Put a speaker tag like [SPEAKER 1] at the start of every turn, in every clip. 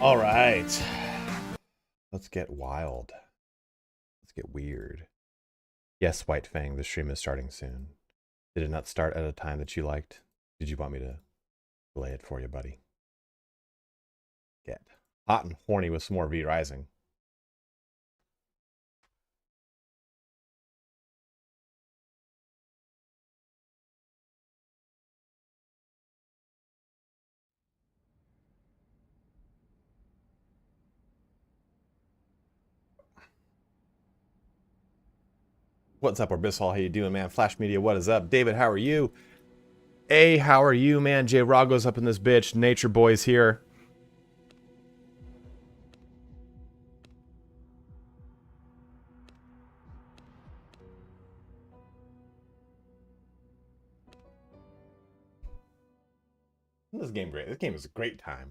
[SPEAKER 1] All right. Let's get wild. Let's get weird. Yes, White Fang, the stream is starting soon. Did it not start at a time that you liked? Did you want me to delay it for you, buddy? Get hot and horny with some more V Rising. What's up, Orbisol? How you doing, man? Flash Media, what is up? David, how are you? Hey, how are you, man? J Rago's up in this bitch. Nature Boy's here. This game great. This game is a great time.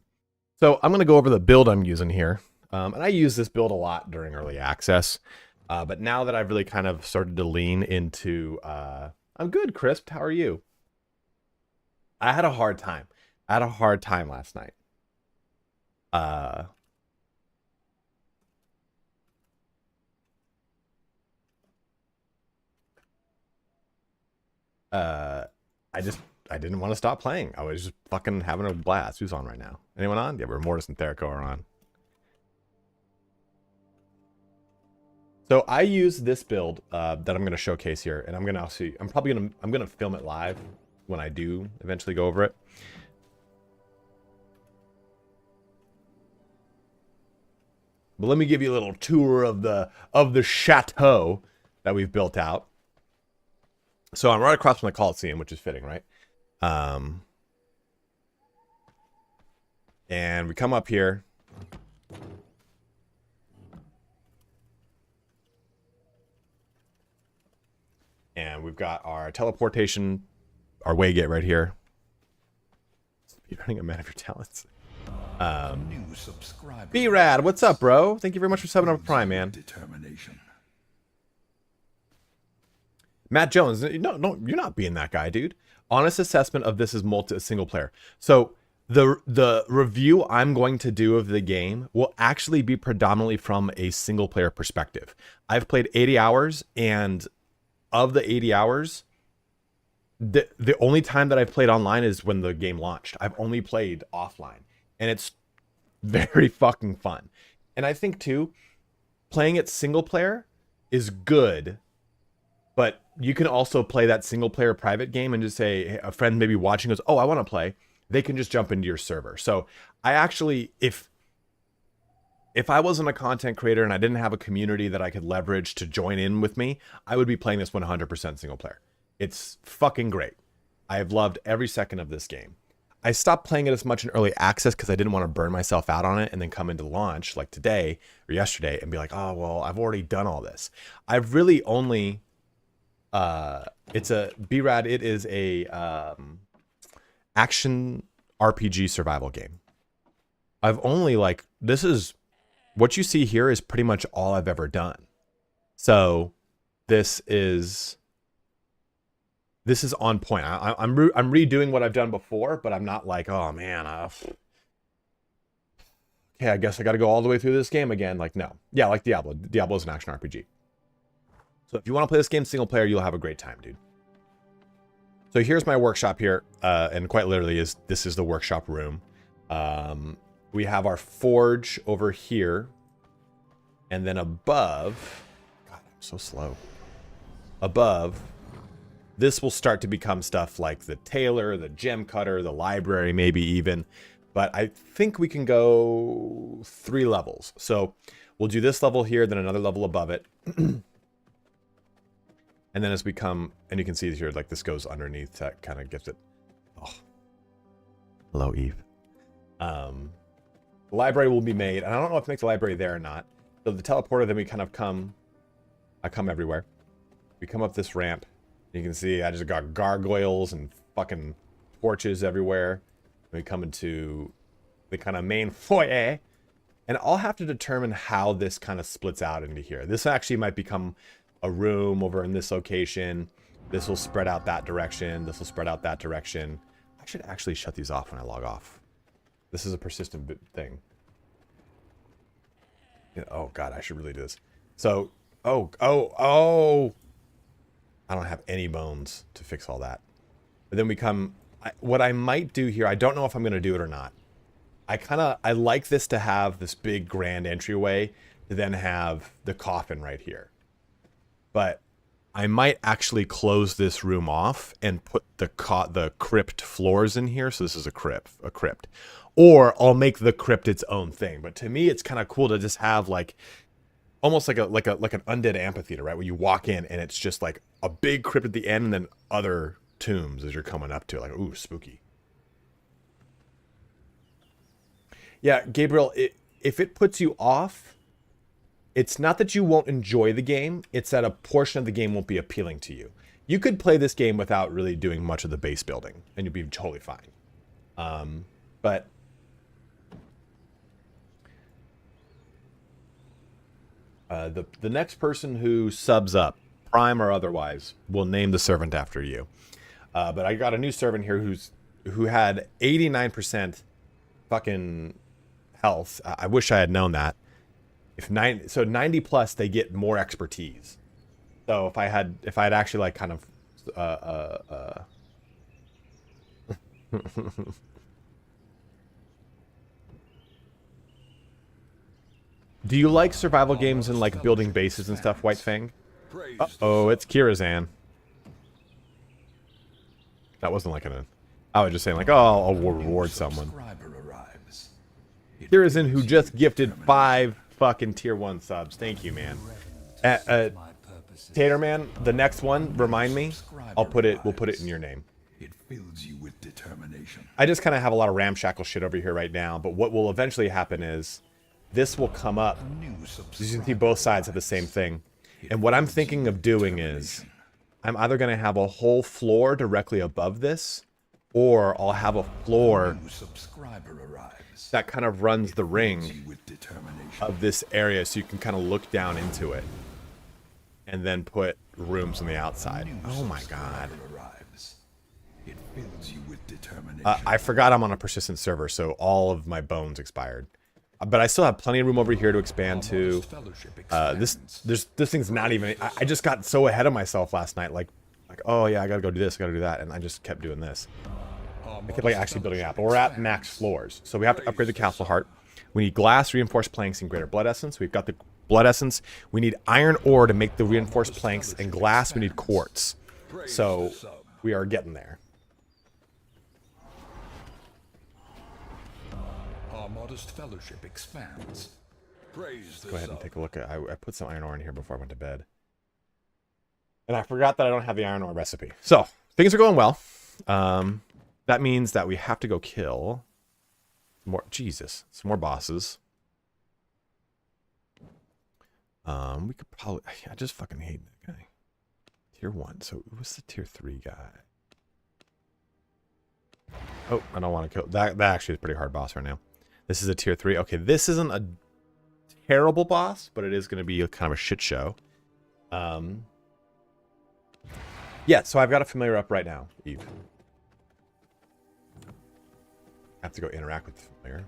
[SPEAKER 1] So I'm going to go over the build I'm using here. And I use this build a lot during early access. But now that I've really kind of started to lean into... I'm good, Crisp. How are you? I had a hard time. I had a hard time last night. I didn't want to stop playing. I was just fucking having a blast. Who's on right now? Anyone on? Yeah, Mortis and Therico are on. So I use this build that I'm going to showcase here, and I'm going to film it live when I do eventually go over it. But let me give you a little tour of the chateau that we've built out. So I'm right across from the Coliseum, which is fitting, right? And we come up here. And we've got our teleportation, our waygate right here. Speed running a man of your talents. B-Rad, what's up, bro? Thank you very much for subbing up Prime, man. Matt Jones, no, you're not being that guy, dude. Honest assessment of this is single player. So the review I'm going to do of the game will actually be predominantly from a single player perspective. I've played 80 hours, and of the 80 hours, the only time that I've played online is when the game launched. I've only played offline, and it's very fucking fun. And I think too, playing it single player is good, but you can also play that single player private game and just say, hey, a friend maybe watching goes, oh, I want to play. They can just jump into your server. So I actually, if I wasn't a content creator and I didn't have a community that I could leverage to join in with me, I would be playing this 100% single player. It's fucking great. I have loved every second of this game. I stopped playing it as much in early access because I didn't want to burn myself out on it and then come into launch like today or yesterday and be like, oh, well, I've already done all this. I've really only, it's a, B-Rad, it is a action RPG survival game. I've only this is, what you see here is pretty much all I've ever done. So this is on point. I'm redoing what I've done before, but I'm not like, oh man, okay, I guess I got to go all the way through this game again. Like, no. Yeah, like Diablo. Diablo is an action RPG. So if you want to play this game single player, you'll have a great time, dude. So here's my workshop here, and quite literally this is the workshop room. We have our forge over here, and then above, God, I'm so slow. Above, this will start to become stuff like the tailor, the gem cutter, the library, maybe even. But I think we can go 3 levels. So we'll do this level here, then another level above it. And then as we come, and you can see here, like this goes underneath that kind of gives it. Oh, hello, Eve. The library will be made, and I don't know if to make the library there or not. So the teleporter, then we kind of come. I come everywhere. We come up this ramp. You can see I just got gargoyles and fucking torches everywhere. We come into the kind of main foyer, and I'll have to determine how this kind of splits out into here. This actually might become a room over in this location. This will spread out that direction. This will spread out that direction. I should actually shut these off when I log off. This is a persistent thing. Oh God, I should really do this. So, oh. I don't have any bones to fix all that. But then we come, what I might do here, I don't know if I'm going to do it or not. I like this to have this big grand entryway to then have the coffin right here. But I might actually close this room off and put the crypt floors in here. So this is a crypt. Or I'll make the crypt its own thing. But to me, it's kind of cool to just have like almost like an undead amphitheater, right? Where you walk in and it's just like a big crypt at the end and then other tombs as you're coming up to it. Like, ooh, spooky. Yeah, Gabriel, if it puts you off, it's not that you won't enjoy the game. It's that a portion of the game won't be appealing to you. You could play this game without really doing much of the base building, and you'd be totally fine. But the next person who subs up, Prime or otherwise, will name the servant after you. But I got a new servant here who had 89% fucking health. I wish I had known that. So 90 plus, they get more expertise. So if I had actually like kind of do you like survival games and like building bases and stuff, White Fang? Uh-oh, it's Kirazan. That wasn't like I was just saying like, oh, I'll reward someone. Kirazan, who just gifted 5 fucking tier 1 subs. Thank you, man. Taterman, the next one, remind me. We'll put it in your name.
[SPEAKER 2] It fills you with determination.
[SPEAKER 1] I just kind of have a lot of ramshackle shit over here right now, but what will eventually happen is this will come up. You can see both sides have the same thing. And what I'm thinking of doing is I'm either going to have a whole floor directly above this, or I'll have a floor that kind of runs the ring of this area so you can kind of look down into it. And then put rooms on the outside. Oh my god.
[SPEAKER 2] It fills you with determination.
[SPEAKER 1] I forgot I'm on a persistent server, so all of my bones expired. But I still have plenty of room over here to expand to. This thing's not even. I just got so ahead of myself last night. Like, oh yeah, I gotta go do this, I gotta do that, and I just kept doing this. I kept like actually building it out. But we're at max floors, so we have to upgrade the castle heart. We need glass, reinforced planks, and greater blood essence. We've got the blood essence. We need iron ore to make the reinforced planks, and glass we need quartz. So we are getting there.
[SPEAKER 2] Our modest fellowship expands. Praise
[SPEAKER 1] Go ahead and take a look at. I put some iron ore in here before I went to bed, and I forgot that I don't have the iron ore recipe. So things are going well. That means that we have to go kill more. Jesus, some more bosses. We could probably. I just fucking hate that guy. Tier 1. So what's the tier 3 guy? Oh, I don't want to kill that. That actually is a pretty hard boss right now. This is a tier 3. Okay, this isn't a terrible boss, but it is going to be a kind of a shit show. Yeah, so I've got a familiar up right now, Eve. I have to go interact with the familiar.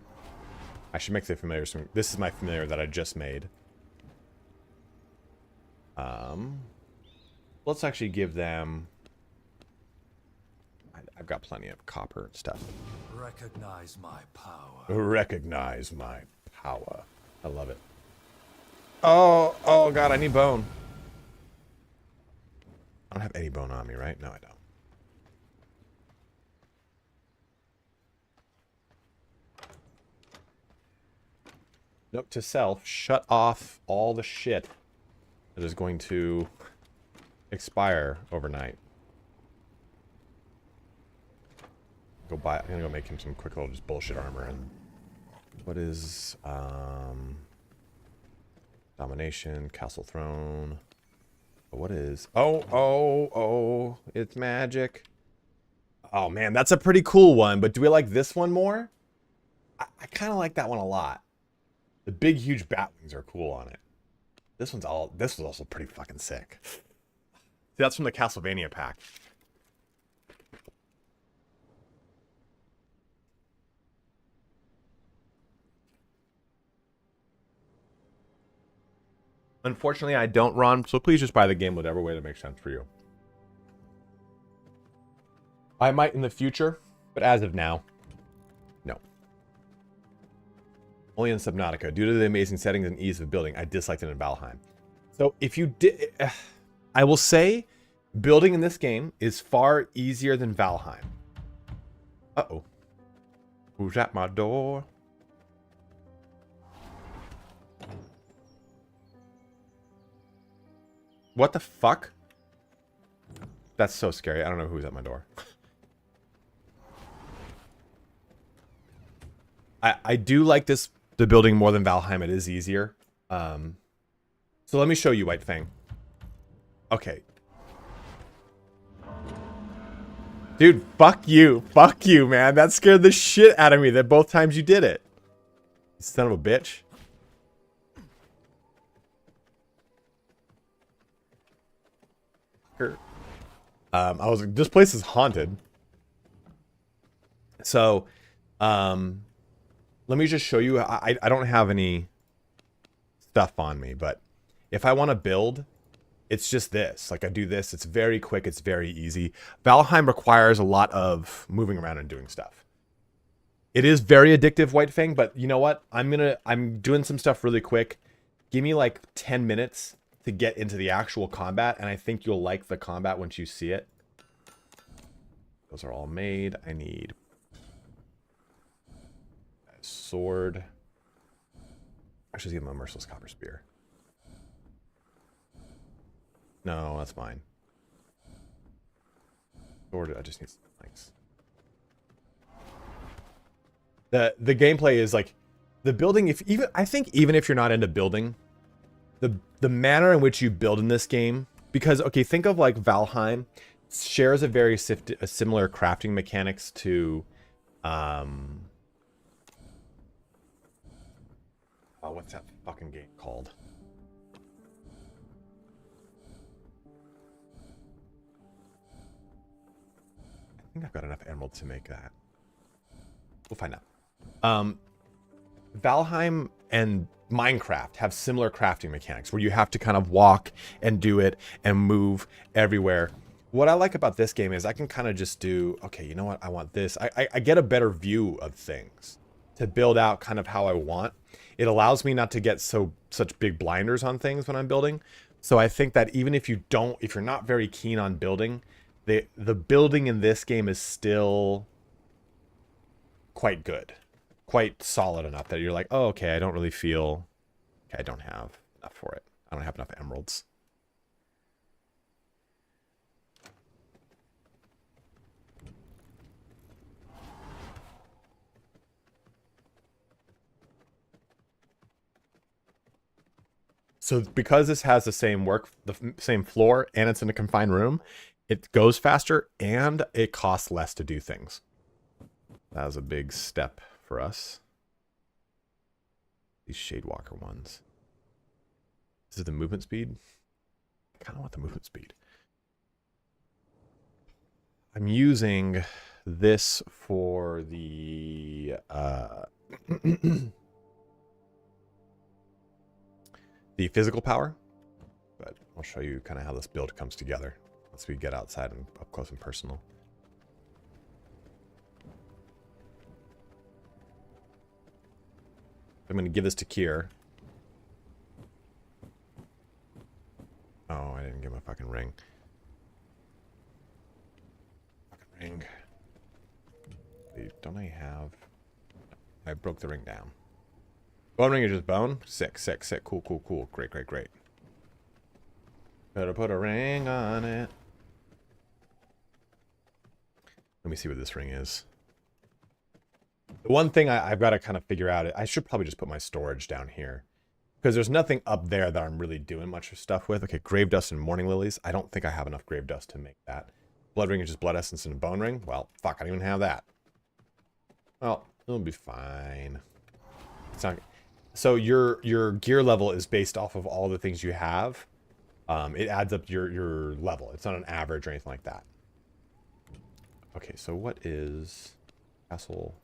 [SPEAKER 1] I should make the familiar soon. This is my familiar that I just made. Let's actually give them. I've got plenty of copper and stuff.
[SPEAKER 2] Recognize my power.
[SPEAKER 1] Recognize my power. I love it. Oh god, I need bone. I don't have any bone on me, right? No, I don't. Note to self, shut off all the shit that is going to expire overnight. I'm gonna go make him some quick little just bullshit armor. And what is domination, castle throne? What is oh, it's magic. Oh man, that's a pretty cool one, but do we like this one more? I kind of like that one a lot. The big huge bat wings are cool on it. This was also pretty fucking sick. See, that's from the Castlevania pack. Unfortunately, I don't run, so please just buy the game whatever way that makes sense for you. I might in the future, but as of now, no. Only in Subnautica. Due to the amazing settings and ease of building, I disliked it in Valheim. So if you did... I will say, building in this game is far easier than Valheim. Uh-oh. Who's at my door? What the fuck? That's so scary. I don't know who's at my door. I do like the building more than Valheim. It is easier. So let me show you, White Fang. Okay. Dude, fuck you. Fuck you, man. That scared the shit out of me that both times you did it. Son of a bitch. I was like, this place is haunted. So, let me just show you. I don't have any stuff on me, but if I want to build, it's just this. Like I do this. It's very quick. It's very easy. Valheim requires a lot of moving around and doing stuff. It is very addictive, White Fang, but you know what? I'm doing some stuff really quick. Give me like 10 minutes to get into the actual combat, and I think you'll like the combat once you see it. Those are all made. I need a sword. I should give him a merciless copper spear. No, that's mine. Sword, I just need some planks. The gameplay is like the building. I think even if you're not into building, the manner in which you build in this game, because okay, think of like Valheim shares a very similar crafting mechanics to what's that fucking game called? I think I've got enough emerald to make that. We'll find out. Valheim and Minecraft have similar crafting mechanics where you have to kind of walk and do it and move everywhere. What I like about this game is I can kind of just do, okay, you know what? I want this. I get a better view of things to build out kind of how I want. It allows me not to get such big blinders on things when I'm building. So I think that even if you're not very keen on building, the building in this game is still quite good. Quite solid enough that you're like, oh, okay, I don't really feel... Okay, I don't have enough for it. I don't have enough emeralds. So because this has the same floor, and it's in a confined room, it goes faster, and it costs less to do things. That was a big step for us. These Shadewalker ones. This is the movement speed. I kind of want the movement speed. I'm using this for the the physical power, but I'll show you kind of how this build comes together once we get outside and up close and personal. I'm going to give this to Kier. Oh, I didn't give him a fucking ring. Fucking ring. Don't I have... I broke the ring down. Bone ring is just bone? Sick, sick, sick. Cool, cool, cool. Great, great, great. Better put a ring on it. Let me see what this ring is. The one thing I've got to kind of figure out, I should probably just put my storage down here. Because there's nothing up there that I'm really doing much stuff with. Okay, grave dust and morning lilies. I don't think I have enough grave dust to make that. Blood ring is just blood essence and a bone ring. Well, fuck, I don't even have that. Well, it'll be fine. It's not... So your gear level is based off of all the things you have. It adds up your level. It's not an average or anything like that. Okay, so what is castle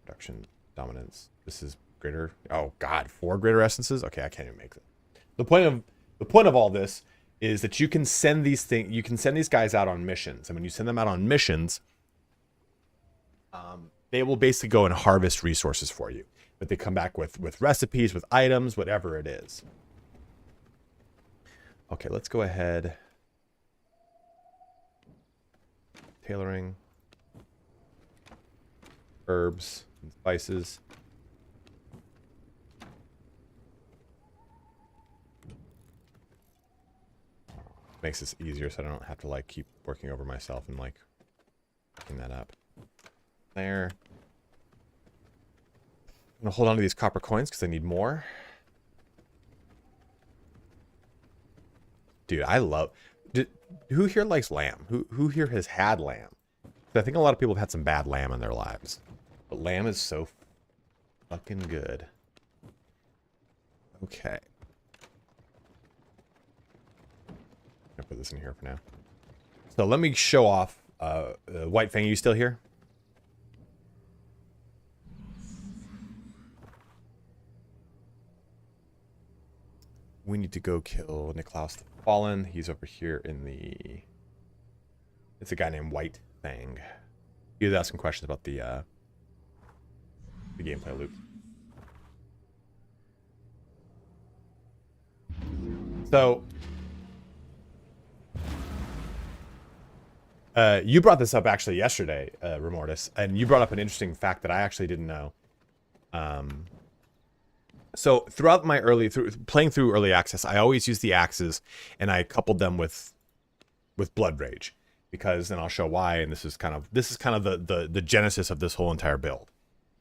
[SPEAKER 1] production dominance? This is greater. Oh god, 4 greater essences. Okay, I can't even make it. The point of all this is that you can send these guys out on missions, and when you send them out on missions, they will basically go and harvest resources for you. But they come back with recipes, with items, whatever it is. Okay, let's go ahead. Tailoring. Herbs and spices. Makes this easier so I don't have to like keep working over myself and like picking that up. There. I'm gonna hold on to these copper coins because I need more. Dude, I love... who here likes lamb? Who here has had lamb? I think a lot of people have had some bad lamb in their lives. But lamb is so fucking good. Okay. I'll put this in here for now. So let me show off. White Fang, you still here? We need to go kill Niklaus the Fallen. He's over here in the... It's a guy named White Fang. He was asking questions about the gameplay loop. So... you brought this up actually yesterday, Remortis, and you brought up an interesting fact that I actually didn't know. So throughout my playing through early access, I always use the axes, and I coupled them with Blood Rage, because then I'll show why. And this is kind of the genesis of this whole entire build.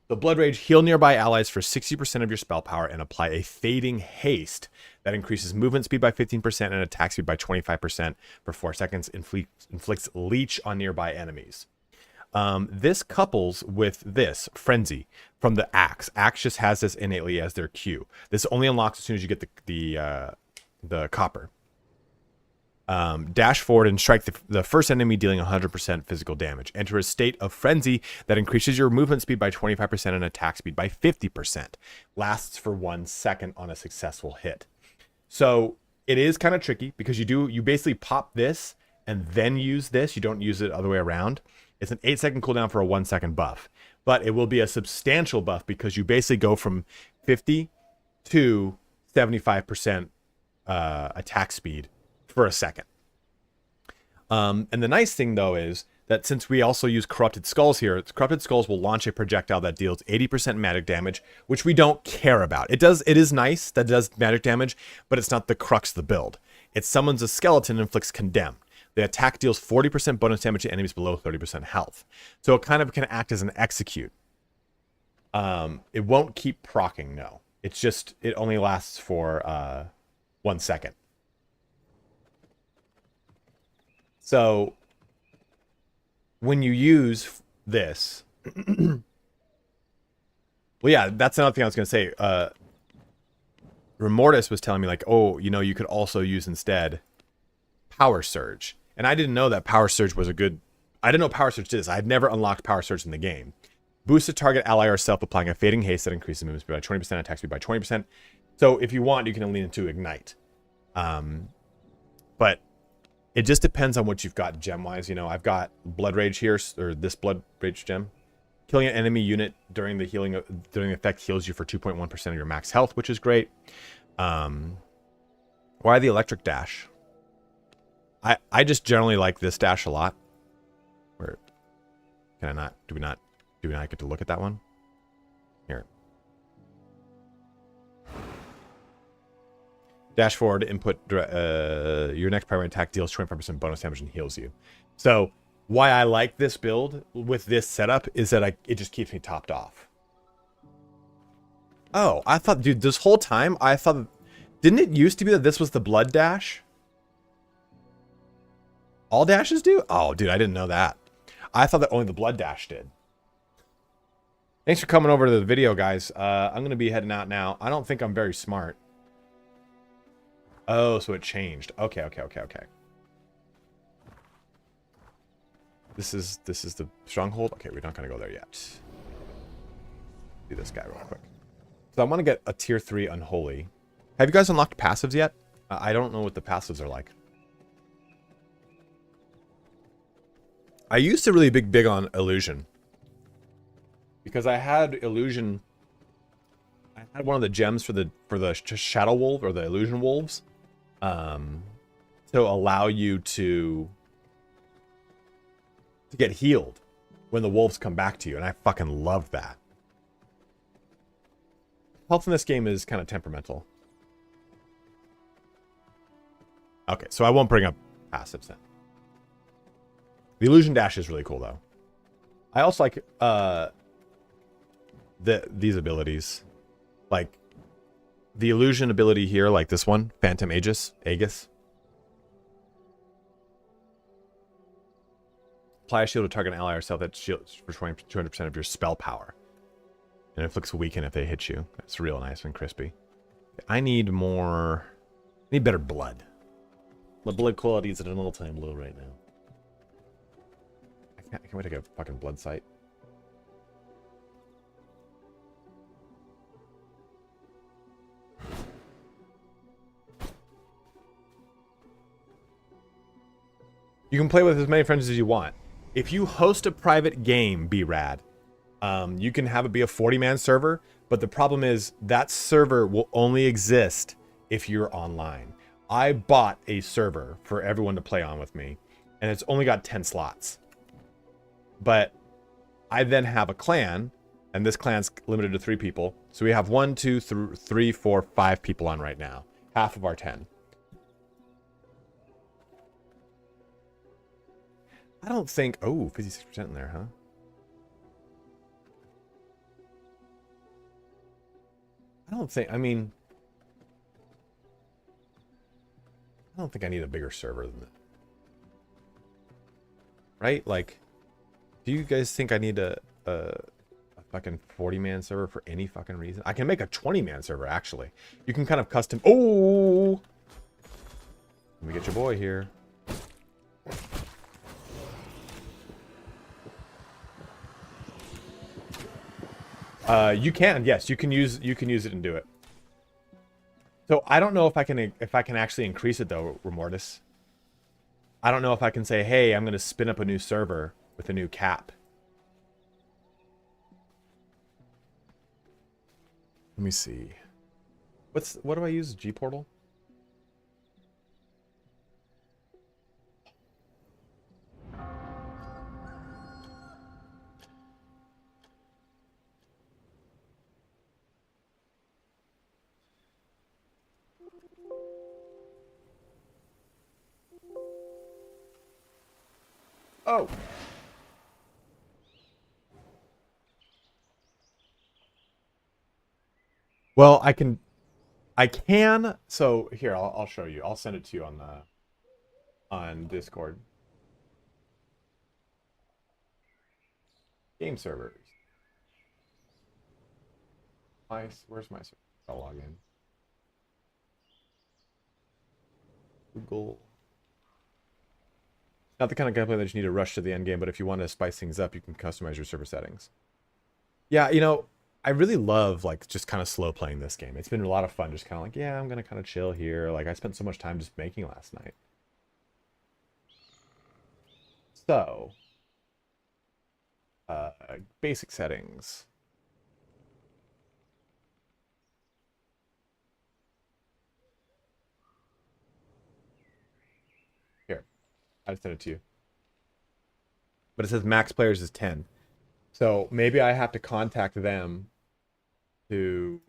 [SPEAKER 1] The Blood Rage: heal nearby allies for 60% of your spell power and apply a fading haste that increases movement speed by 15% and attack speed by 25% for 4 seconds. Inflicts leech on nearby enemies. This couples with this Frenzy from the Axe. Axe just has this innately as their Q. This only unlocks as soon as you get the copper. Dash forward and strike the first enemy, dealing 100% physical damage. Enter a state of frenzy that increases your movement speed by 25% and attack speed by 50%. Lasts for 1 second on a successful hit. So it is kind of tricky because you basically pop this and then use this. You don't use it the other way around. It's an 8-second cooldown for a 1-second buff, but it will be a substantial buff because you basically go from 50 to 75% attack speed for a second. And the nice thing though is that since we also use Corrupted Skulls here, Corrupted Skulls will launch a projectile that deals 80% magic damage, which we don't care about. It is nice that it does magic damage, but it's not the crux of the build. It summons a skeleton and inflicts Condemn. The attack deals 40% bonus damage to enemies below 30% health. So it kind of can act as an execute. It won't keep proccing, no. It's just, it only lasts for 1 second. So when you use this, well, yeah, that's another thing I was going to say. Remortis was telling me like, oh, you know, you could also use instead Power Surge. And I didn't know that Power Surge was a good... I didn't know Power Surge did this. I'd never unlocked Power Surge in the game. Boost a target ally or self, applying a fading haste that increases movement speed by 20%, attack speed by 20%. So if you want, you can lean into Ignite. But it just depends on what you've got gem-wise. You know, I've got Blood Rage here, or this Blood Rage gem. Killing an enemy unit during the effect heals you for 2.1% of your max health, which is great. Why the Electric Dash? I just generally like this dash a lot. Where can I not? Do we not get to look at that one? Here. Dash forward, input, your next primary attack deals 25% bonus damage and heals you. So why I like this build with this setup is that it just keeps me topped off. Oh, I thought, dude, this whole time I thought, didn't it used to be that this was the blood dash? All dashes do? Oh, dude, I didn't know that. I thought that only the blood dash did. Thanks for coming over to the video, guys. I'm going to be heading out now. I don't think I'm very smart. Oh, so it changed. Okay. This is the stronghold. Okay, we're not going to go there yet. Do this guy real quick. So I want to get a tier 3 unholy. Have you guys unlocked passives yet? I don't know what the passives are like. I used to really be big on illusion. Because I had illusion. I had one of the gems for the shadow wolf or the illusion wolves. To allow you to get healed when the wolves come back to you, and I fucking love that. Health in this game is kind of temperamental. Okay, so I won't bring up passives then. The illusion dash is really cool though. I also like these abilities, like the illusion ability here, like this one, Phantom Aegis. Apply a shield to target an ally or self that shields for 200% of your spell power. And inflicts weaken if they hit you. That's real nice and crispy. I need more... I need better blood.
[SPEAKER 3] My blood quality is at an all-time low right now.
[SPEAKER 1] I can't wait to get a fucking blood sight. You can play with as many friends as you want. If you host a private game, B-Rad, you can have it be a 40-man server, but the problem is that server will only exist if you're online. I bought a server for everyone to play on with me, and it's only got 10 slots. But I then have a clan, and this clan's limited to 3 people. So we have 1, 2, 3, 4, 5 people on right now. Half of our 10. I don't think... Oh, 56% in there, huh? I don't think... I mean... I don't think I need a bigger server than that. Right? Like... Do you guys think I need a fucking 40-man server for any fucking reason? I can make a 20-man server, actually. You can kind of custom... Oh! Let me get your boy here. You can, yes, you can use it and do it. So I don't know if I can actually increase it though, Remortis. I don't know if I can say, hey, I'm gonna spin up a new server with a new cap. Let me see. What do I use? G-Portal? Oh. Well, I can, so here, I'll show you. I'll send it to you on Discord. Game servers. Where's my server? I'll log in. Google. Not the kind of gameplay that you need to rush to the end game, but if you want to spice things up, you can customize your server settings. Yeah, you know, I really love like just kind of slow playing this game. It's been a lot of fun, just kind of like, yeah, I'm gonna kind of chill here. Like I spent so much time just making last night. So, basic settings. Here, I just sent it to you. But it says max players is 10. So maybe I have to contact them to...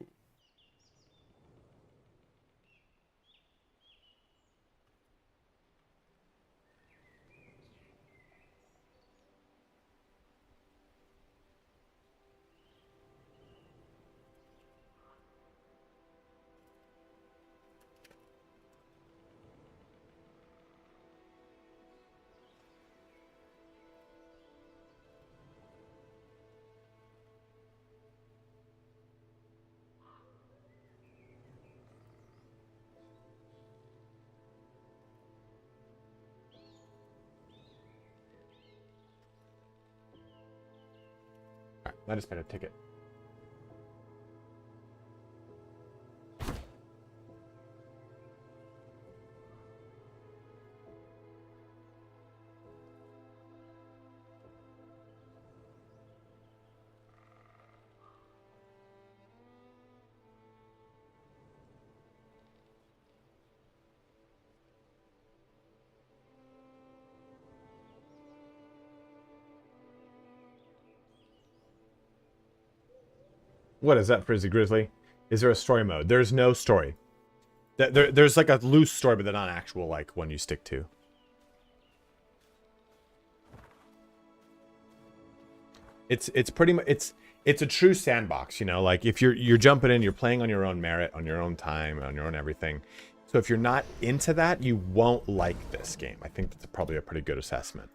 [SPEAKER 1] I just made a ticket. What is that, Frizzy Grizzly? Is there a story mode? There's no story. There's like a loose story, but they're not actual like one you stick to. It's pretty much it's a true sandbox, you know. Like if you're jumping in, you're playing on your own merit, on your own time, on your own everything. So if you're not into that, you won't like this game. I think that's probably a pretty good assessment.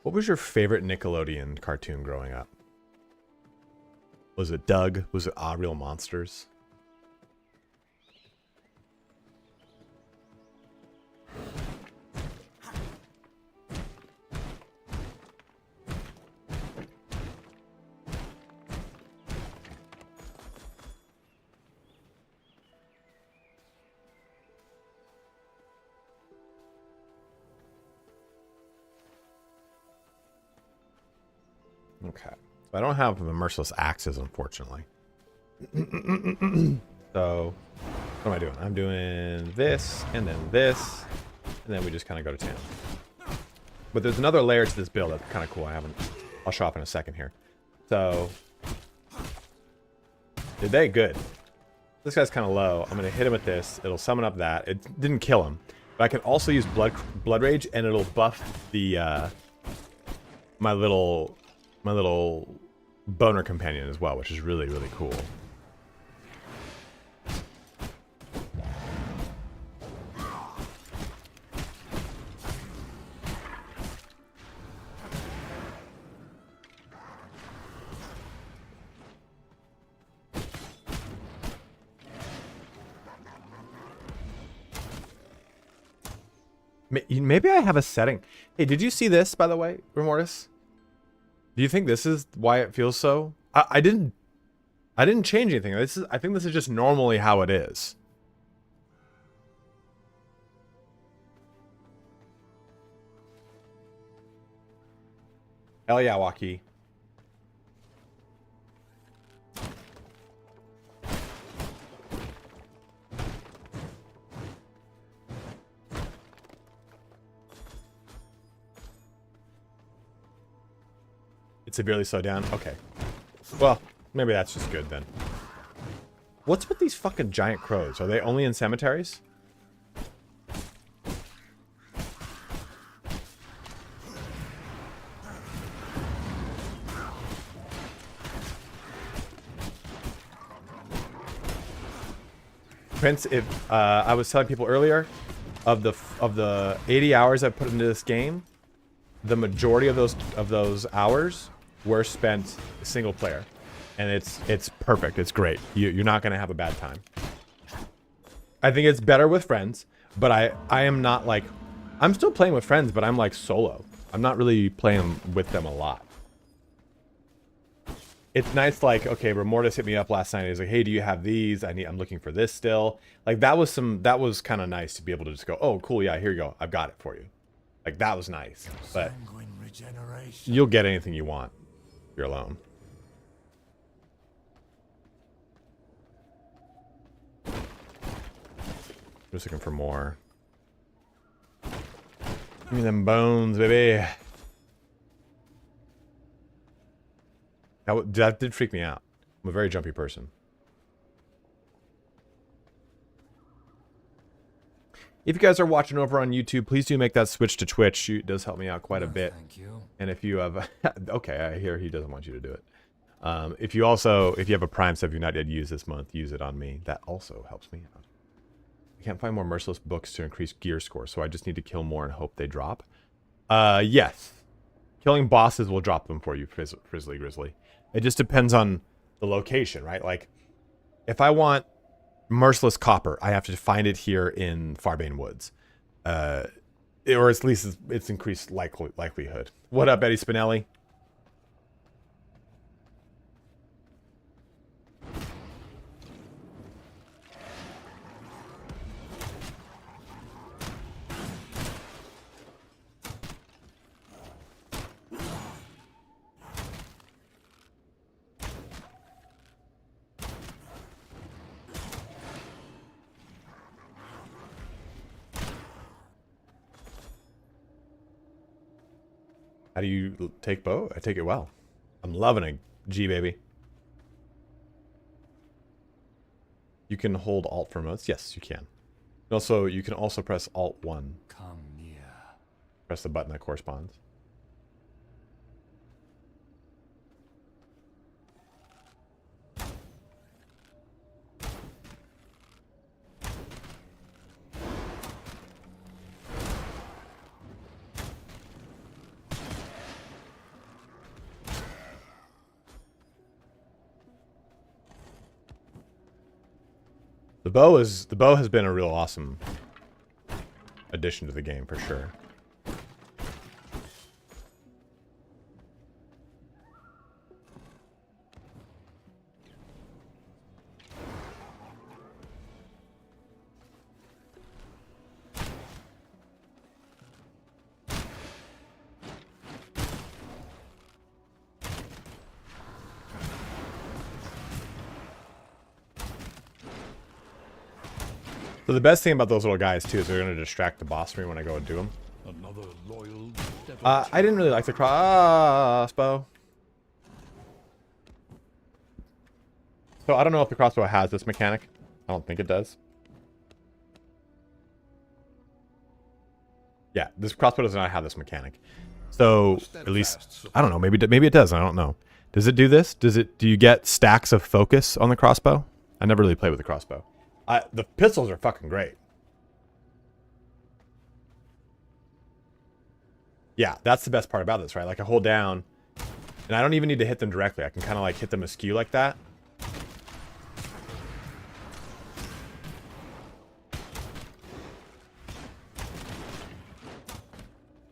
[SPEAKER 1] What was your favorite Nickelodeon cartoon growing up? Was it Doug? Was it Ah Real Monsters? Okay. So I don't have the merciless axes, unfortunately. So what am I doing? I'm doing this, and then we just kind of go to town. But there's another layer to this build that's kind of cool. I'll show off in a second here. So did they good? This guy's kind of low. I'm gonna hit him with this. It'll summon up that. It didn't kill him, but I can also use blood rage, and it'll buff the my little boner companion as well, which is really, really cool. Maybe I have a setting. Hey, did you see this, by the way, Remortis? Do you think this is why it feels so? I didn't change anything. I think this is just normally how it is. Hell yeah, Waki. It severely slowed down? Okay. Well, maybe that's just good then. What's with these fucking giant crows? Are they only in cemeteries? Prince, if I was telling people earlier, of the 80 hours I put into this game, the majority of those hours were spent single player, and it's perfect. It's great. You're not gonna have a bad time. I think it's better with friends, but I am not like, I'm still playing with friends, but I'm like solo. I'm not really playing with them a lot. It's nice, like, okay, Remortis hit me up last night. He's like, hey, do you have these? I'm looking for this still. Like that was kind of nice to be able to just go, oh, cool, yeah, here you go. I've got it for you. Like that was nice. But you'll get anything you want if you're alone. Just looking for more. Give me them bones, baby. That did freak me out. I'm a very jumpy person. If you guys are watching over on YouTube, please do make that switch to Twitch. It does help me out quite a bit.
[SPEAKER 2] Thank you.
[SPEAKER 1] And if you have... okay, I hear he doesn't want you to do it. If you have a Prime sub you've not yet used this month, use it on me. That also helps me out. I can't find more merciless books to increase gear score, so I just need to kill more and hope they drop. Yes. Killing bosses will drop them for you, Frizzly Grizzly. It just depends on the location, right? Like, if I want merciless copper, I have to find it here in Farbane Woods. Or at least it's increased likelihood. What up, Eddie Spinelli? How do you take bow? I take it well. I'm loving it, G baby. You can hold Alt for modes. Yes, you can. Also, you can also press Alt 1.
[SPEAKER 2] Come near.
[SPEAKER 1] Press the button that corresponds. The bow has been a real awesome addition to the game for sure. So the best thing about those little guys too is they're going to distract the boss from me when I go and do them.
[SPEAKER 2] Another loyal
[SPEAKER 1] I didn't really like the crossbow. So I don't know if the crossbow has this mechanic. I don't think it does. Yeah, this crossbow does not have this mechanic. So at least I don't know. Maybe it does. I don't know. Does it do this? Do you get stacks of focus on the crossbow? I never really played with the crossbow. The pistols are fucking great. Yeah, that's the best part about this, right? Like I hold down, and I don't even need to hit them directly. I can kind of like hit them askew like that.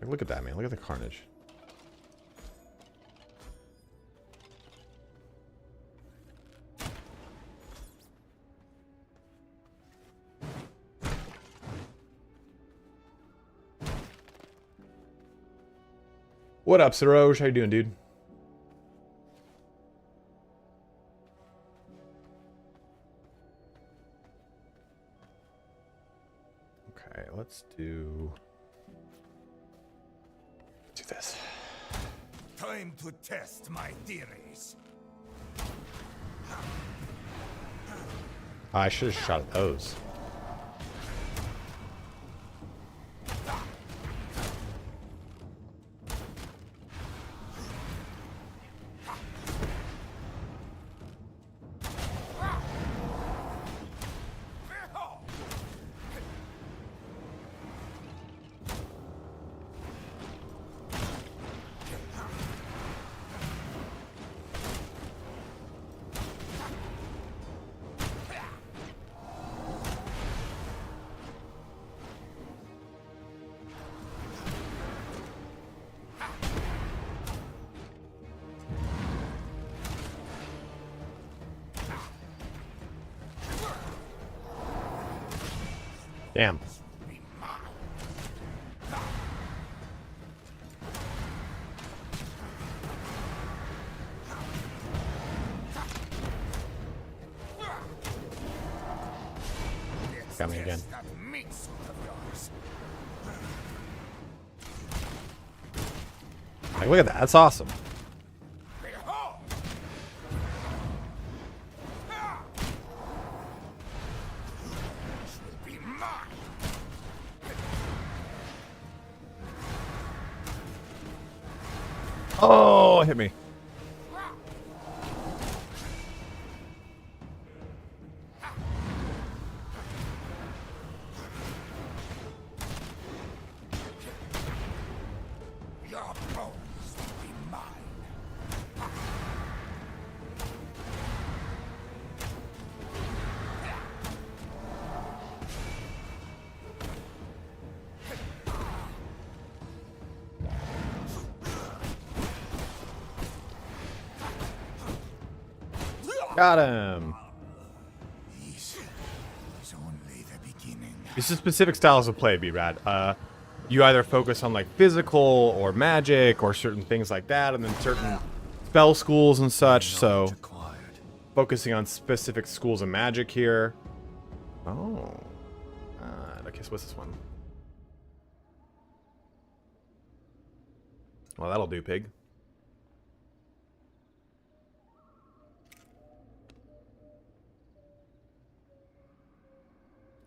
[SPEAKER 1] Like, look at that, man. Look at the carnage. What up, Saroj? How you doing, dude? Okay, let's do this.
[SPEAKER 2] time to test my theories.
[SPEAKER 1] I should have shot at those. Damn. Got me again. Like, look at that. That's awesome. Oh, hit me.
[SPEAKER 2] Your bones will be mine.
[SPEAKER 1] Got him.
[SPEAKER 2] This is only the beginning.
[SPEAKER 1] It's a specific styles of play, B-Rad. You either focus on like physical or magic or certain things like that, and then certain spell schools and such. So
[SPEAKER 2] Acquired.
[SPEAKER 1] focusing on specific schools of magic here. Oh. Okay, so what's this one? Well, that'll do, pig.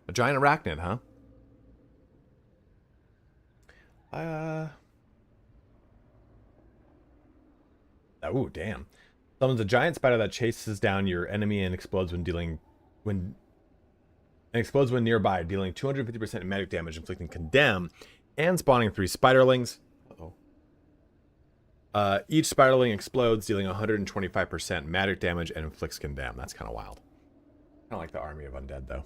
[SPEAKER 1] A giant arachnid, huh? Oh, damn. Summons a giant spider that chases down your enemy and explodes when nearby, dealing 250% magic damage, inflicting condemn, and spawning 3 spiderlings. Each spiderling explodes, dealing 125% magic damage and inflicts condemn. That's kind of wild. Kind of like the army of undead, though.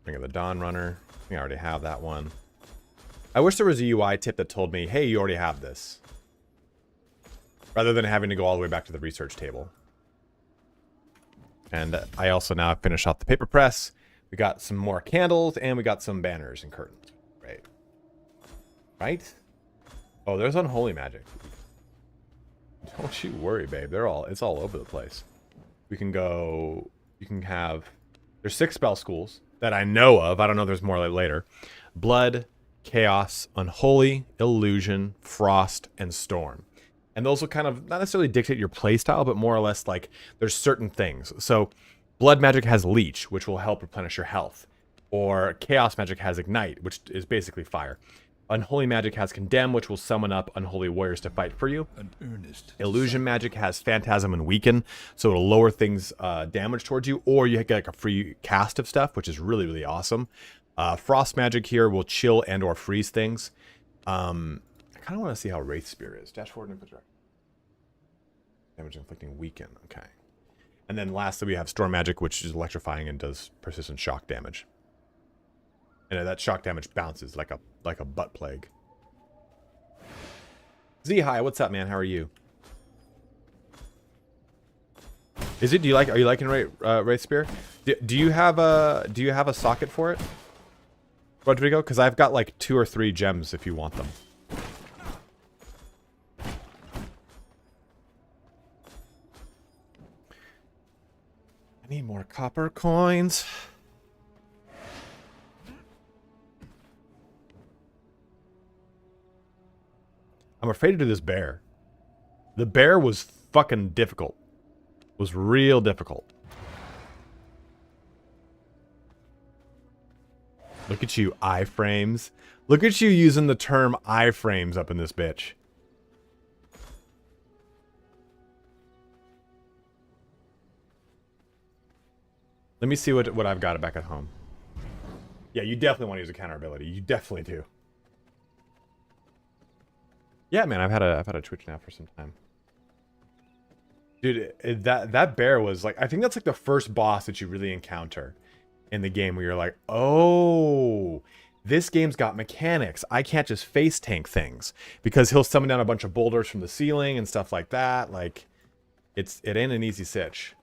[SPEAKER 1] Ring of the Dawn Runner. I think I already have that one. I wish there was a UI tip that told me, hey, you already have this. Rather than having to go all the way back to the research table. And I also now finished off the paper press. We got some more candles, and we got some banners and curtains. Right. Right? Oh, there's unholy magic. Don't you worry, babe. It's all over the place. We can go... You can have... There's 6 spell schools that I know of. I don't know if there's more later. Blood, Chaos, Unholy, Illusion, Frost, and Storm. And those will kind of not necessarily dictate your playstyle, but more or less like there's certain things. So Blood Magic has Leech, which will help replenish your health. Or Chaos Magic has Ignite, which is basically fire. Unholy Magic has Condemn, which will summon up unholy warriors to fight for you. Illusion Magic has Phantasm and Weaken, so it'll lower things damage towards you, or you get like a free cast of stuff, which is really, really awesome. Frost Magic here will chill and or freeze things. I kind of want to see how Wraith Spear is. Dash forward and put damage inflicting Weaken. Okay. And then lastly, we have Storm Magic, which is electrifying and does persistent shock damage. And that shock damage bounces like a butt plague. Z, hi, what's up, man? How are you? Is it? Are you liking Wraith Spear? Do you have a socket for it, Rodrigo? Because I've got like 2 or 3 gems if you want them. I need more copper coins. I'm afraid to do this bear. The bear was fucking difficult. Was real difficult. Look at you, iframes. Look at you using the term iframes up in this bitch. Let me see what I've got back at home. Yeah, you definitely want to use a counter ability. You definitely do. Yeah, man, I've had a Twitch now for some time. Dude, that bear was like, I think that's like the first boss that you really encounter in the game where you're like, oh, this game's got mechanics. I can't just face tank things because he'll summon down a bunch of boulders from the ceiling and stuff like that. Like, it ain't an easy sitch.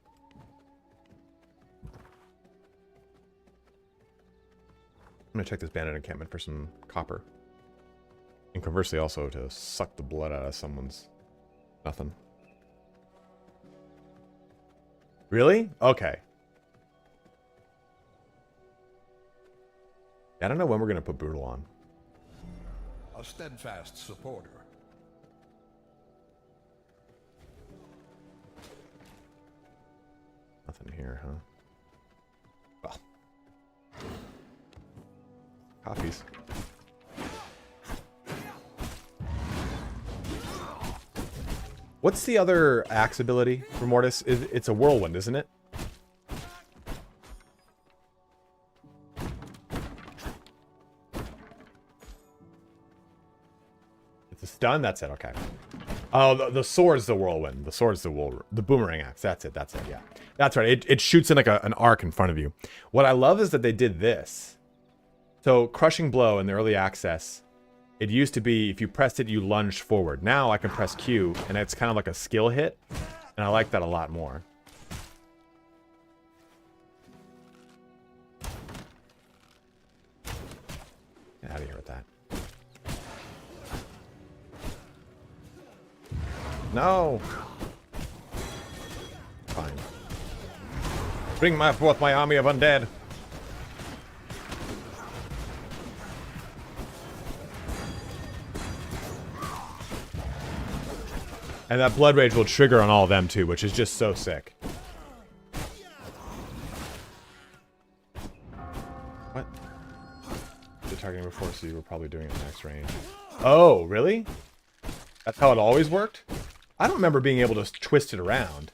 [SPEAKER 1] I'm gonna check this bandit encampment for some copper. And conversely also to suck the blood out of someone's... Nothing. Really? Okay. I don't know when we're going to put Brutal on.
[SPEAKER 2] A steadfast supporter.
[SPEAKER 1] Nothing here, huh? Well. Coffees. What's the other axe ability for Mortis? It's a whirlwind, isn't it? It's a stun? That's it, okay. Oh, the sword's the whirlwind. The sword's the boomerang axe. That's it, yeah. That's right, it shoots in like an arc in front of you. What I love is that they did this. So, Crushing Blow in the early access, it used to be, if you pressed it, you lunged forward. Now I can press Q, and it's kind of like a skill hit. And I like that a lot more. Get out of here with that. No! Fine. Bring forth my army of undead. And that Blood Rage will trigger on all of them too, which is just so sick. What? The targeting before, so you were probably doing it next range. Oh, really? That's how it always worked? I don't remember being able to twist it around.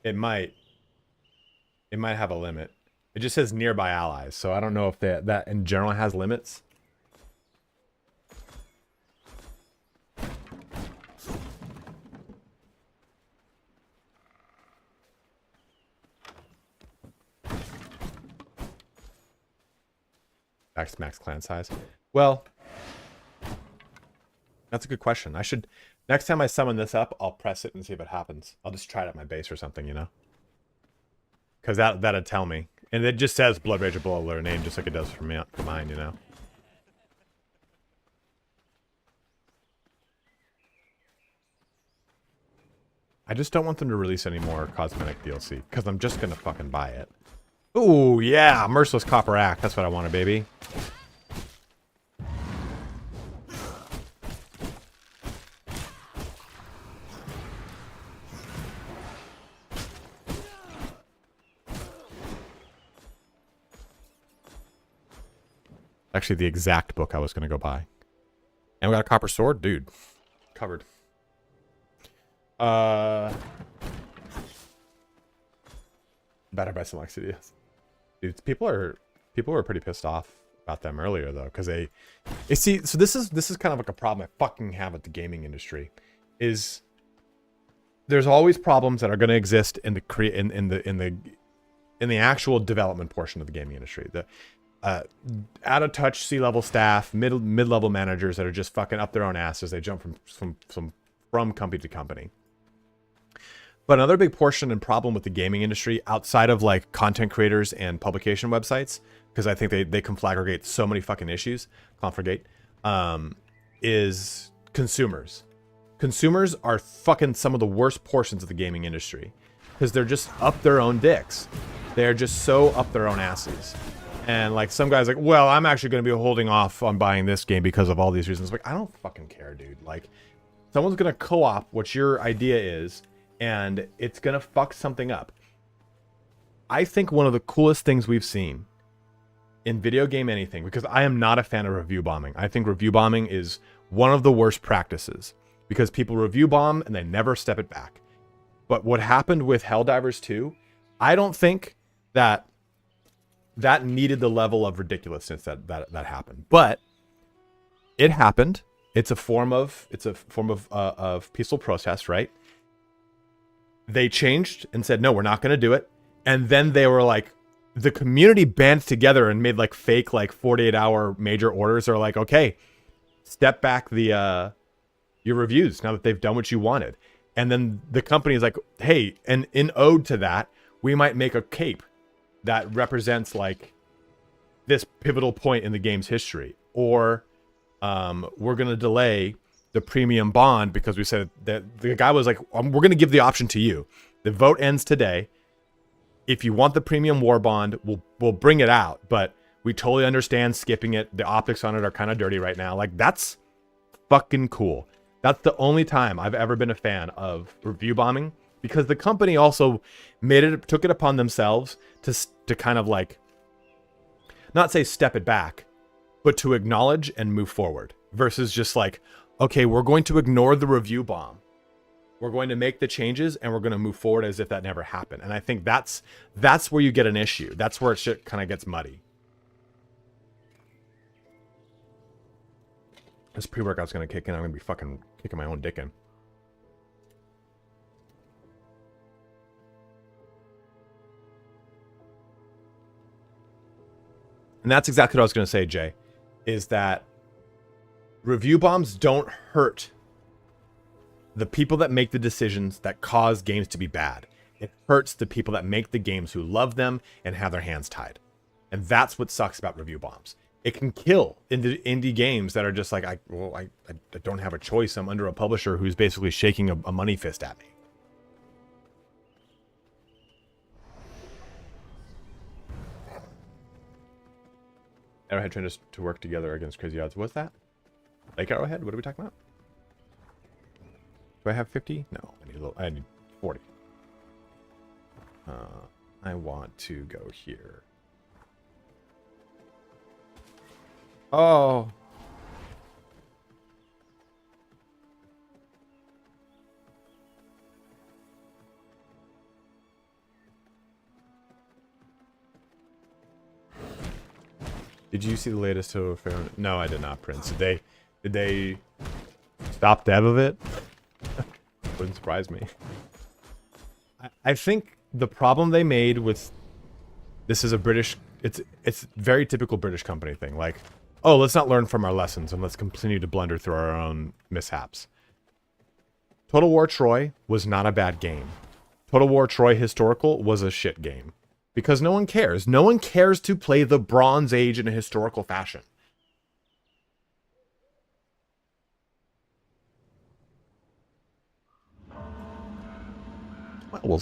[SPEAKER 1] It might have a limit. It just says nearby allies, so I don't know if that in general has limits. Max clan size. Well, that's a good question. I should, next time I summon this up, I'll press it and see if it happens. I'll just try it at my base or something, you know? Because that'd tell me. And it just says Blood Rage below their name, just like it does for me, for mine, you know? I just don't want them to release any more cosmetic DLC, because I'm just gonna fucking buy it. Ooh, yeah! Merciless Copper Axe, that's what I wanted, baby. Actually, the exact book I was going to go buy. And we got a copper sword? Dude. Covered. Better buy some Lexidius. Dude, people were pretty pissed off about them earlier, though. Because you see, so this is kind of like a problem I fucking have with the gaming industry. Is there's always problems that are going to exist in the actual development portion of the gaming industry. Out of touch C-level staff, mid-level managers that are just fucking up their own asses. They jump from company to company. But another big portion and problem with the gaming industry, outside of like content creators and publication websites, because I think they conflagrate so many fucking issues, is consumers. Consumers are fucking some of the worst portions of the gaming industry because they're just up their own dicks. They're just so up their own asses. And like some guys like, well, I'm actually going to be holding off on buying this game because of all these reasons. Like, I don't fucking care, dude. Like, someone's going to co-op what your idea is, and it's going to fuck something up. I think one of the coolest things we've seen in video game anything, because I am not a fan of review bombing. I think review bombing is one of the worst practices because people review bomb and they never step it back. But what happened with Helldivers 2, I don't think that needed the level of ridiculousness that happened, but it happened. It's a form of peaceful protest, right? They changed and said, no, we're not going to do it. And then they were like, the community banded together and made like fake, like 48-hour major orders. They're like, okay, step back your reviews now that they've done what you wanted. And then the company is like, hey, and in ode to that, we might make a cape that represents like this pivotal point in the game's history, or we're going to delay the premium bond because we said that the guy was like, we're going to give the option to you. The vote ends today. If you want the premium war bond, we'll bring it out, but we totally understand skipping it. The optics on it are kind of dirty right now. Like, that's fucking cool. That's the only time I've ever been a fan of review bombing, because the company also took it upon themselves to kind of like, not say step it back, but to acknowledge and move forward, versus just like, okay, we're going to ignore the review bomb. We're going to make the changes and we're going to move forward as if that never happened. And I think that's where you get an issue. That's where shit kind of gets muddy. This pre-workout's going to kick in. I'm going to be fucking kicking my own dick in. And that's exactly what I was going to say, Jay, is that review bombs don't hurt the people that make the decisions that cause games to be bad. It hurts the people that make the games who love them and have their hands tied. And that's what sucks about review bombs. It can kill indie games that are just like, I don't have a choice. I'm under a publisher who's basically shaking a money fist at me. Arrowhead trained us to work together against crazy odds. What's that? Like Arrowhead? What are we talking about? Do I have 50? No, I need 40. I want to go here. Oh. Did you see the latest to Fair? No, I did not, Prince. Did they stop dev of it? Wouldn't surprise me. I think the problem they made with this is a British, it's very typical British company thing. Like, oh, let's not learn from our lessons and let's continue to blunder through our own mishaps. Total War Troy was not a bad game. Total War Troy Historical was a shit game. Because no one cares. No one cares to play the Bronze Age in a historical fashion. Well,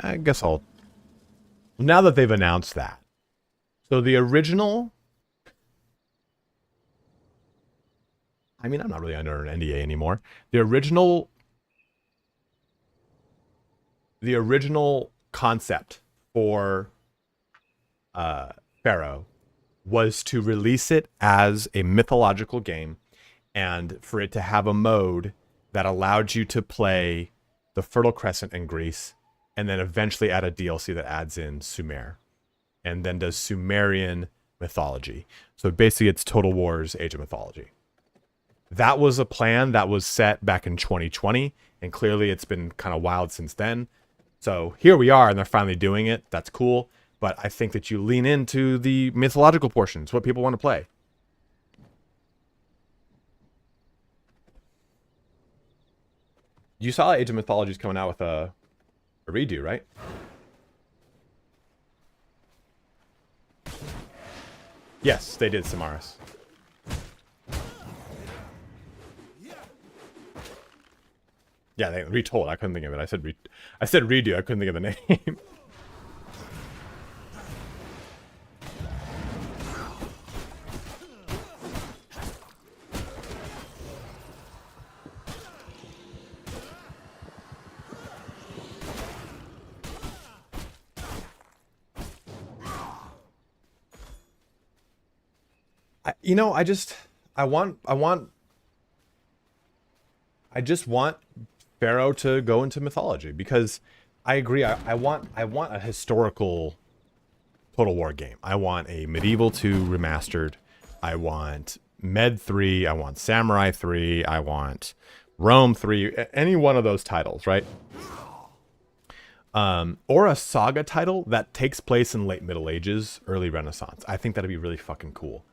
[SPEAKER 1] I guess I'll... Now that they've announced that. So the original... I mean, I'm not really under an NDA anymore. The original concept for Pharaoh was to release it as a mythological game and for it to have a mode that allowed you to play the Fertile Crescent in Greece and then eventually add a DLC that adds in Sumer and then does Sumerian mythology. So basically it's Total War's Age of Mythology. That was a plan that was set back in 2020 and clearly it's been kind of wild since then. So here we are, and they're finally doing it. That's cool. But I think that you lean into the mythological portions, what people want to play. You saw Age of Mythology is coming out with a redo, right? Yes, they did, Samaras. Yeah, they retold. I couldn't think of it. I said redo. I couldn't think of the name. I just want Pharaoh to go into mythology because I agree. I want a historical Total War game. I want a Medieval 2 remastered. I want Med 3. I want Samurai 3. I want Rome 3. Any one of those titles, right? Or a saga title that takes place in late Middle Ages, early Renaissance. I think that'd be really fucking cool.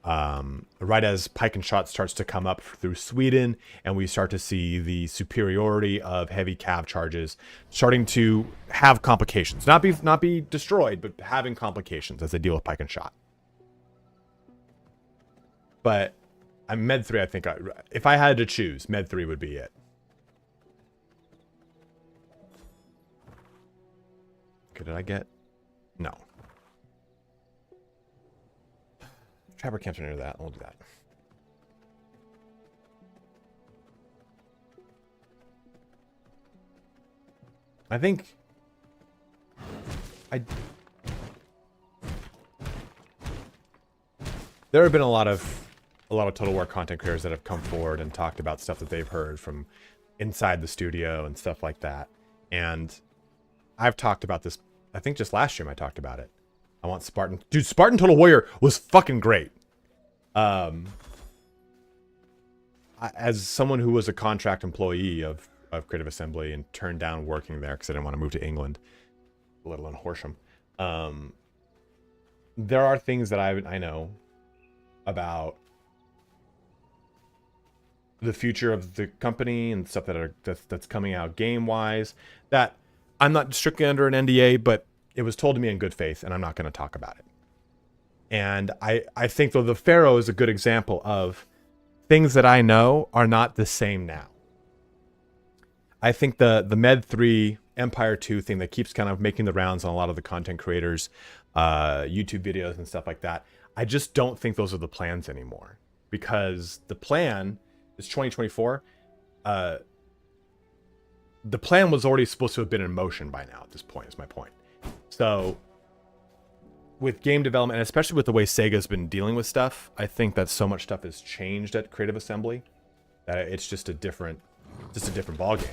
[SPEAKER 1] Right as Pike and Shot starts to come up through Sweden and we start to see the superiority of heavy cav charges starting to have complications. Not be destroyed, but having complications as they deal with Pike and Shot. But Med 3, I think, if I had to choose, Med 3 would be it. Okay, did I get... No. Trapper camps are near that. We'll do that. I think there have been a lot of Total War content creators that have come forward and talked about stuff that they've heard from inside the studio and stuff like that. And I've talked about this, I think just last stream I talked about it. I want Spartan. Dude, Spartan Total Warrior was fucking great. As someone who was a contract employee of Creative Assembly and turned down working there because I didn't want to move to England, let alone Horsham. There are things that I know about the future of the company and stuff that's coming out game-wise that I'm not strictly under an NDA, but it was told to me in good faith, and I'm not going to talk about it. And I think, though, the Pharaoh is a good example of things that I know are not the same now. I think the Med 3 Empire 2 thing that keeps kind of making the rounds on a lot of the content creators, YouTube videos and stuff like that, I just don't think those are the plans anymore, because the plan is 2024. The plan was already supposed to have been in motion by now at this point, is my point. So with game development, and especially with the way Sega's been dealing with stuff, I think that so much stuff has changed at Creative Assembly that it's just a different ballgame.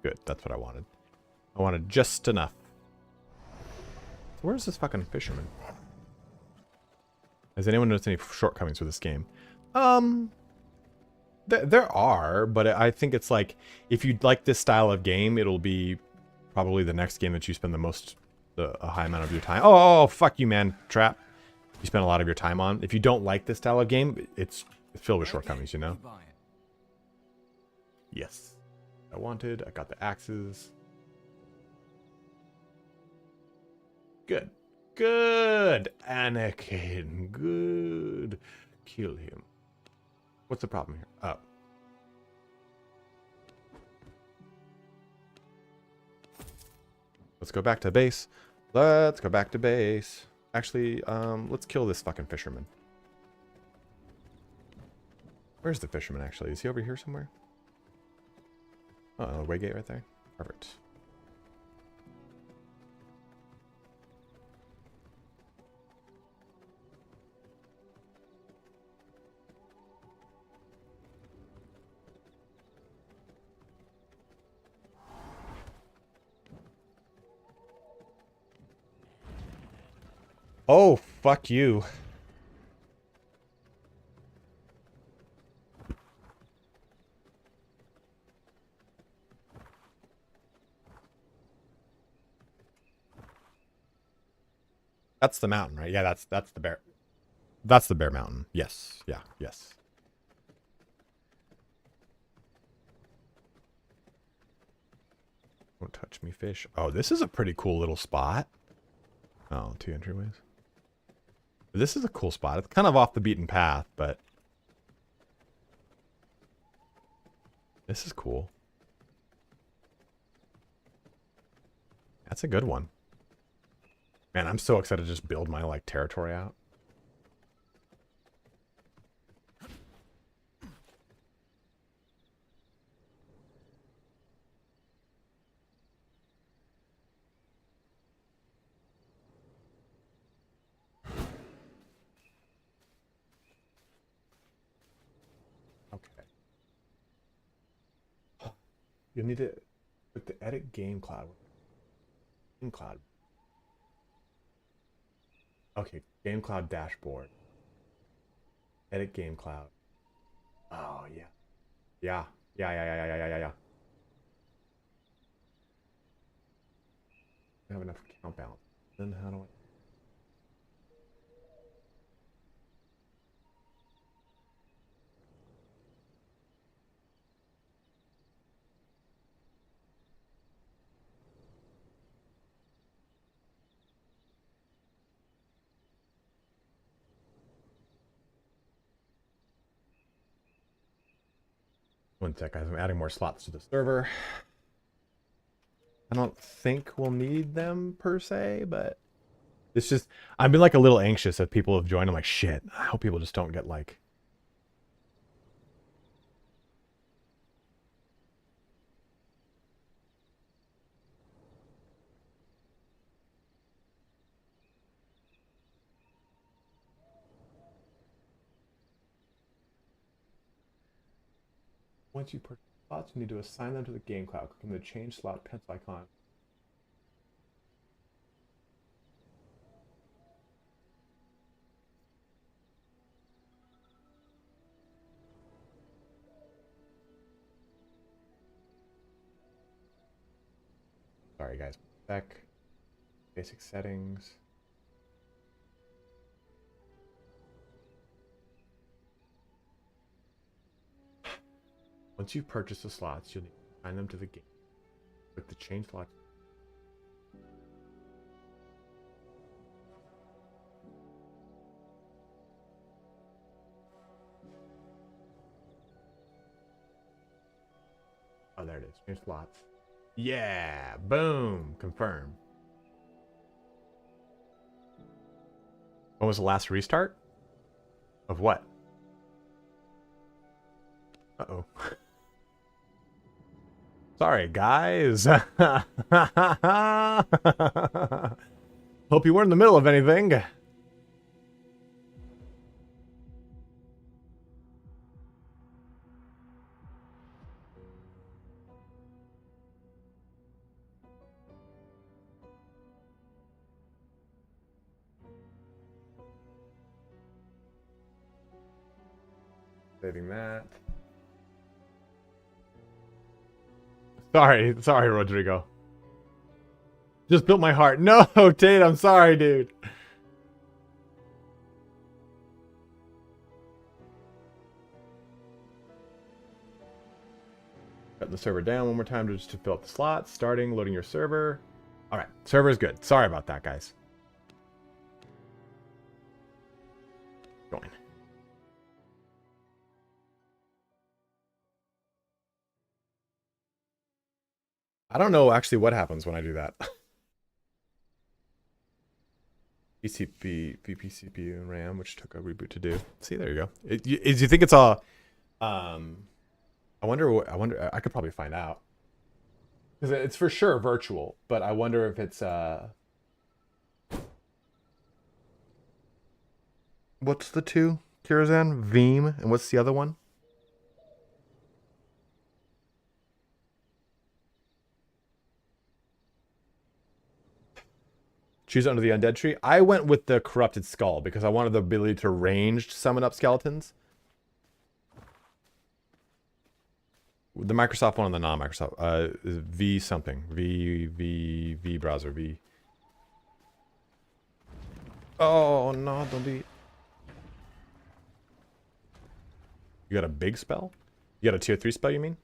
[SPEAKER 1] Good, that's what I wanted. I wanted just enough. Where's this fucking fisherman? Has anyone noticed any shortcomings with this game? There are, but I think it's like, if you like this style of game, it'll be probably the next game that you spend a high amount of your time. Oh, fuck you, man. Trap. You spend a lot of your time on. If you don't like this style of game, it's filled with shortcomings, you know? Yes. I wanted. I got the axes. Good. Good. Anakin. Good. Kill him. What's the problem here? Oh. Let's go back to base. Let's go back to base. Actually, let's kill this fucking fisherman. Where's the fisherman, actually? Is he over here somewhere? Oh, way gate right there. Perfect. Oh, fuck you. That's the mountain, right? Yeah, that's the bear. That's the bear mountain. Yes. Yeah, yes. Don't touch me, fish. Oh, this is a pretty cool little spot. Oh, 2 entryways. This is a cool spot. It's kind of off the beaten path, but this is cool. That's a good one. Man, I'm so excited to just build my, like, territory out. Okay. You'll need to put the edit game cloud. Game cloud. Okay, game cloud dashboard. Edit game cloud. Oh yeah. Yeah. Yeah. I have enough count balance. Then how do I? One sec, guys. I'm adding more slots to the server. I don't think we'll need them per se, but it's just, I've been like a little anxious if people have joined. I'm like, shit, I hope people just don't get like. Once you purchase slots, you need to assign them to the game cloud. Click on the change slot pencil icon. Sorry, guys. Back. Basic settings. Once you've purchased the slots, you'll need to assign them to the game. Click the change slot. Oh, there it is. Change slots. Yeah, boom, confirm. When was the last restart? Of what? Uh-oh. Sorry, guys. Hope you weren't in the middle of anything. Saving that. Sorry, Rodrigo. Just built my heart. No, Tate, I'm sorry, dude. Shut the server down one more time just to fill up the slots. Starting, loading your server. All right, server is good. Sorry about that, guys. Join. I don't know actually what happens when I do that. VP CPU and RAM, which took a reboot to do. See, there you go. You think it's all? I wonder. I could probably find out because it's for sure virtual. But I wonder if it's What's the two? Kirazan, Veeam, and what's the other one? Choose under the undead tree. I went with the corrupted skull because I wanted the ability to ranged summon up skeletons. The Microsoft one and the non-Microsoft. V something. V browser. V. Oh no! Don't be. You got a big spell? You got a tier 3 spell? You mean?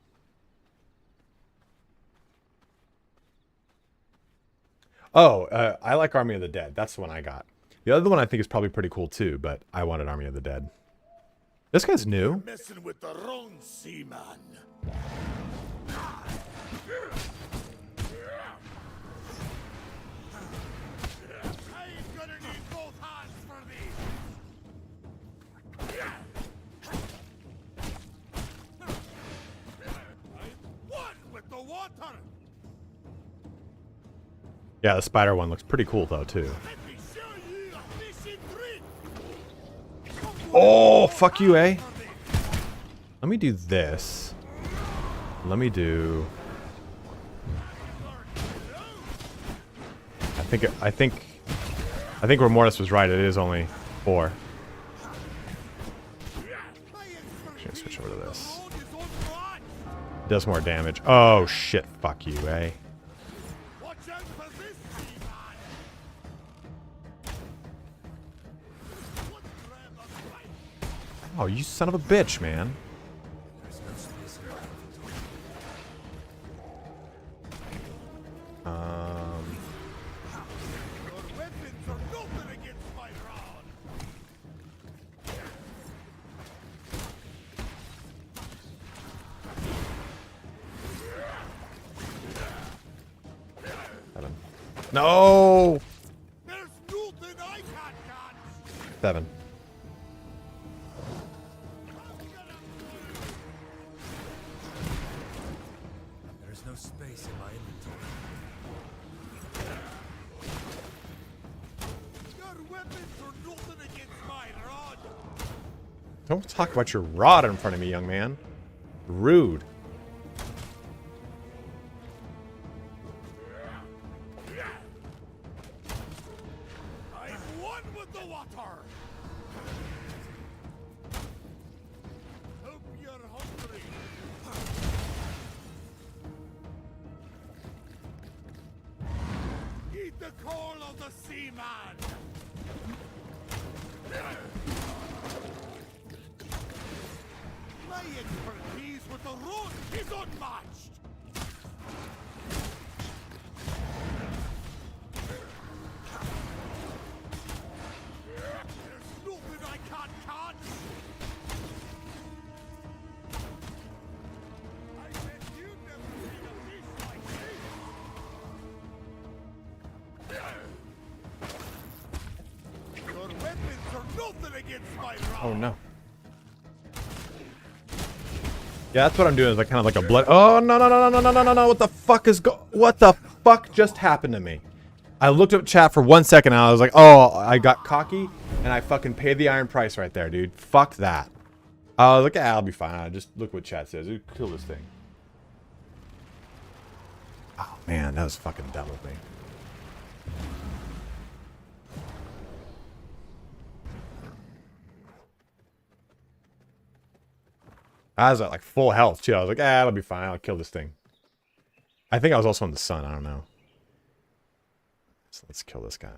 [SPEAKER 1] Oh, I like Army of the Dead. That's the one I got. The other one I think is probably pretty cool too, but I wanted Army of the Dead. This guy's new.
[SPEAKER 2] You're messing with the wrong seaman. I'm gonna need both hands for these. I'm one with the water.
[SPEAKER 1] Yeah, the spider one looks pretty cool though too.
[SPEAKER 2] Let me show you a fishing trick.
[SPEAKER 1] Oh, fuck you, eh? Let me do this. Let me do. I think Remortis was right. It is only 4. Actually, switch over to this. It does more damage. Oh shit! Fuck you, eh?
[SPEAKER 2] Watch out for this seaman.
[SPEAKER 1] Oh, you son of a bitch, man.
[SPEAKER 2] Your weapons are nothing against my rod.
[SPEAKER 1] No!
[SPEAKER 2] There's nothing I can't catch.
[SPEAKER 1] 7.
[SPEAKER 4] There is no space in my inventory.
[SPEAKER 2] Your weapons are nothing against my rod.
[SPEAKER 1] Don't talk about your rod in front of me, young man. Rude.
[SPEAKER 2] I'm one with the water. Hope you're hungry. Eat the call of the seaman! My expertise with the road is unmatched! There's nothing I can't catch! I bet you've never seen a fish like this! Your weapons are nothing against my wrath!
[SPEAKER 1] Oh no. Yeah, that's what I'm doing. Is like kind of like a blood. Oh no no no no no no no no! What the fuck is What the fuck just happened to me? I looked up chat for 1 second and I was like, oh, I got cocky and I fucking paid the iron price right there, dude. Fuck that. I was like, yeah, I'll be fine. I just look what chat says. Kill this thing. Oh man, that was fucking dumb of me. I was at like full health too. I was like, ah, it'll be fine. I'll kill this thing. I think I was also in the sun. I don't know. So let's kill this guy.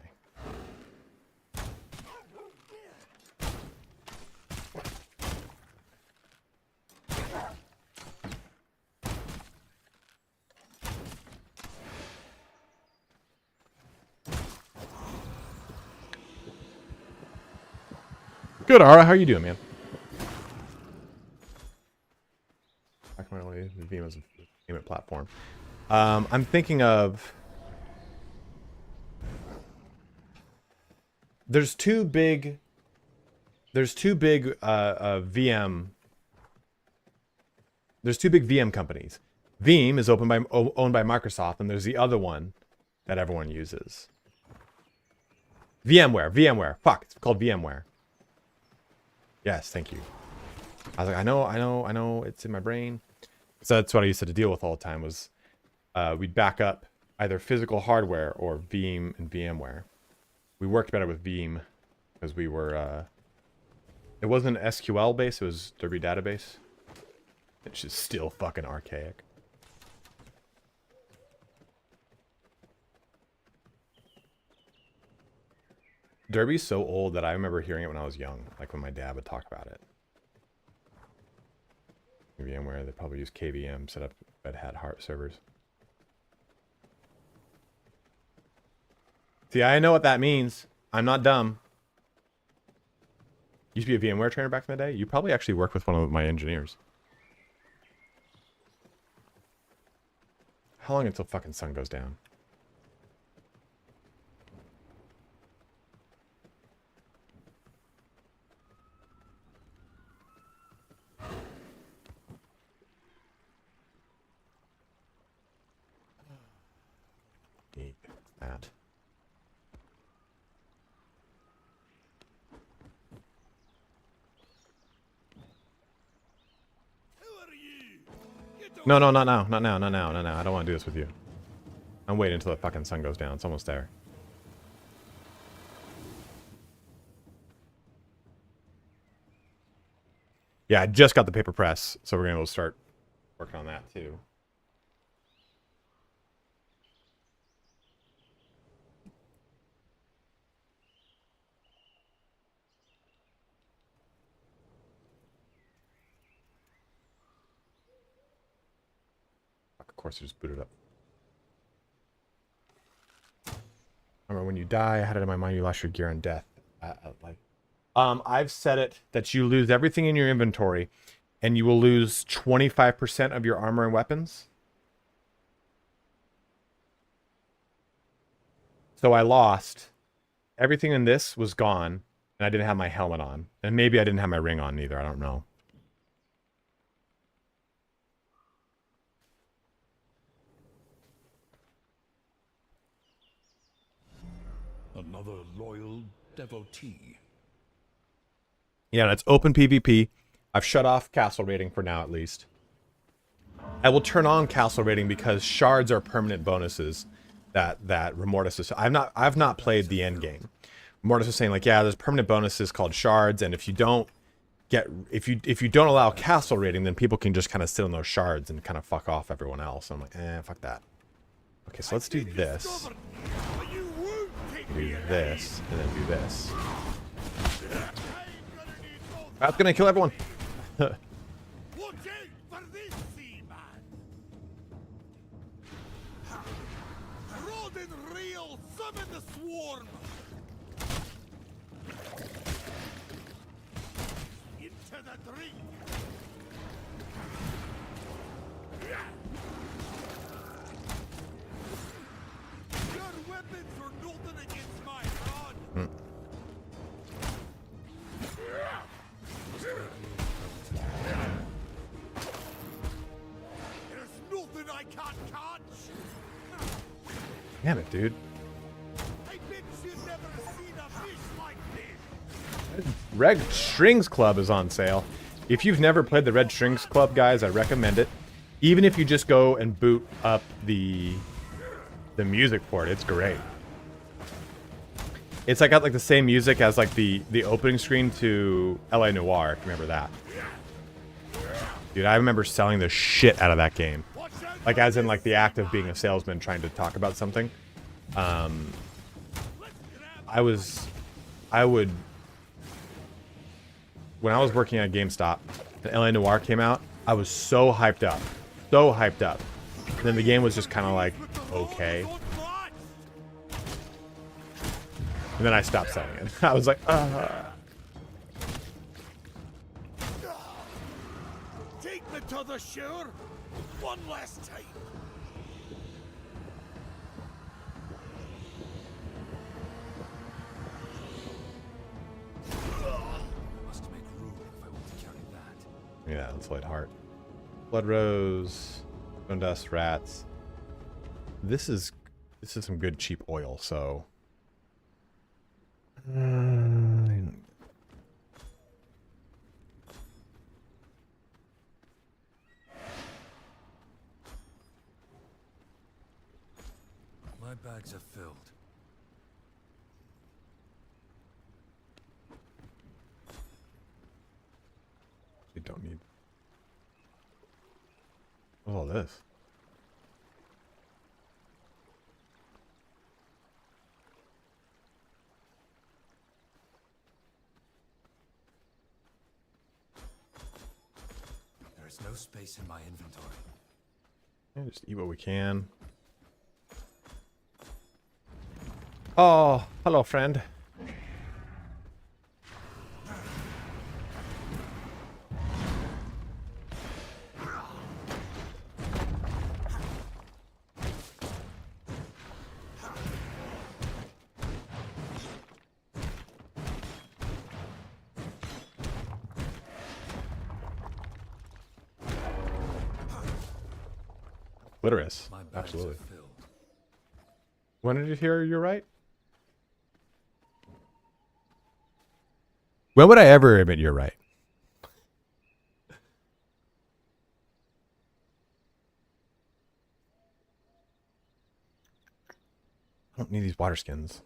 [SPEAKER 1] Good, Ara. How are you doing, man? The Veeam is a payment platform. I'm thinking of. There's two big VM. There's two big VM companies. Veeam is owned by Microsoft, and there's the other one that everyone uses. VMware. Fuck, it's called VMware. Yes, thank you. I was like, I know, it's in my brain. So that's what I used to deal with all the time was we'd back up either physical hardware or Veeam and VMware. We worked better with Veeam because we were, it wasn't an SQL base, it was Derby database. It's just still fucking archaic. Derby's so old that I remember hearing it when I was young, like when my dad would talk about it. VMware, they probably use KVM, set up Red Hat Heart servers. See, I know what that means. I'm not dumb. Used to be a VMware trainer back in the day. You probably actually worked with one of my engineers. How long until fucking sun goes down? Need that. No, not now. Not now. I don't want to do this with you. I'm waiting until the fucking sun goes down. It's almost there. Yeah, I just got the paper press, so we're going to start working on that too. Of course, I just booted up. Remember, when you die, I had it in my mind you lost your gear on death. I've set it that you lose everything in your inventory, and you will lose 25% of your armor and weapons. So I lost everything in this was gone, and I didn't have my helmet on, and maybe I didn't have my ring on either. I don't know.
[SPEAKER 2] Another loyal devotee.
[SPEAKER 1] Yeah, and it's open PvP. I've shut off castle raiding for now, at least. I will turn on castle raiding because shards are permanent bonuses that Remortis is. I've not played the end game. Remortis is saying like, yeah, there's permanent bonuses called shards, and if you don't allow castle raiding, then people can just kind of sit on those shards and kind of fuck off everyone else. I'm like, fuck that. Okay, so let's do this.
[SPEAKER 2] You
[SPEAKER 1] do this, and then do this.
[SPEAKER 2] I'm gonna need both.
[SPEAKER 1] That's gonna kill everyone.
[SPEAKER 2] Watch out for this, Seaman. Rod and reel, summon the swarm. Into the drink. Your weapons are nothing against my rod. There's nothing I can't catch.
[SPEAKER 1] Damn it, dude.
[SPEAKER 2] I bet you've never seen a fish like this.
[SPEAKER 1] Red Strings Club is on sale. If you've never played the Red Strings Club, guys, I recommend it. Even if you just go and boot up the music for it, it's great. It's like got like the same music as like the opening screen to LA Noire, if you remember that. Dude, I remember selling the shit out of that game. Like as in like the act of being a salesman trying to talk about something. I would when I was working at GameStop and LA Noire came out, I was so hyped up. So hyped up. And then the game was just kind of like, okay. And then I stopped selling it. I was like,
[SPEAKER 2] Take me to the shore one last time.
[SPEAKER 4] I must make room if I want to carry that.
[SPEAKER 1] yeah, let's light heart. Blood Rose, Bone Dust, Rats. This is some good cheap oil, so.
[SPEAKER 4] My bags are filled.
[SPEAKER 1] We don't need. What's all this?
[SPEAKER 4] There is no space in my inventory.
[SPEAKER 1] Yeah, just eat what we can. Oh, hello, friend. Clitoris.
[SPEAKER 4] My bags
[SPEAKER 1] Absolutely.
[SPEAKER 4] are filled.
[SPEAKER 1] When did you hear you're right? When would I ever admit you're right? I don't need these water skins.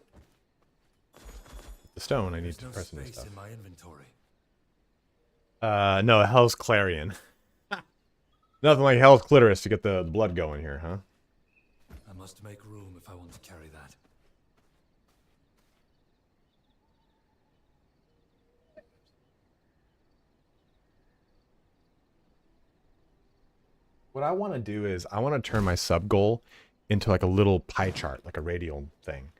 [SPEAKER 1] The stone I need
[SPEAKER 4] There's
[SPEAKER 1] to
[SPEAKER 4] no
[SPEAKER 1] press into
[SPEAKER 4] space
[SPEAKER 1] stuff.
[SPEAKER 4] in my inventory.
[SPEAKER 1] No, Hell's Clarion. Nothing like Hell's Clitoris to get the blood going here, huh?
[SPEAKER 4] I must make room if I want to carry that.
[SPEAKER 1] What I want to do is I want to turn my sub goal into like a little pie chart, like a radial thing.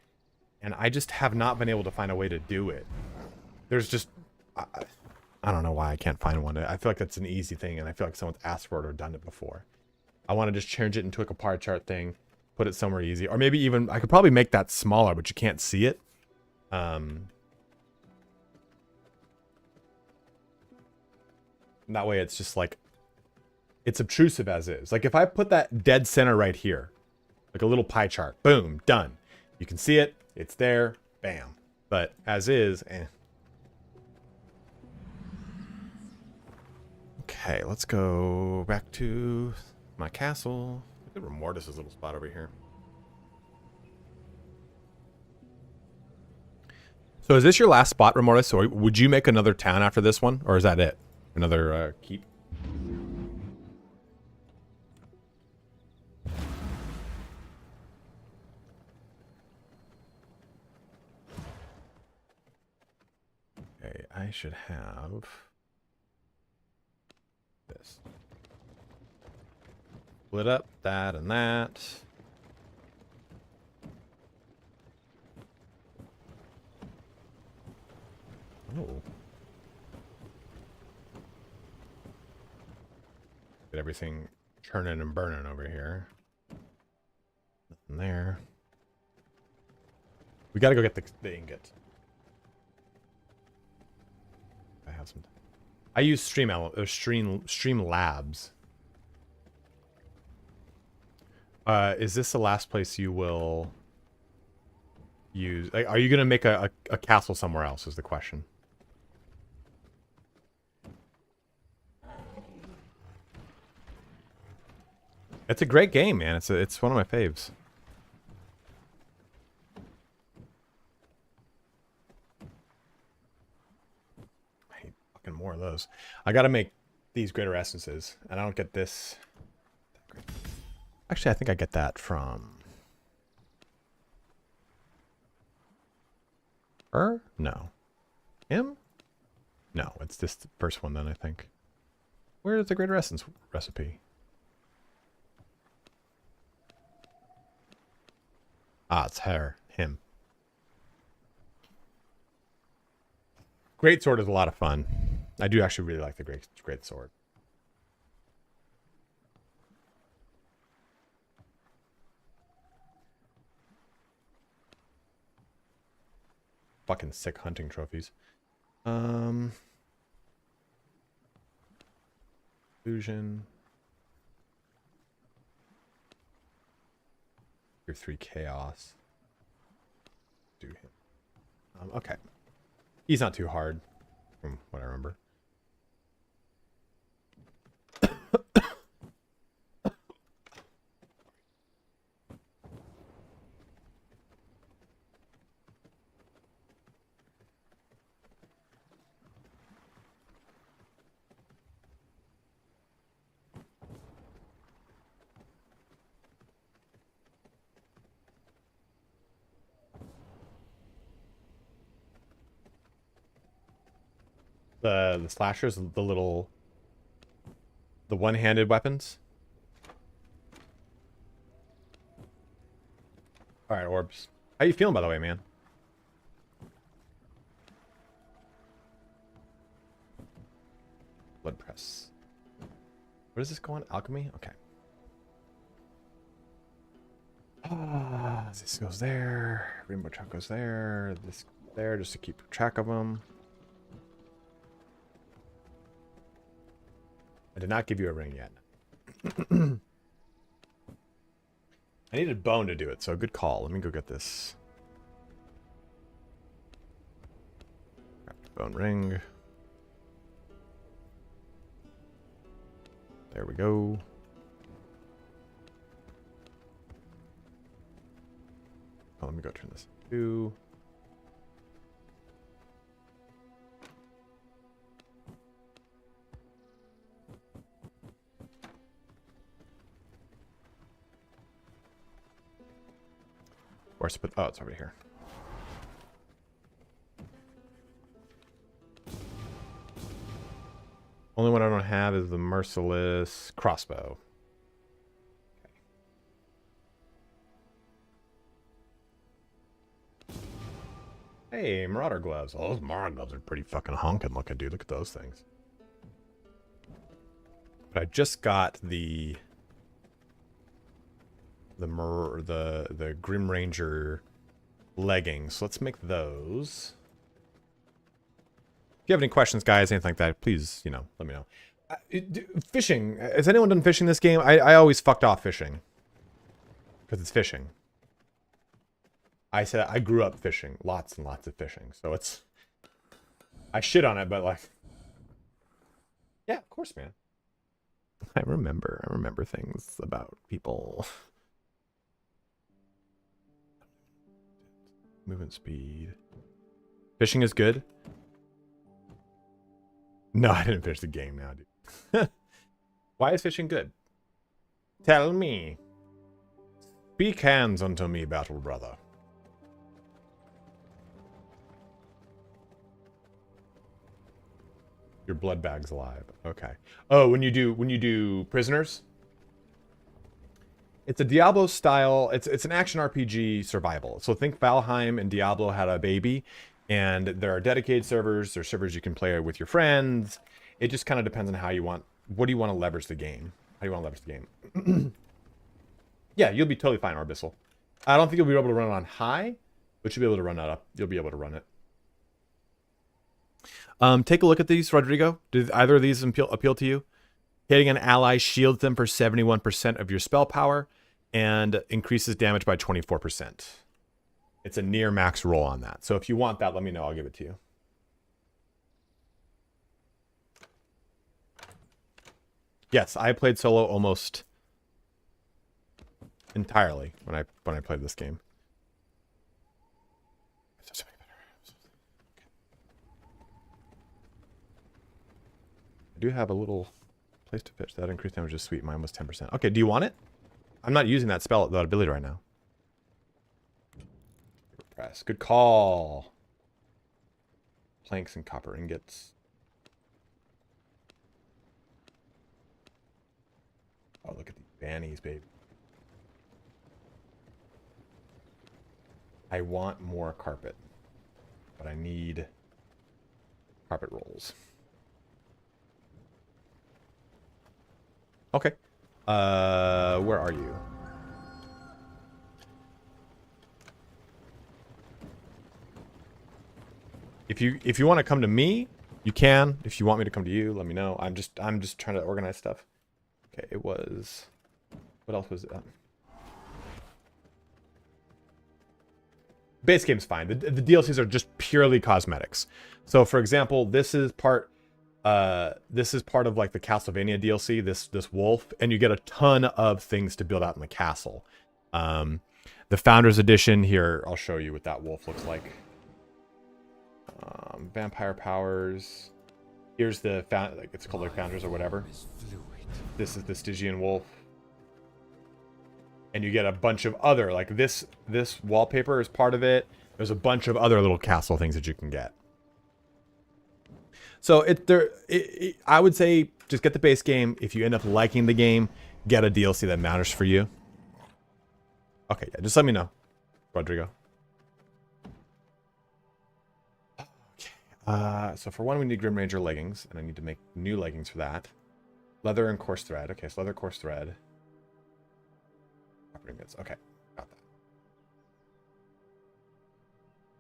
[SPEAKER 1] And I just have not been able to find a way to do it. There's just, I don't know why I can't find one. I feel like that's an easy thing and I feel like someone's asked for it or done it before. I want to just change it into like a pie chart thing, put it somewhere easy. Or maybe even, I could probably make that smaller, but you can't see it. That way it's just like, it's obtrusive as is. Like if I put that dead center right here, like a little pie chart, boom, done. You can see it, it's there, bam. But as is, eh. Okay, let's go back to my castle. Look at Remordis' little spot over here. So is this your last spot, Remordis? Or would you make another town after this one? Or is that it? Another keep? I should have this. Split up that and that. Oh. Get everything churning and burning over here. Nothing there. We gotta go get the ingot. I have some. I use Stream Labs. Is this the last place you will use? Like, are you gonna make a castle somewhere else? Is the question. It's a great game, man. It's one of my faves. I hate fucking more of those. I gotta make these greater essences, and I don't get this. Actually, I think I get that from her? No. Him? No, it's this first one then, I think. Where is the greater essence recipe? Ah, it's her. Him. Great sword is a lot of fun. I do actually really like the great sword. Fucking sick hunting trophies. Illusion. Tier 3 chaos. Do him. Okay. He's not too hard, from what I remember. The slashers, the one-handed weapons. All right, orbs. How you feeling, by the way, man? Blood press. Where does this go on? Alchemy? Okay. This goes there. Rainbow chunk goes there. This there, just to keep track of them. I did not give you a ring yet. I needed bone to do it, so good call. Let me go get this. Bone ring. There we go. Oh, let me go turn this to. But oh, it's over here. Only one I don't have is the merciless crossbow. Okay. Hey, marauder gloves. Oh, those marauder gloves are pretty fucking honking looking, dude. Look at those things. But I just got the Grim Ranger leggings. So let's make those. If you have any questions, guys, anything like that, please, you know, let me know. Fishing. Has anyone done fishing this game? I always fucked off fishing. Because it's fishing. I said I grew up fishing. Lots and lots of fishing. So it's... I shit on it, but like... Yeah, of course, man. I remember things about people... Movement speed. Fishing is good. No, I didn't finish the game now, dude. Why is fishing good? Tell me. Speak hands unto me, battle brother. Your blood bag's alive. Okay. Oh, when you do prisoners, it's a Diablo style. It's an action RPG survival. So think Valheim and Diablo had a baby, and there are dedicated servers. There are servers you can play with your friends. It just kind of depends on how you want. What do you want to leverage the game? How do you want to leverage the game? Yeah, you'll be totally fine, Arbissel. I don't think you'll be able to run it on high, but you'll be able to run that up. You'll be able to run it. Take a look at these, Rodrigo. Did either of these appeal to you? Hitting an ally shields them for 71% of your spell power and increases damage by 24%. It's a near max roll on that. So if you want that, let me know. I'll give it to you. Yes, I played solo almost entirely when I played this game. I do have a little place to fish. That increased damage is sweet. Mine was 10%. Okay, do you want it? I'm not using that ability right now. Press. Good call. Planks and copper ingots. Oh, look at these bannies, baby. I want more carpet, but I need carpet rolls. Okay. Where are you? If you want to come to me, you can. If you want me to come to you, let me know. I'm just trying to organize stuff. Okay, it was. What else was it? Base game's fine. The DLCs are just purely cosmetics. So, for example, this is part of like the Castlevania DLC. This wolf, and you get a ton of things to build out in the castle. The Founders Edition here. I'll show you what that wolf looks like. Vampire powers. Here's the like it's called like Founders or whatever. This is the Stygian wolf. And you get a bunch of other, like this wallpaper is part of it. There's a bunch of other little castle things that you can get. So I would say just get the base game. If you end up liking the game, get a DLC that matters for you. Okay, yeah, just let me know, Rodrigo. Okay. So for one, we need Grim Ranger leggings, and I need to make new leggings for that. Leather and coarse thread. Okay, so leather, coarse thread. Okay, got that.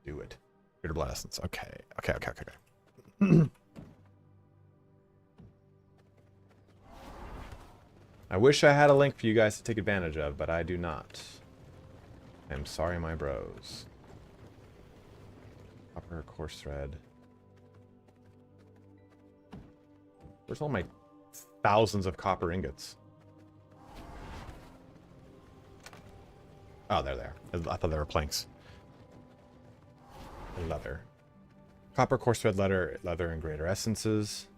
[SPEAKER 1] Do it. Greater blood essence. Okay. I wish I had a link for you guys to take advantage of, but I do not. I'm sorry, my bros. Copper, coarse thread. Where's all my thousands of copper ingots? Oh, they're there. I thought they were planks. Leather. Copper, coarse thread, leather, and greater essences.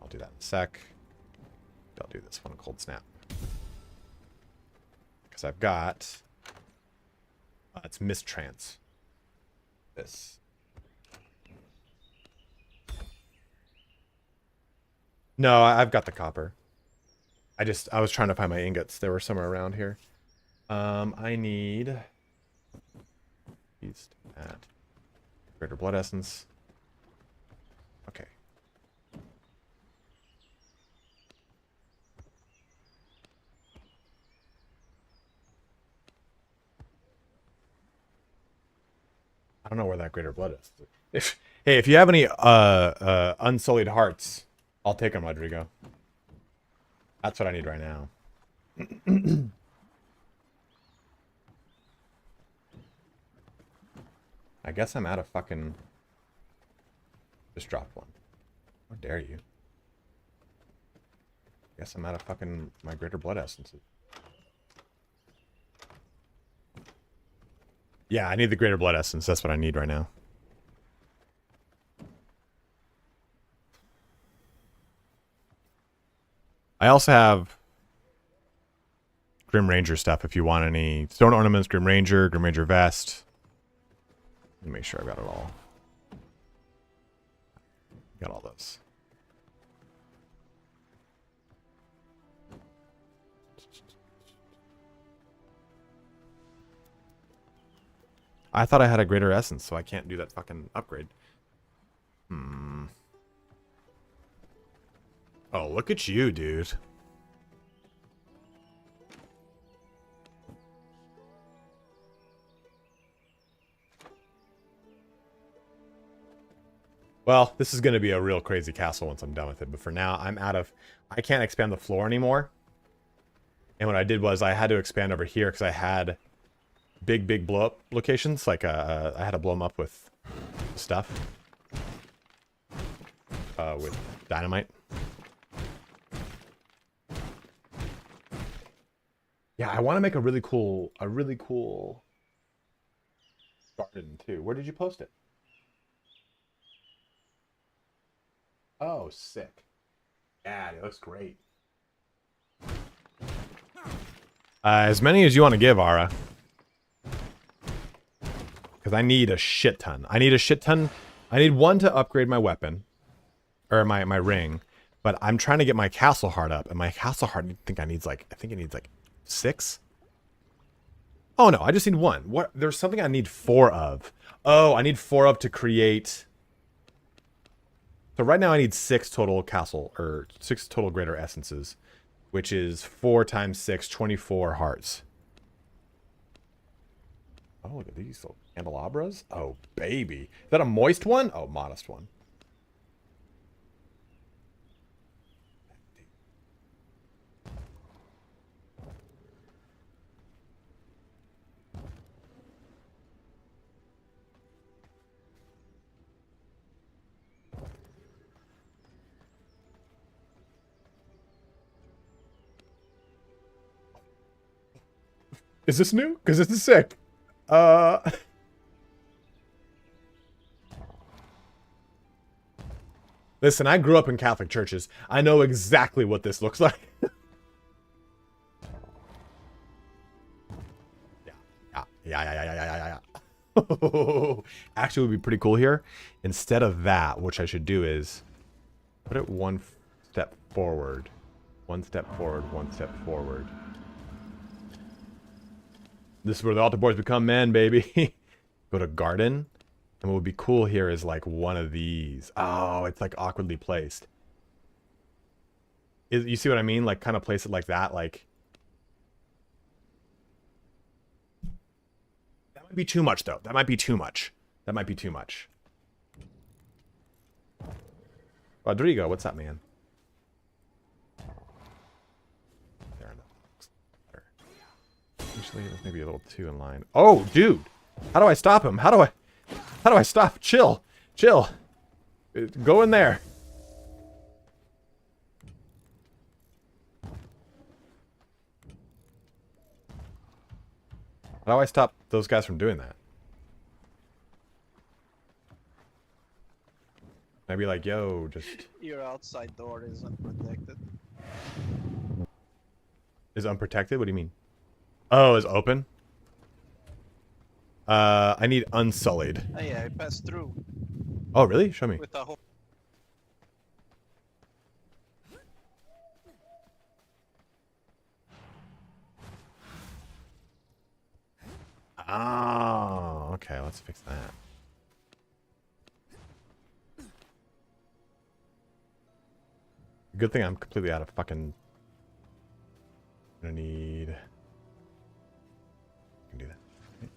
[SPEAKER 1] I'll do that in a sec. I'll do this one, cold snap. Because I've got... it's mistrance. This. No, I've got the copper. I was trying to find my ingots. They were somewhere around here. I need these at greater blood essence. Okay. I don't know where that greater blood is. If you have any unsullied hearts, I'll take them, Rodrigo. That's what I need right now. I guess I'm out of fucking... Just dropped one. How dare you? Guess I'm out of fucking my greater blood essences. Yeah, I need the greater blood essence. That's what I need right now. I also have Grim Ranger stuff if you want any. Stone ornaments, Grim Ranger vest. Let me make sure I've got it all. Got all those. I thought I had a greater essence, so I can't do that fucking upgrade. Oh, look at you, dude. Well, this is going to be a real crazy castle once I'm done with it. But for now, I'm out of... I can't expand the floor anymore. And what I did was I had to expand over here because I had big blow-up locations. Like, I had to blow them up with stuff. With dynamite. Yeah, I want to make a really cool garden too. Where did you post it? Oh, sick. Yeah, it looks great. As many as you want to give, Ara. Because I need a shit ton. I need one to upgrade my weapon. Or my ring. But I'm trying to get my castle heart up. And my castle heart, I think it needs like 6. Oh no, I just need 1. What? There's something I need 4 of. Oh, I need 4 of to create... So right now I need 6 total castle, or 6 total greater essences, which is 4 times 6, 24 hearts. Oh, look at these little candelabras. Oh, baby. Is that a moist one? Oh, modest one. Is this new? Because this is sick. Listen, I grew up in Catholic churches. I know exactly what this looks like. Yeah. Actually, it would be pretty cool here. Instead of that, which I should do is put it 1 step forward. 1 step forward, 1 step forward. This is where the altar boys become men, baby. Go to garden. And what would be cool here is like one of these. Oh, it's like awkwardly placed. You see what I mean? Like kind of place it like that. Like that might be too much though. That might be too much. That might be too much. Rodrigo, what's up, man? Actually, that's maybe a little too in line. Oh, dude! How do I stop him? How do I stop? Chill. Go in there. How do I stop those guys from doing that? Maybe like, yo, just...
[SPEAKER 5] Your outside door is unprotected.
[SPEAKER 1] Is unprotected? What do you mean? Oh, is open? I need unsullied.
[SPEAKER 5] Oh yeah, I passed through.
[SPEAKER 1] Oh, really? Show me.
[SPEAKER 5] With a whole...
[SPEAKER 1] Oh, okay, let's fix that. Good thing I'm completely out of fucking... I'm gonna need... I can do that.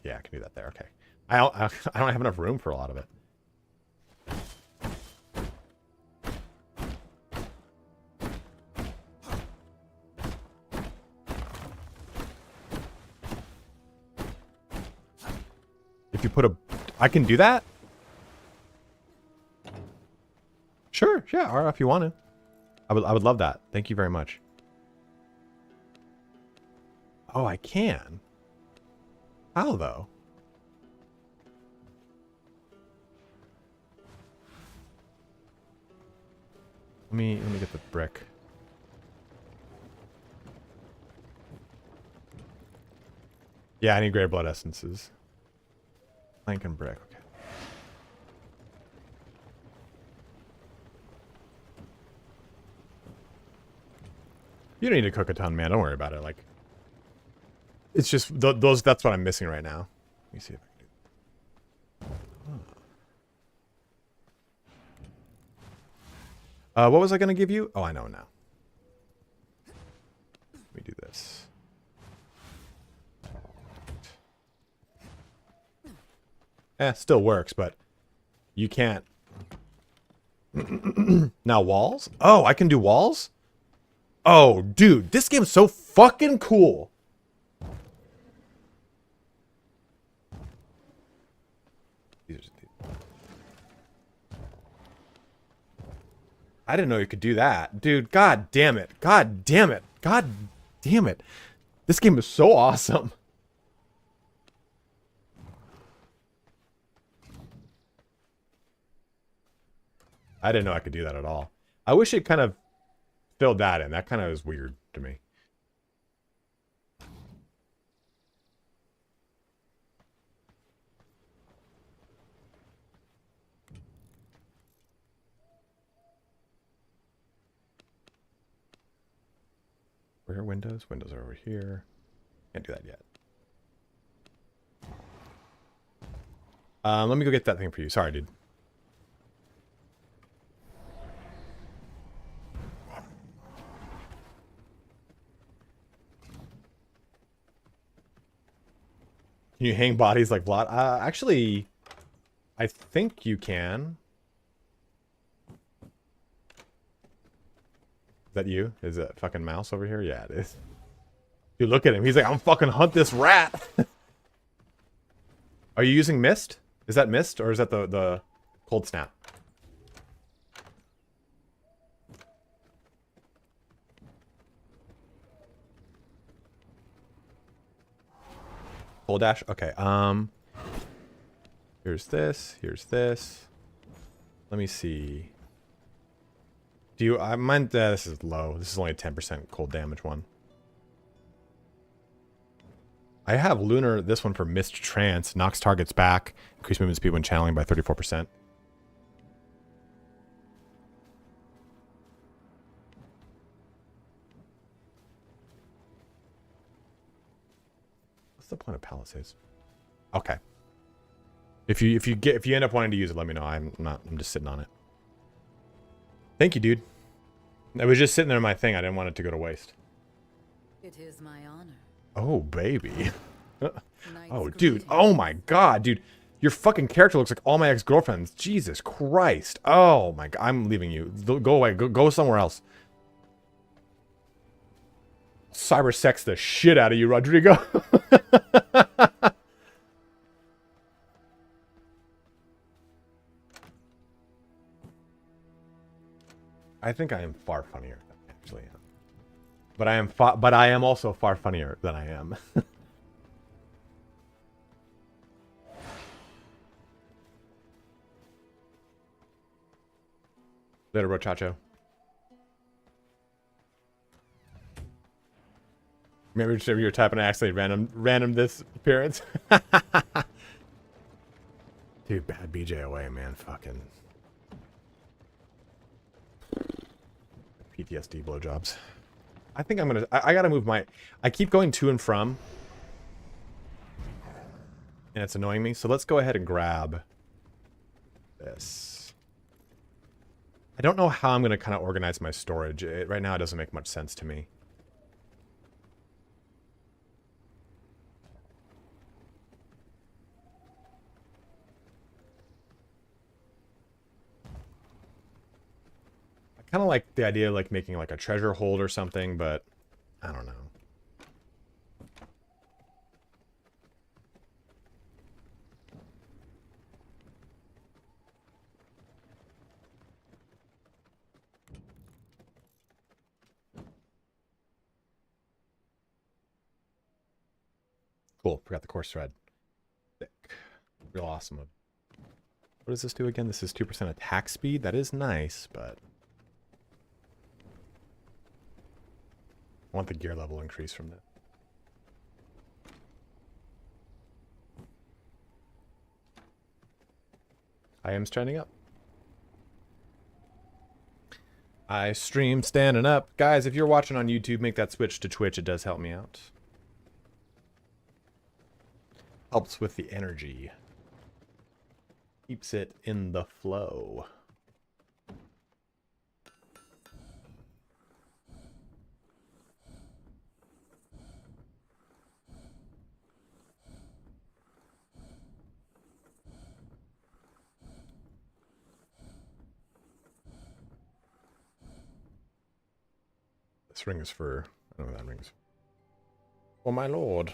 [SPEAKER 1] Yeah, I can do that there, okay. I don't have enough room for a lot of it. If you put a... I can do that? Sure, yeah, or if you want to. I would love that. Thank you very much. Oh, I can. How though? Let me get the brick. Yeah, I need gray blood essences. Plank and brick. Okay. You don't need to cook a ton, man. Don't worry about it. Like, it's just those. That's what I'm missing right now. Let me see if I can do. What was I gonna give you? Oh, I know now. Let me do this. Still works, but you can't. Now walls? Oh, I can do walls? Oh, dude, this game's so fucking cool. I didn't know you could do that. Dude, god damn it. God damn it. God damn it. This game is so awesome. I didn't know I could do that at all. I wish it kind of filled that in. That kind of is weird to me. Where are windows? Windows are over here. Can't do that yet. Let me go get that thing for you. Sorry, dude. Can you hang bodies like Vlad? Actually, I think you can. Is that you? Is it a fucking mouse over here? Yeah, it is. Dude, look at him. He's like, I'm fucking hunt this rat. Are you using mist? Is that mist or is that the cold snap? Cold dash? Okay, here's this, here's this. Let me see. Do you, I meant, this is low. This is only a 10% cold damage one. I have Lunar, this one for Mist Trance. Knocks targets back. Increase movement speed when channeling by 34%. What's the point of Palisades? Okay. If you end up wanting to use it, let me know. I'm just sitting on it. Thank you, dude. I was just sitting there in my thing. I didn't want it to go to waste.
[SPEAKER 6] It is my honor.
[SPEAKER 1] Oh, baby. Oh, dude. Oh, my God, dude. Your fucking character looks like all my ex-girlfriends. Jesus Christ. Oh, my God. I'm leaving you. Go away. Go somewhere else. Cyber sex the shit out of you, Rodrigo. I think I am far funnier than I actually am. But I am also far funnier than I am. Later, Rochacho. Maybe you're typing and accidentally random this appearance. Dude, bad BJ away, man. Fucking PTSD blowjobs. I think I'm gonna. I gotta move my. I keep going to and from, and it's annoying me. So let's go ahead and grab this. I don't know how I'm gonna kind of organize my storage. Right now, it doesn't make much sense to me. I kind of like the idea of like making like a treasure hold or something, but I don't know. Cool. Forgot the course thread. Thick. Real awesome. What does this do again? This is 2% attack speed. That is nice, but I want the gear level increase from that. I am standing up. I stream standing up. Guys, if you're watching on YouTube, make that switch to Twitch. It does help me out. Helps with the energy. Keeps it in the flow. This ring is for... I don't know what that ring's. Oh my lord.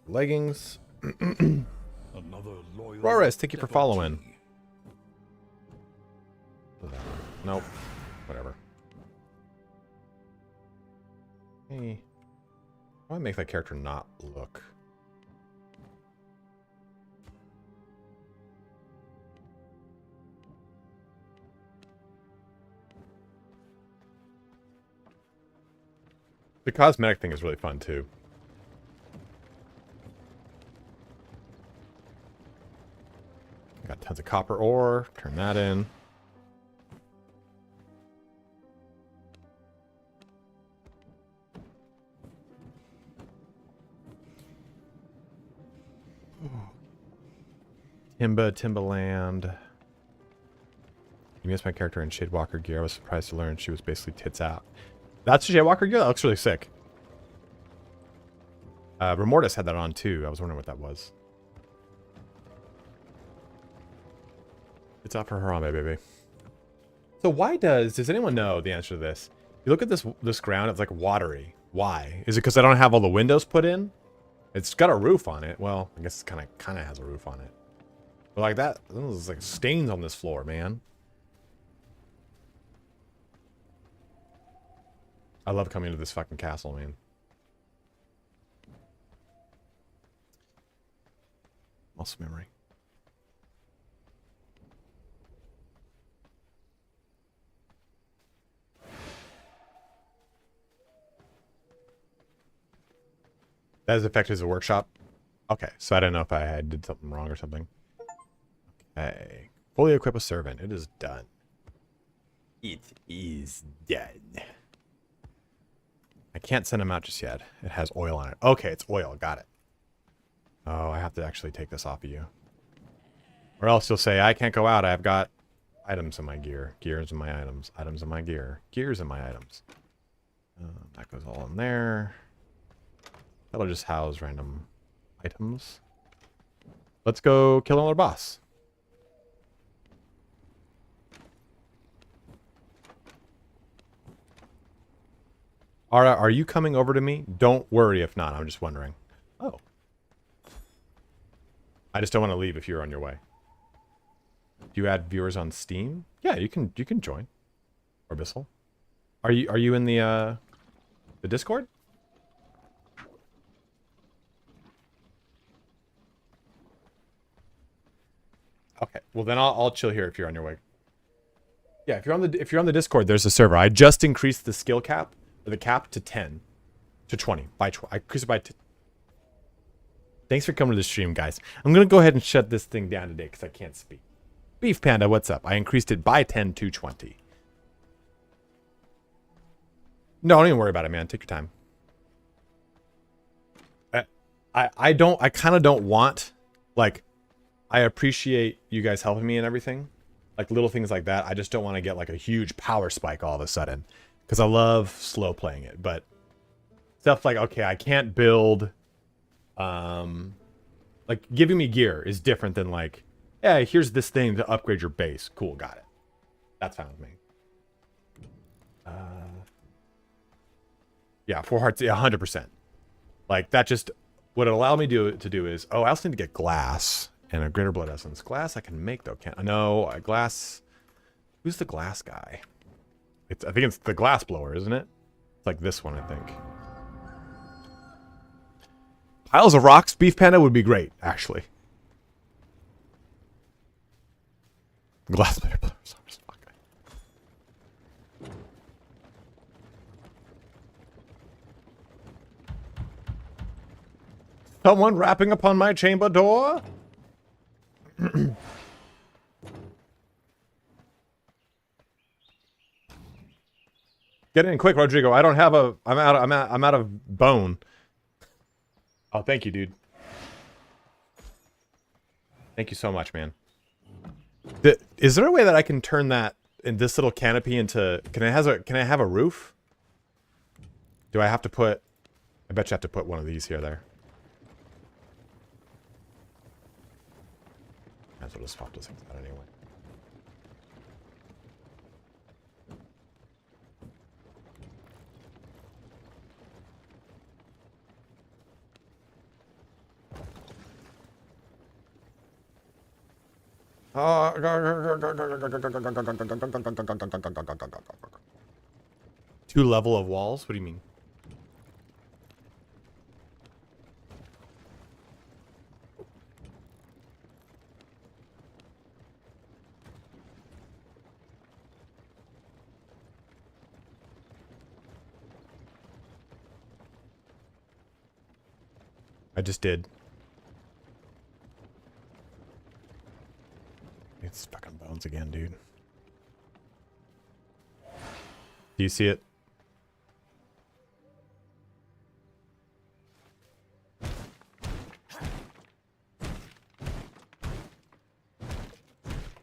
[SPEAKER 1] Leggings.
[SPEAKER 4] Another loyal
[SPEAKER 1] Rores, thank you for
[SPEAKER 4] devotee.
[SPEAKER 1] following. Nope. Whatever. Hey. How do I make that character not look? The cosmetic thing is really fun too. Got tons of copper ore. Turn that in. Timberland. You missed my character in Shadewalker gear. I was surprised to learn she was basically tits out. That's Shadewalker gear? That looks really sick. Remortis had that on too. I was wondering what that was. It's out for Harambe, baby. So why does anyone know the answer to this? You look at this ground, it's like watery. Why? Is it because I don't have all the windows put in? It's got a roof on it. Well, I guess it kind of has a roof on it. But like that, there's like stains on this floor, man. I love coming to this fucking castle, man. Muscle memory. That is effective as a workshop. Okay, so I don't know if I did something wrong or something. Okay. Fully equip a servant. It is done. It is done. I can't send him out just yet. It has oil on it. Okay, it's oil. Got it. Oh, I have to actually take this off of you. Or else you'll say, I can't go out. I've got items in my gear. Gears in my items. Items in my gear. Gears in my items. That goes all in there. That'll just house random items. Let's go kill another boss. Ara, are you coming over to me? Don't worry if not. I'm just wondering. Oh. I just don't want to leave if you're on your way. Do you add viewers on Steam? Yeah, you can join. Orbisal. Are you in the Discord? Okay. Well then I'll chill here if you're on your way. Yeah, if you're on the Discord, there's a server. I just increased the skill cap. The cap to 10 to 20 by 20. I increased it by 10. Thanks for coming to the stream, guys. I'm gonna go ahead and shut this thing down today because I can't speak. Beef Panda, what's up? I increased it by 10 to 20. No, don't even worry about it, man. Take your time. I kind of don't want, like, I appreciate you guys helping me and everything, like little things like that. I just don't want to get like a huge power spike all of a sudden. Because I love slow playing it, but stuff like, okay, I can't build, like giving me gear is different than like, yeah, here's this thing to upgrade your base. Cool, got it. That's fine with me. Yeah, 4 hearts, yeah, 100%. Like that just, what it allowed me to do is, oh, I also need to get glass and a greater blood essence. Glass I can make though, can't I? No, glass, who's the glass guy? I think it's the glass blower, isn't it? It's like this one, I think. Piles of rocks, Beef Panda would be great, actually. Glass blower. Someone rapping upon my chamber door? Get in quick, Rodrigo. I don't have a. I'm out of bone. Oh, thank you, dude. Thank you so much, man. Is there a way that I can turn that in this little canopy into? Can I have a roof? Do I have to put? I bet you have to put one of these here there. Might as well just swap those things out anyway. Two level of walls? What do you mean? I just did. It's fucking bones again, dude. Do you see it?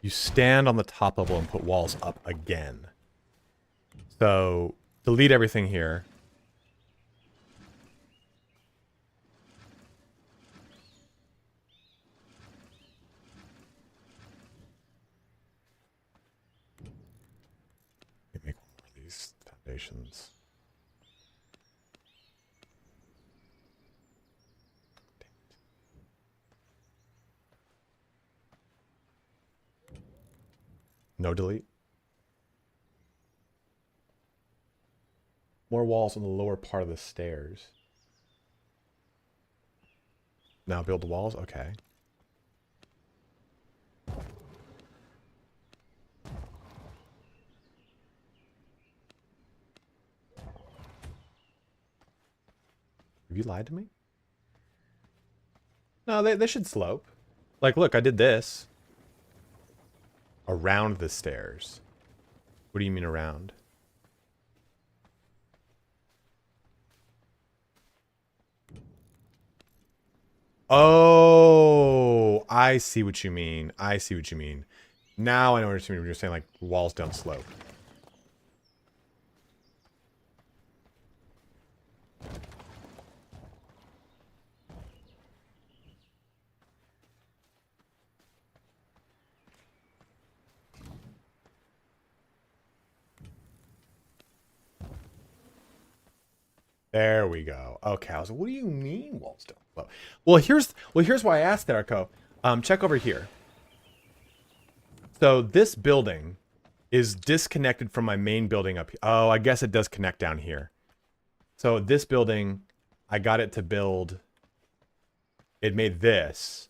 [SPEAKER 1] You stand on the top level and put walls up again. So, delete everything here. Make one more of these foundations. No delete. More walls on the lower part of the stairs. Now build the walls? Okay. Have you lied to me? No, they should slope. Like, look, I did this. Around the stairs. What do you mean around? Oh, I see what you mean. I see what you mean. Now I know what you mean when you're saying, like, walls don't slope. There we go. Okay, I was like, what do you mean walls don't flow? Well, here's why I asked that, Arco. Check over here. So this building is disconnected from my main building up here. Oh, I guess it does connect down here. So this building, I got it to build. It made this.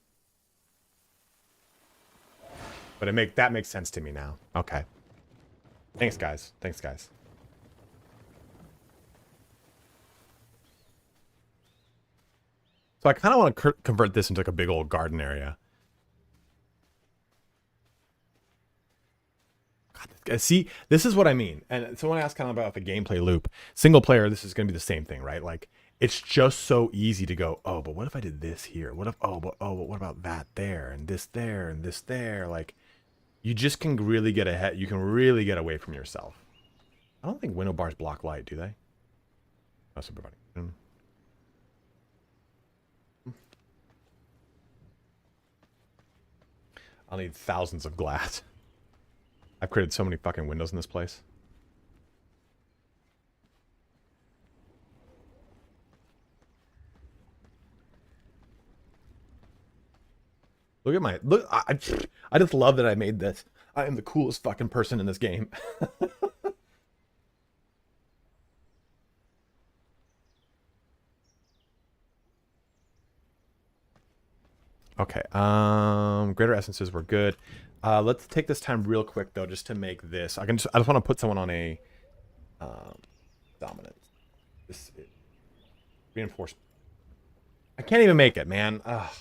[SPEAKER 1] But that makes sense to me now. Okay. Thanks, guys. Thanks, guys. So I kind of want to convert this into like a big old garden area. God, see, this is what I mean. And someone asked kind of about the gameplay loop. Single player, this is going to be the same thing, right? Like, it's just so easy to go, oh, but what if I did this here? What if, but what about that there and this there and this there? Like, you just can really get ahead. You can really get away from yourself. I don't think window bars block light, do they? Oh, super funny. I'll need thousands of glass. I've created so many fucking windows in this place. Look at my look. I just love that I made this. I am the coolest fucking person in this game. Okay, greater essences were good. Let's take this time real quick though, just to make this. I just want to put someone on a dominant. This reinforced. I can't even make it, man. Ugh.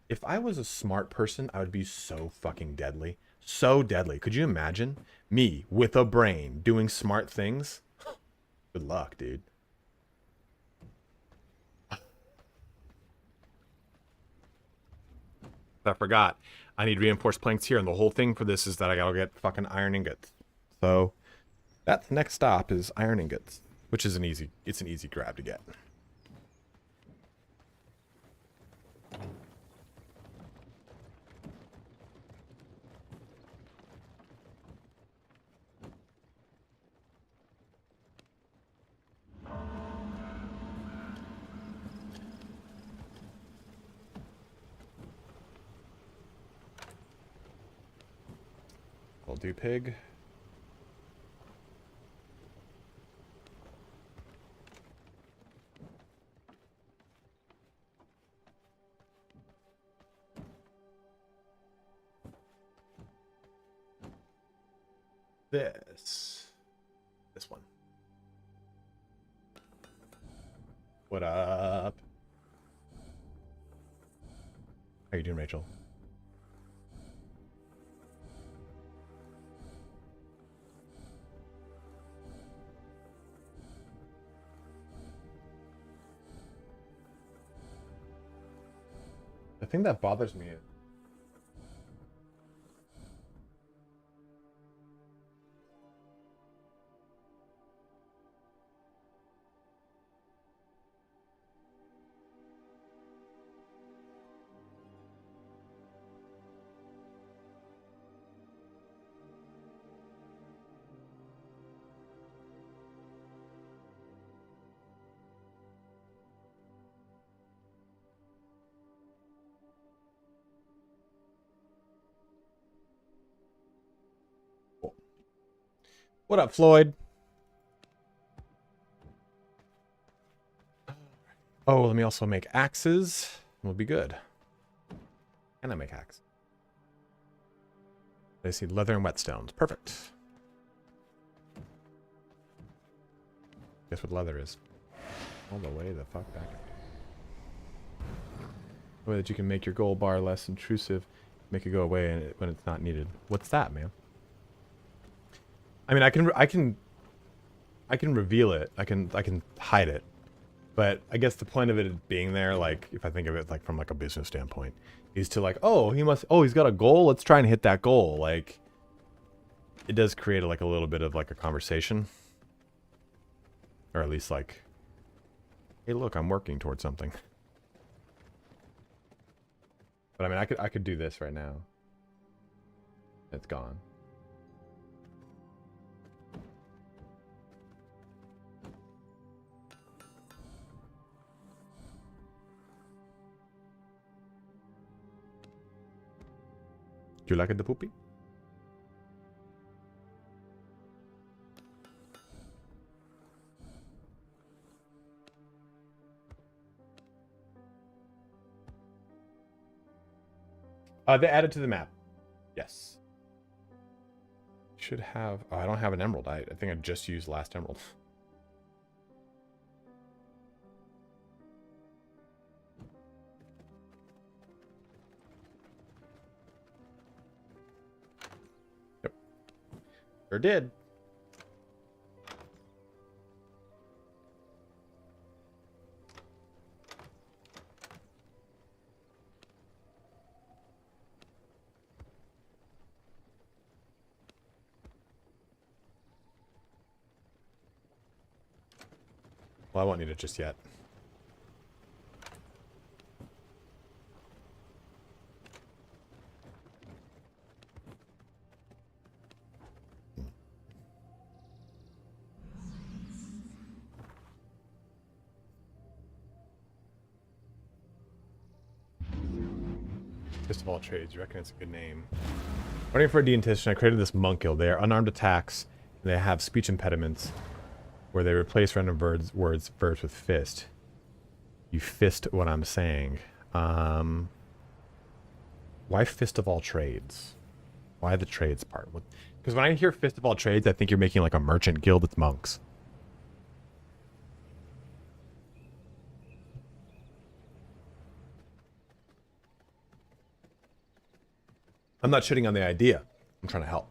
[SPEAKER 1] If I was a smart person, I would be so fucking deadly. So deadly. Could you imagine Me with a brain doing smart things. Good luck, dude. I forgot. I need reinforced planks here, and the whole thing for this is that I gotta get fucking iron ingots. So that's the next stop is iron ingots, which is an easy grab to get. I'll do pig. This one. What up? How you doing, Rachel? The thing that bothers me is what up, Floyd? Oh, let me also make axes. We'll be good. Can I make axe? I see leather and whetstones. Perfect. Guess what leather is? All the way the fuck back. The way that you can make your gold bar less intrusive, make it go away when it's not needed. What's that, man? I mean, I can reveal it. I can hide it. But I guess the point of it being there, like, if I think of it like from like a business standpoint, is to like, oh, he's got a goal. Let's try and hit that goal. Like, it does create like a little bit of like a conversation, or at least like, hey, look, I'm working towards something. But I mean, I could do this right now. It's gone. Do you like it, the poopy? They added to the map. Yes. Should have... Oh, I don't have an emerald. I think I just used last emerald. Yep. Sure did. Well, I won't need it just yet. Fist of all trades, you reckon it's a good name? Waiting for a dentition, I created this monk guild. They are unarmed attacks, and they have speech impediments, where they replace random verbs with fist. You fist what I'm saying. Why fist of all trades? Why the trades part? Because when I hear fist of all trades, I think you're making like a merchant guild with monks. I'm not shitting on the idea. I'm trying to help.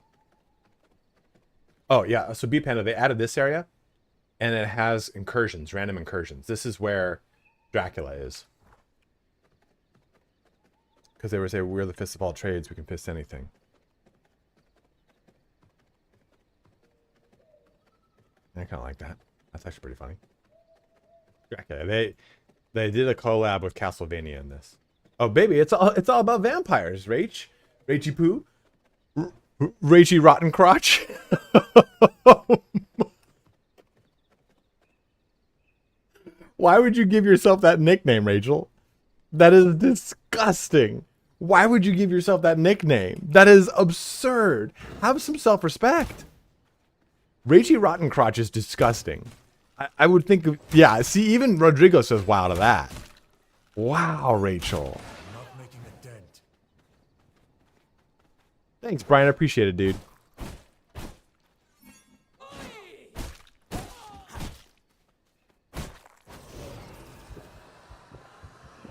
[SPEAKER 1] Oh yeah, so B Panda, they added this area, and it has incursions, random incursions. This is where Dracula is. Because they were saying we're the fist of all trades, we can fist anything. I kind of like that. That's actually pretty funny. Dracula, they did a collab with Castlevania in this. Oh baby, it's all about vampires, Rach. Rachy Poo. Rachy Rotten Crotch. Why would you give yourself that nickname, Rachel? That is disgusting. Why would you give yourself that nickname? That is absurd. Have some self-respect. Rachy Rotten Crotch is disgusting. I would think of, yeah, see, even Rodrigo says wow to that. Wow, Rachel.
[SPEAKER 4] Not making a dent.
[SPEAKER 1] Thanks, Brian. I appreciate it, dude.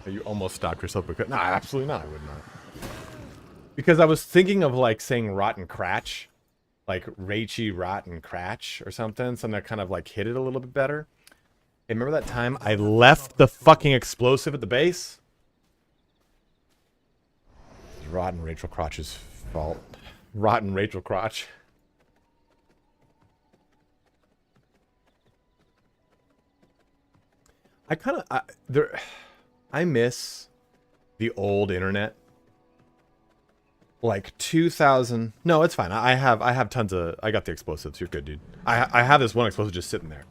[SPEAKER 1] You almost stopped yourself because... No, absolutely not. I would not. Because I was thinking of, like, saying rotten cratch. Like, Rachy rotten cratch or something. Something that kind of, like, hit it a little bit better. Hey, remember that time I left the fucking explosive at the base? It's rotten Rachel Crotch's fault. Rotten Rachel Crotch. I miss the old internet. Like 2000. No, it's fine. I have tons of. I got the explosives. You're good, dude. I have this one explosive just sitting there.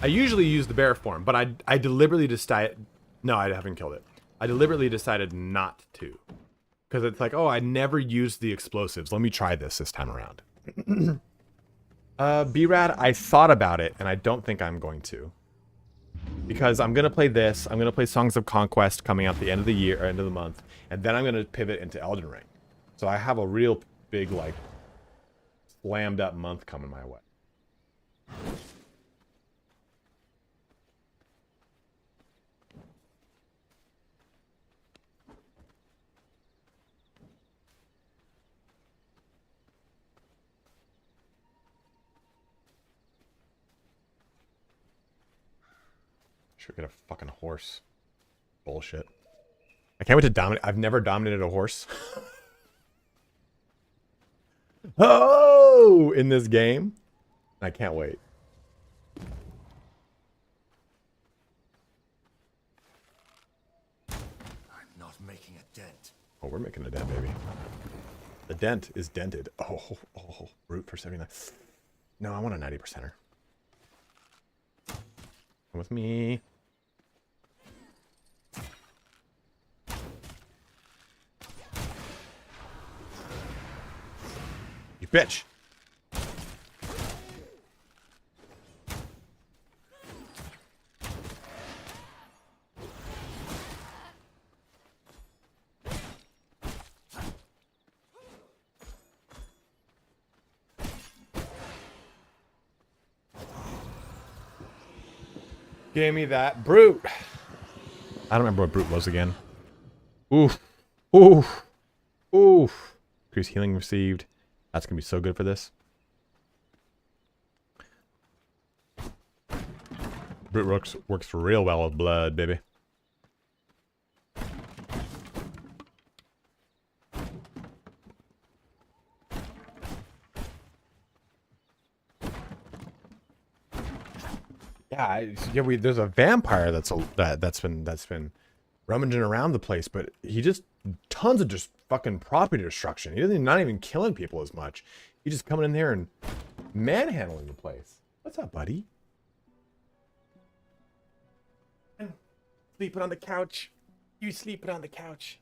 [SPEAKER 1] I usually use the bear form, but I deliberately decided. No, I haven't killed it. I deliberately decided not to, because it's like, oh, I never used the explosives. Let me try this time around. B-Rad, I thought about it, and I don't think I'm going to. Because I'm going to play this. I'm going to play Songs of Conquest coming out the end of the year, or end of the month. And then I'm going to pivot into Elden Ring. So I have a real big, like, slammed up month coming my way. Should get a fucking horse. Bullshit. I can't wait to dominate. I've never dominated a horse. Oh! In this game. I can't wait.
[SPEAKER 4] I'm not making a dent.
[SPEAKER 1] Oh, we're making a dent, baby. The dent is dented. Oh, root for 79. No, I want a 90%er. Come with me. You bitch. Give me that brute. I don't remember what brute was again. Oof. Oof. Oof. Increased healing received. That's going to be so good for this. Brute works real well with blood, baby. Yeah, there's a vampire that's been rummaging around the place, but he just tons of just fucking property destruction. He doesn't not even killing people as much. He's just coming in there and manhandling the place. What's up, buddy? Sleeping on the couch. You sleeping on the couch.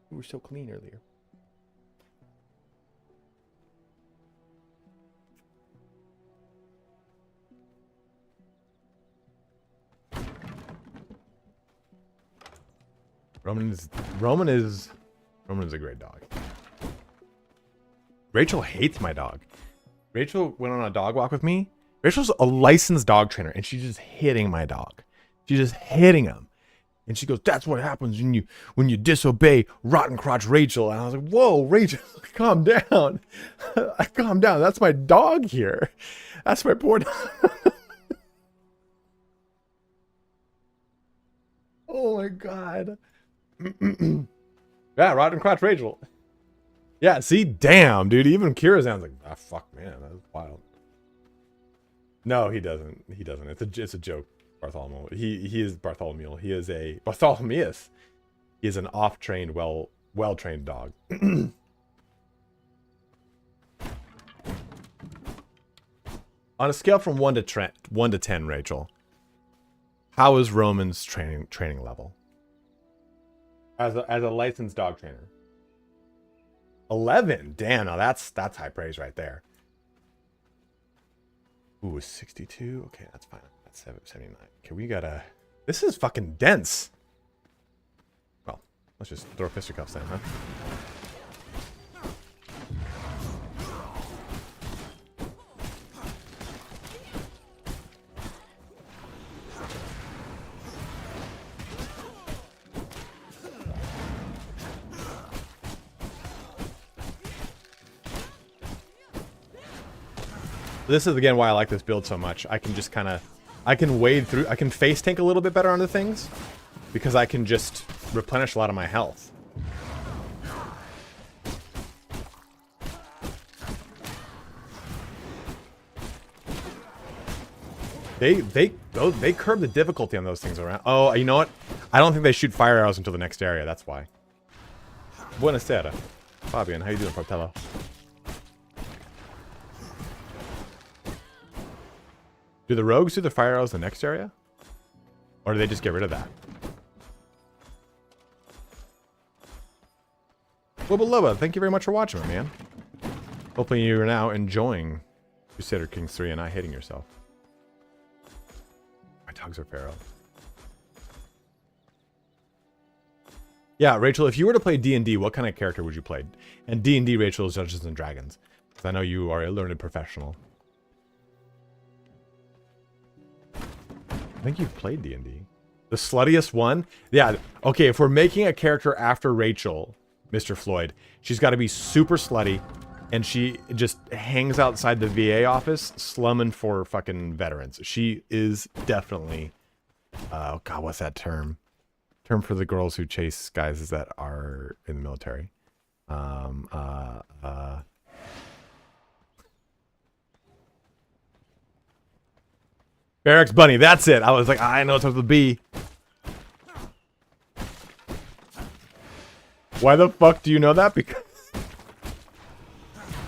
[SPEAKER 1] You were so clean earlier. Roman is a great dog. Rachel hates my dog. Rachel went on a dog walk with me. Rachel's a licensed dog trainer, and she's just hitting my dog. She's just hitting him. And she goes, that's what happens when you disobey Rotten Crotch Rachel. And I was like, whoa, Rachel, calm down. Calm down. That's my dog here. That's my poor dog. Oh my God. Yeah, Rotten Crotch Rachel. Yeah, see, damn, dude. Even Kirazan's like, ah, fuck, man, that's wild. No, he doesn't. He doesn't. It's a joke, Bartholomew. He is Bartholomew. He is a Bartholomeus. He is an off-trained, well-trained dog. On a scale from 1 to 10, Rachel, how is Roman's training level? As a licensed dog trainer. 11. Damn, now that's high praise right there. Ooh, 62. Okay, that's fine. That's 79. Okay, we gotta. This is fucking dense. Well, let's just throw fisticuffs in, huh? This is again why I like this build so much. I can just kind of, I can wade through, I can face tank a little bit better onto things because I can just replenish a lot of my health. They curb the difficulty on those things around. Oh, you know what? I don't think they shoot fire arrows into the next area. That's why. Buonasera, Fabian. How you doing, Portello? Do the rogues do the fire arrows in the next area? Or do they just get rid of that? Wubba Lubba, thank you very much for watching, my man. Hopefully you're now enjoying Crusader Kings 3 and not hating yourself. My dogs are feral. Yeah, Rachel, if you were to play D&D, what kind of character would you play? And D&D, Rachel, is Dungeons and Dragons. Because I know you are a learned professional. I think you've played D&D. The sluttiest one? Yeah, okay, if we're making a character after Rachel, Mr. Floyd, she's got to be super slutty, and she just hangs outside the VA office slumming for fucking veterans. She is definitely... oh, God, what's that term? Term for the girls who chase guys that are in the military. Barracks Bunny, that's it. I was like, I know it's supposed to be. Why the fuck do you know that? Because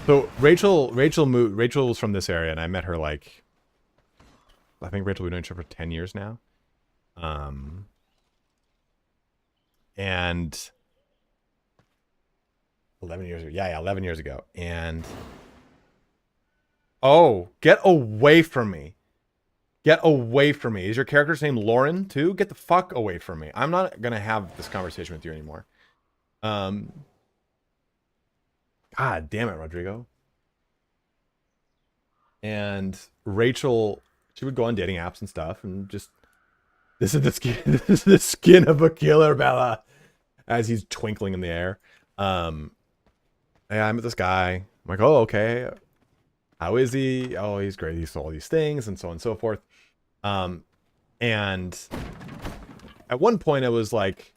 [SPEAKER 1] so Rachel was from this area, and I met her like, I think Rachel we've known each other for 10 years now. And 11 years ago. Yeah, 11 years ago. And oh, get away from me. Get away from me. Is your character's name Lauren too? Get the fuck away from me. I'm not gonna have this conversation with you anymore. God damn it, Rodrigo. And Rachel, she would go on dating apps and stuff and just, this is the skin of a killer, Bella. As he's twinkling in the air. Yeah, I met this guy. I'm like, oh, okay. How is he? Oh, he's great. He's all these things and so on and so forth. And at one point I was like,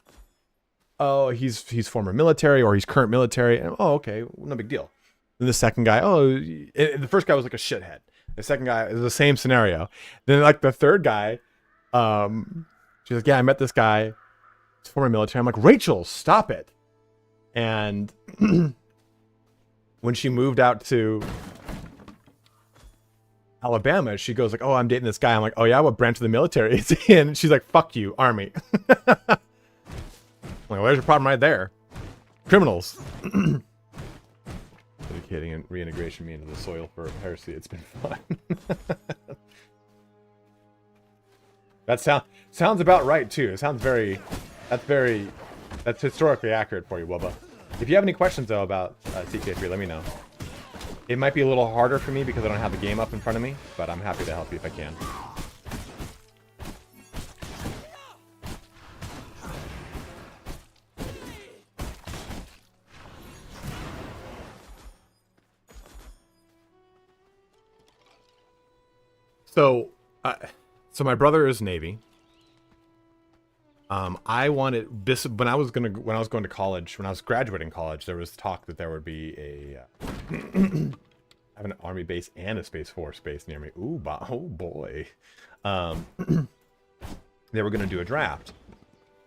[SPEAKER 1] oh, he's former military or he's current military. And oh, okay, no big deal. Then the second guy, oh, the first guy was like a shithead. The second guy is the same scenario. Then like the third guy, she's like, yeah, I met this guy. He's former military. I'm like, Rachel, stop it. And when she moved out to Alabama, she goes like, oh, I'm dating this guy. I'm like, oh yeah, what branch of the military is he in? And she's like, fuck you, Army. I'm like, well, there's your problem right there. Criminals. Dedicating and reintegration me into the soil for heresy. It's been fun. That sounds about right too. It sounds that's historically accurate for you, Wubba. If you have any questions though about CK3, let me know. It might be a little harder for me because I don't have the game up in front of me, but I'm happy to help you if I can. So, so my brother is Navy. I wanted this when I was going to college, when I was graduating college, there was talk that there would be a have an Army base and a Space Force base near me. Ooh, oh boy. They were going to do a draft.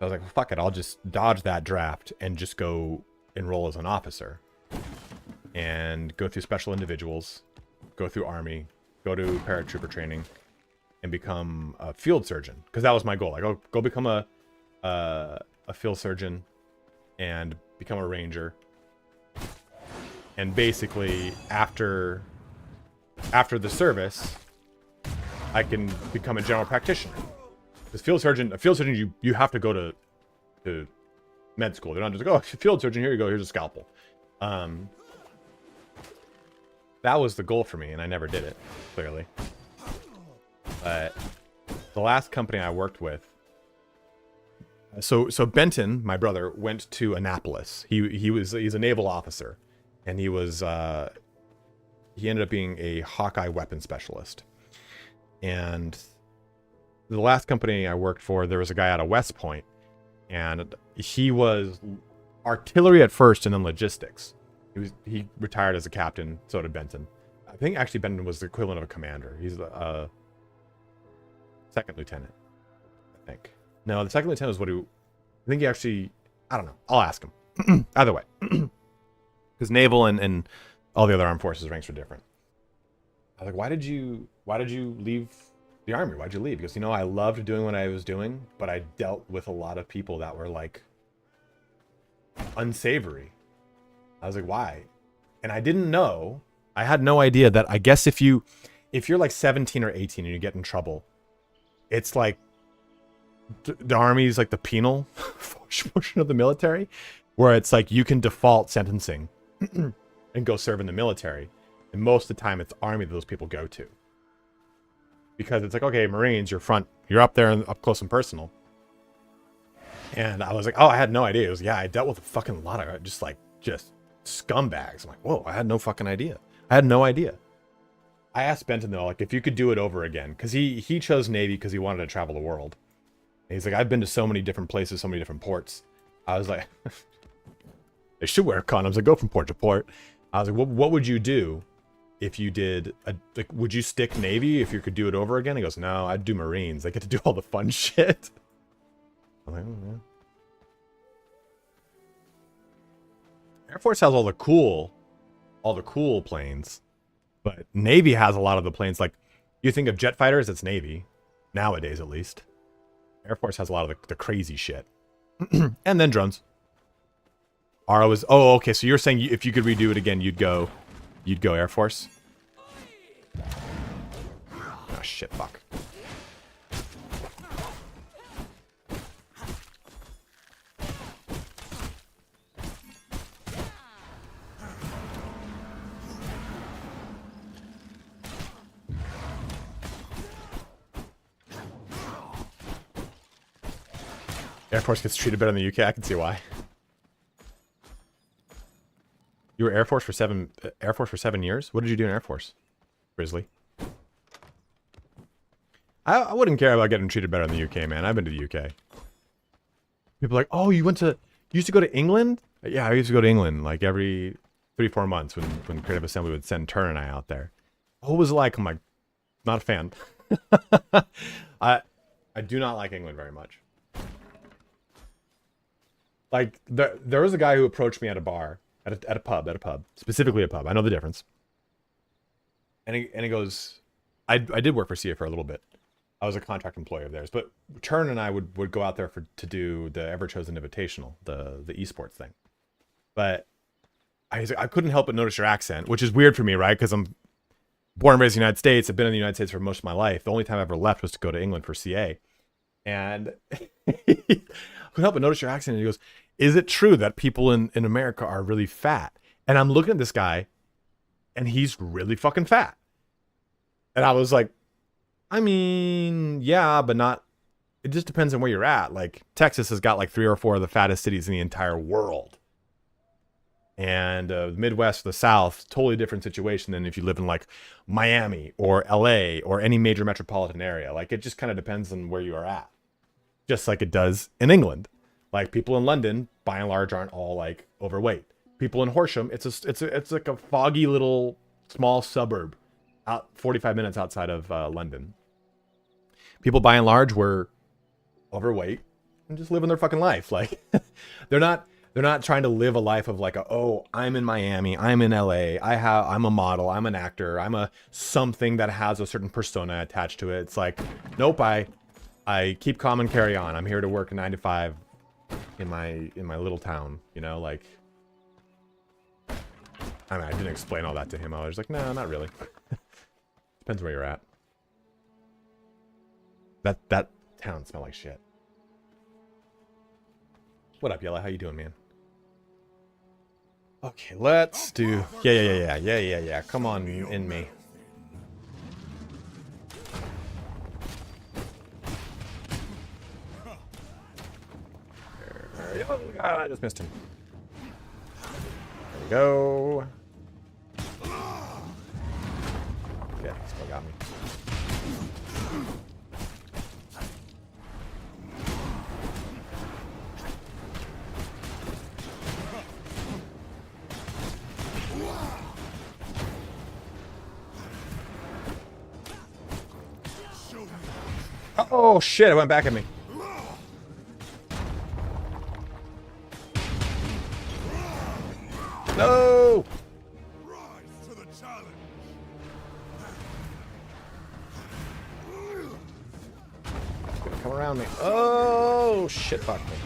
[SPEAKER 1] I was like, well, fuck it, I'll just dodge that draft and just go enroll as an officer and go through special individuals, go through Army, go to paratrooper training, and become a field surgeon. Because that was my goal. Like, go become a field surgeon and become a ranger. And basically, after the service, I can become a general practitioner. Because a field surgeon, you have to go to med school. They're not just like, oh, field surgeon, here you go, here's a scalpel. That was the goal for me, and I never did it, clearly. But the last company I worked with, so Benton, my brother, went to Annapolis. He's a naval officer, and he ended up being a Hawkeye weapon specialist. And the last company I worked for, there was a guy out of West Point, and he was artillery at first and then logistics. He retired as a captain, so did Benton. I think actually Benton was the equivalent of a commander. He's a second lieutenant, I think. No, the second lieutenant is what I think he actually, I don't know. I'll ask him. Either way. Because naval and all the other armed forces ranks are different. I was like, why did you leave the Army? Why'd you leave? Because, I loved doing what I was doing, but I dealt with a lot of people that were like unsavory. I was like, why? And I didn't know. I had no idea that I guess if you're like 17 or 18 and you get in trouble, it's like the Army's like the penal portion of the military, where it's like you can default sentencing and go serve in the military. And most of the time it's Army that those people go to. Because it's like, okay, Marines, you're up there and up close and personal. And I was like, oh, I had no idea. It was, I dealt with a fucking lot of just scumbags. I'm like, whoa, I had no fucking idea. I had no idea. I asked Benton though, like, if you could do it over again, because he chose Navy because he wanted to travel the world. And he's like, I've been to so many different places, so many different ports. I was like, they should wear condoms. I go from port to port. I was like, what would you do if you did would you stick Navy if you could do it over again? He goes, no, I'd do Marines. They get to do all the fun shit. I'm like, oh, yeah. Air Force has all the cool planes, but Navy has a lot of the planes. Like, you think of jet fighters, it's Navy nowadays, at least. Air Force has a lot of the crazy shit. And then drones. Ara was, oh, okay, so you're saying if you could redo it again, you'd go Air Force? Oh shit, fuck. Air Force gets treated better in the UK. I can see why. You were Air Force for 7 years? What did you do in Air Force, Grizzly? I wouldn't care about getting treated better in the UK, man. I've been to the UK. People are like, oh, you used to go to England? Yeah, I used to go to England like every 3-4 months when Creative Assembly would send Turn and I out there. What was it like? I'm like, not a fan. I do not like England very much. Like, there was a guy who approached me at a bar, at a pub, specifically a pub. I know the difference. And he goes, I did work for CA for a little bit. I was a contract employee of theirs, but Turn and I would go out there to do the Ever Chosen Invitational, the esports thing. But I couldn't help but notice your accent, which is weird for me, right? Because I'm born and raised in the United States. I've been in the United States for most of my life. The only time I ever left was to go to England for CA. And I couldn't help but notice your accent. And he goes, is it true that people in America are really fat? And I'm looking at this guy, and he's really fucking fat. And I was like, I mean, yeah, but not. It just depends on where you're at. Like, Texas has got like 3 or 4 of the fattest cities in the entire world. And the Midwest, the South, totally different situation than if you live in like Miami or LA or any major metropolitan area. Like it just kind of depends on where you are at. Just like it does in England. Like people in London, by and large, aren't all like overweight. People in Horsham, it's like a foggy little small suburb, out 45 minutes outside of London. People by and large were overweight and just living their fucking life. Like they're not trying to live a life of like, oh, I'm in Miami, I'm in LA, I'm a model, I'm an actor, I'm a something that has a certain persona attached to it. It's like, nope, I keep calm and carry on. I'm here to work 9 to 5 in my little town, you know, like. I mean, I didn't explain all that to him. I was like, no, not really. Depends where you're at. That town smelled like shit. What up, Yella? How you doing, man? Okay, let's do... Yeah. Come on in me. Oh, God, I just missed him. There we go. Okay, still got me. Oh shit, it went back at me. No!
[SPEAKER 2] Rise to the challenge.
[SPEAKER 1] Gonna come around me. Oh shit, fuck me.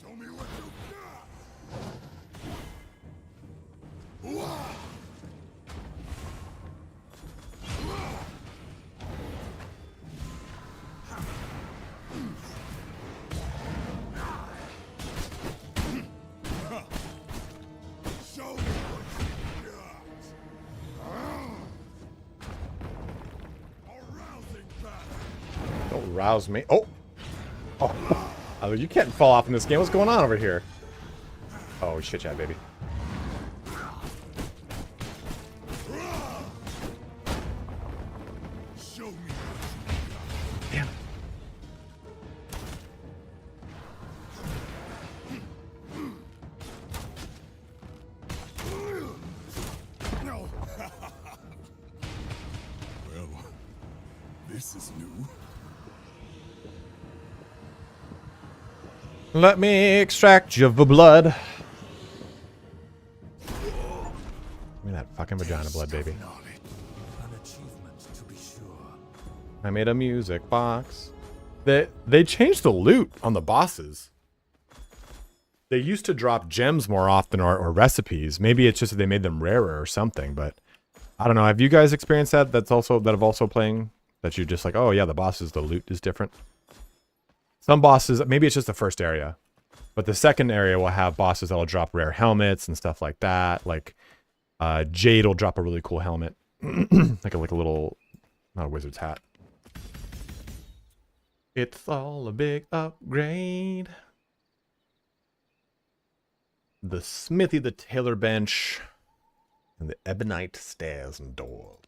[SPEAKER 2] Show me what you got. Show me what you got. Arousing battle.
[SPEAKER 1] Don't rouse me. Oh! Oh, you can't fall off in this game. What's going on over here? Oh, shit, yeah, baby.
[SPEAKER 2] Show me.
[SPEAKER 1] Damn.
[SPEAKER 2] No. Well, this is new.
[SPEAKER 1] Let me extract your blood. Give me that fucking vagina blood, baby.
[SPEAKER 4] An achievement, to be sure.
[SPEAKER 1] I made a music box. They changed the loot on the bosses. They used to drop gems more often or recipes. Maybe it's just that they made them rarer or something, but I don't know. Have you guys experienced that? That have also playing that you're just like, oh yeah, the bosses, the loot is different. Some bosses, maybe it's just the first area, but the second area will have bosses that will drop rare helmets and stuff like that. Like Jade will drop a really cool helmet, like a little, not a wizard's hat. It's all a big upgrade. The smithy, the tailor bench, and the ebonite stairs and doors.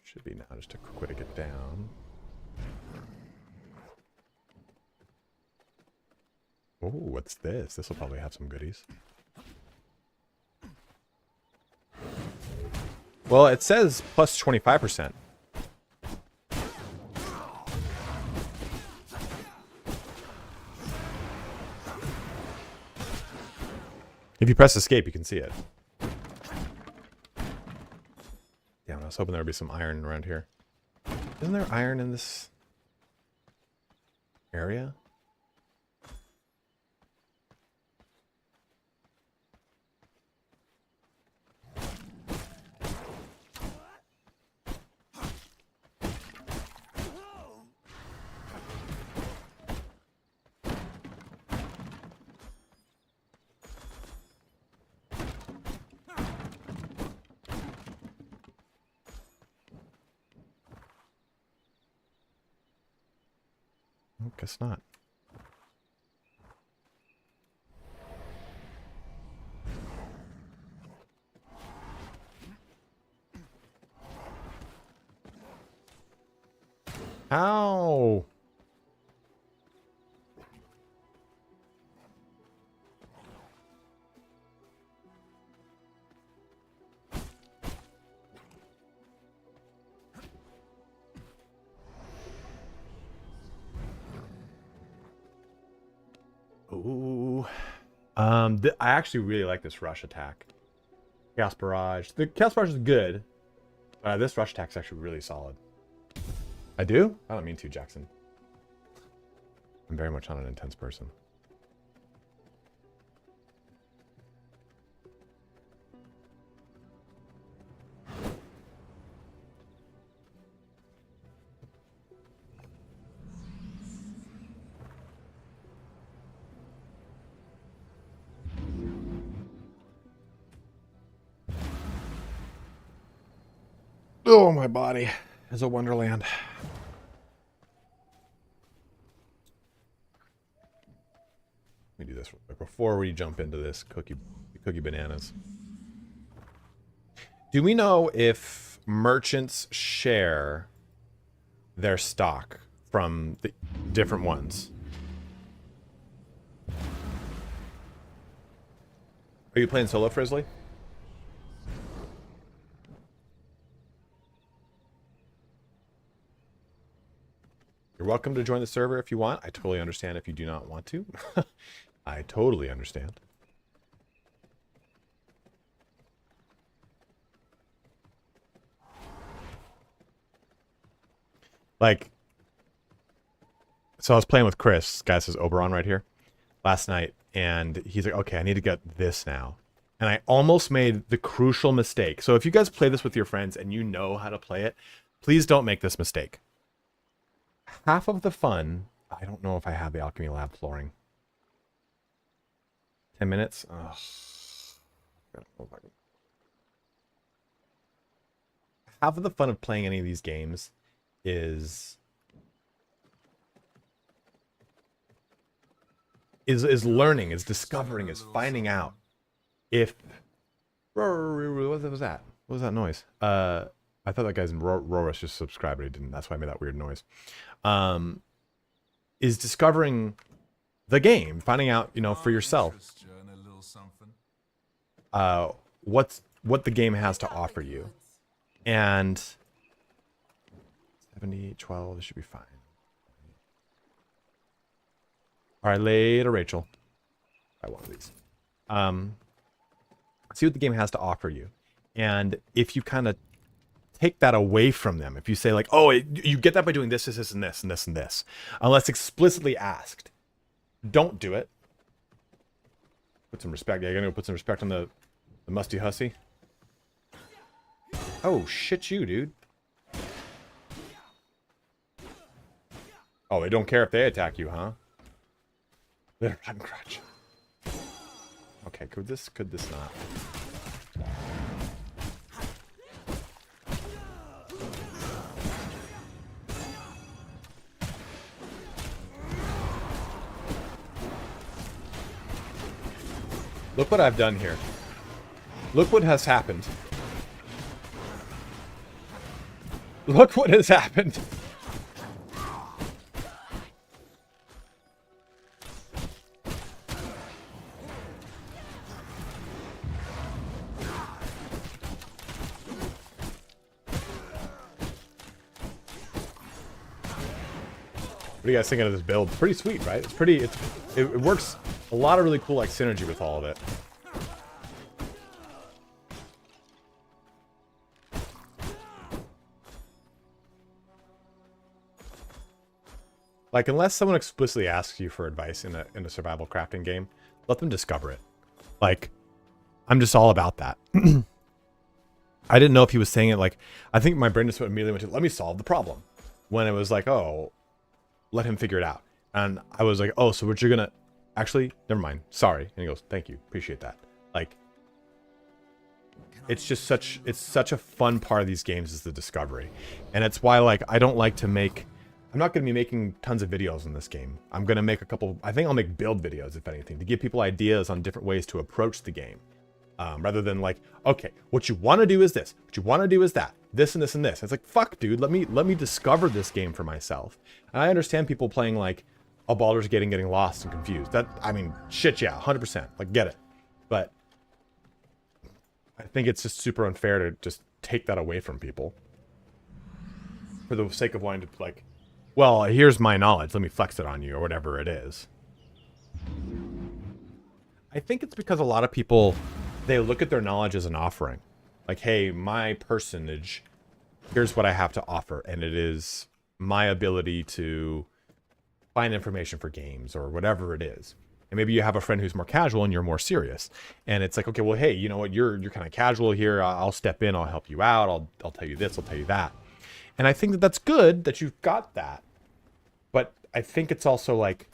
[SPEAKER 1] Should be now just a quick way to get down. Oh, what's this? This will probably have some goodies. Well, it says plus 25%. If you press escape, you can see it. Yeah, I was hoping there would be some iron around here. Isn't there iron in this area? Guess not. Ow! Ooh. I actually really like this rush attack. Chaos Barrage. The Chaos Barrage is good. This rush attack is actually really solid. I do? I don't mean to, Jackson. I'm very much not an intense person. Oh, my body is a wonderland. Let me do this real quick before we jump into this cookie bananas. Do we know if merchants share their stock from the different ones? Are you playing solo, Frizzly? You're welcome to join the server if you want. I totally understand if you do not want to. I totally understand. Like, so I was playing with Chris, this guy says Oberon right here, last night, and he's like, okay, I need to get this now. And I almost made the crucial mistake. So if you guys play this with your friends and you know how to play it, please don't make this mistake. Half of the fun, I don't know if I have the Alchemy Lab flooring. 10 minutes? Ugh. Half of the fun of playing any of these games is learning, is discovering, is finding out if... What was that? What was that noise? I thought that guy's in Rorus just subscribed, but he didn't. That's why I made that weird noise. Is discovering the game, finding out, you know, for yourself, what the game has to offer you. And 70, 12, this should be fine. All right, later, Rachel. I want these. See what the game has to offer you. And if you kind of take that away from them, if you say like, oh, you get that by doing this, this, this, and this, and this, and this, unless explicitly asked, don't do it. Put some respect. Yeah, you're gonna go put some respect on the musty hussy. Oh, shit you, dude. Oh, they don't care if they attack you, huh? They're rotten crotch. Okay, could this not? Look what I've done here. Look what has happened. Look what has happened. What are you guys thinking of this build? It's pretty sweet, right? It's pretty, it works a lot of really cool like synergy with all of it. Like, unless someone explicitly asks you for advice in a survival crafting game, let them discover it. Like, I'm just all about that. I didn't know if he was saying it like, I think my brain just immediately went to, let me solve the problem. When it was like, oh, let him figure it out. And I was like, oh, so what you're gonna, actually, never mind, sorry. And he goes, thank you, appreciate that. Like, it's just such a fun part of these games is the discovery. And it's why, like, I don't like to make I'm not going to be making tons of videos in this game. I'm going to make a couple, I think I'll make build videos, if anything, to give people ideas on different ways to approach the game. Rather than like, okay, what you want to do is this, what you want to do is that, this and this and this. It's like, fuck, dude, let me discover this game for myself. And I understand people playing like a Baldur's Gate and getting lost and confused. That, I mean, shit, yeah, 100%, like, get it. But I think it's just super unfair to just take that away from people for the sake of wanting to, like, well, here's my knowledge, let me flex it on you, or whatever it is. I think it's because a lot of people, they look at their knowledge as an offering. Like, hey, my personage, here's what I have to offer, and it is my ability to find information for games, or whatever it is. And maybe you have a friend who's more casual and you're more serious. And it's like, okay, well, hey, you know what, you're kind of casual here, I'll step in, I'll help you out, I'll tell you this, I'll tell you that. And I think that that's good that you've got that. But I think it's also like,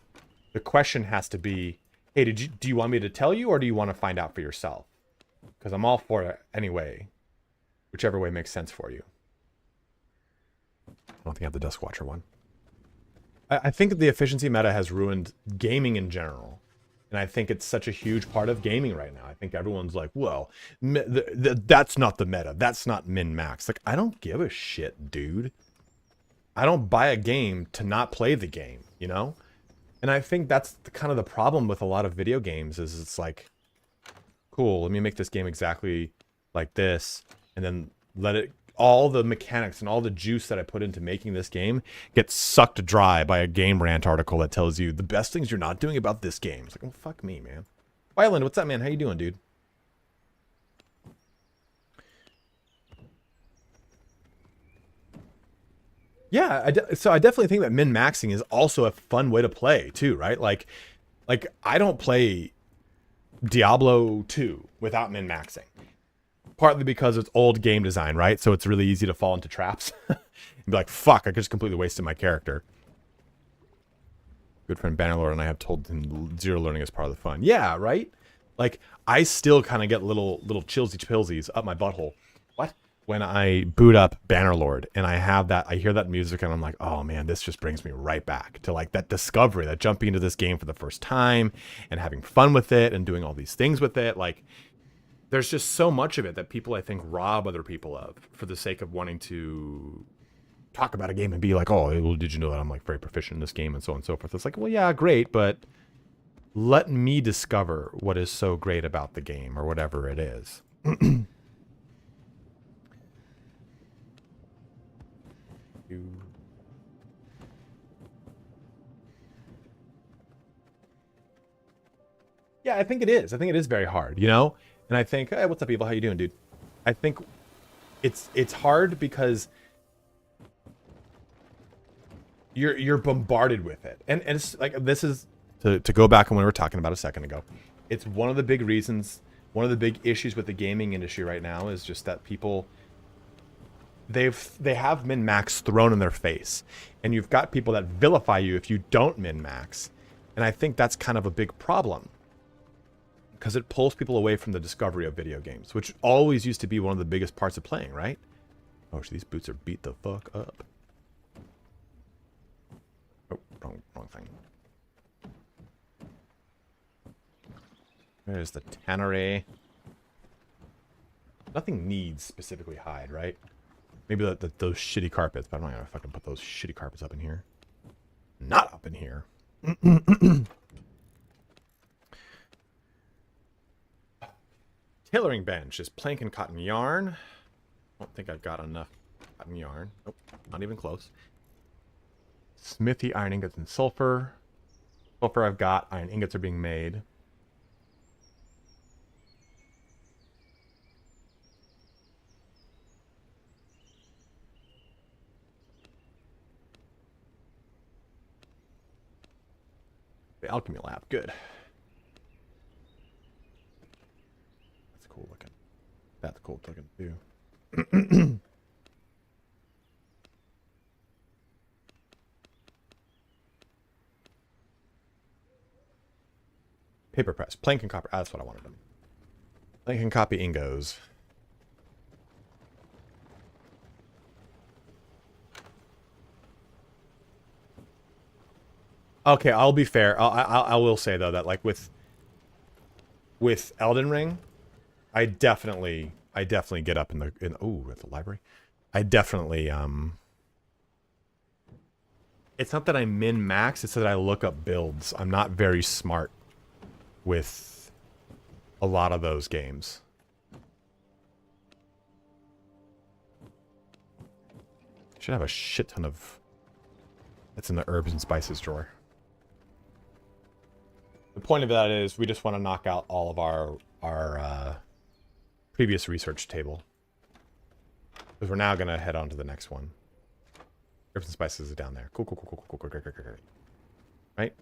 [SPEAKER 1] the question has to be, hey, do you want me to tell you, or do you want to find out for yourself? Because I'm all for it anyway. Whichever way makes sense for you. I don't think I have the Dusk Watcher one. I think that the efficiency meta has ruined gaming in general. And I think it's such a huge part of gaming right now. I think everyone's like, well, that's not the meta. That's not min-max. Like, I don't give a shit, dude. I don't buy a game to not play the game, you know? And I think that's kind of the problem with a lot of video games is it's like, cool, let me make this game exactly like this. And then let it, all the mechanics and all the juice that I put into making this game get sucked dry by a Game Rant article that tells you the best things you're not doing about this game. It's like, well, fuck me, man. Wyland, what's up, man? How you doing, dude? Yeah, so I definitely think that min-maxing is also a fun way to play too, right? Like I don't play Diablo 2 without min-maxing. Partly because it's old game design, right? So it's really easy to fall into traps. And be like, fuck, I just completely wasted my character. Good friend Bannerlord and I have told him zero learning is part of the fun. Yeah, right? Like, I still kind of get little chillsy-pilsies up my butthole. What? When I boot up Bannerlord and I hear that music and I'm like, oh man, this just brings me right back to like that discovery, that jumping into this game for the first time and having fun with it and doing all these things with it. Like, there's just so much of it that people, I think, rob other people of for the sake of wanting to talk about a game and be like, oh, well, did you know that I'm like very proficient in this game and so on and so forth. It's like, well, yeah, great, but let me discover what is so great about the game or whatever it is. Yeah, I think it is. I think it is very hard, you know? And I think, hey, what's up, Evil? How you doing, dude? I think it's hard because you're bombarded with it. And it's like, this is to go back on what we were talking about a second ago. It's one of the big reasons, one of the big issues with the gaming industry right now is just that people, they have min-max thrown in their face. And you've got people that vilify you if you don't min-max. And I think that's kind of a big problem. Because it pulls people away from the discovery of video games, which always used to be one of the biggest parts of playing, right? Oh, these boots are beat the fuck up. Oh, wrong thing. There's the tannery. Nothing needs specifically hide, right? Maybe those shitty carpets, but I'm not gonna fucking put those shitty carpets up in here. Not up in here. Tailoring bench is plank and cotton yarn. I don't think I've got enough cotton yarn. Nope, not even close. Smithy, iron ingots, and sulfur. Sulfur I've got. Iron ingots are being made. The alchemy lab, good. Cool looking. That's cool looking too. Paper press. Plank and copper. Ah, that's what I wanted them. Plank and copy ingos. Okay, I'll be fair. I will say though that like with Elden Ring, I definitely get up in at the library. I definitely it's not that I min max, it's that I look up builds. I'm not very smart with a lot of those games. Should have a shit ton of that's in the herbs and spices drawer. The point of that is we just want to knock out all of our previous research table. Because we're now going to head on to the next one. Herbs and spices is down there. Cool. Great. Right?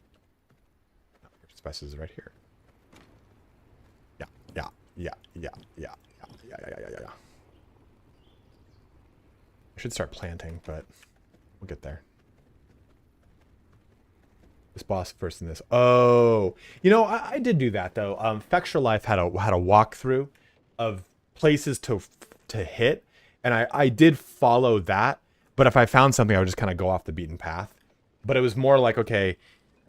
[SPEAKER 1] No, herbs and spices is right here. Yeah. I should start planting, but we'll get there. This boss first in this. Oh, you know, I did do that though. Fexture Life had a walkthrough of places to hit, and I did follow that. But if I found something, I would just kind of go off the beaten path. But it was more like, okay,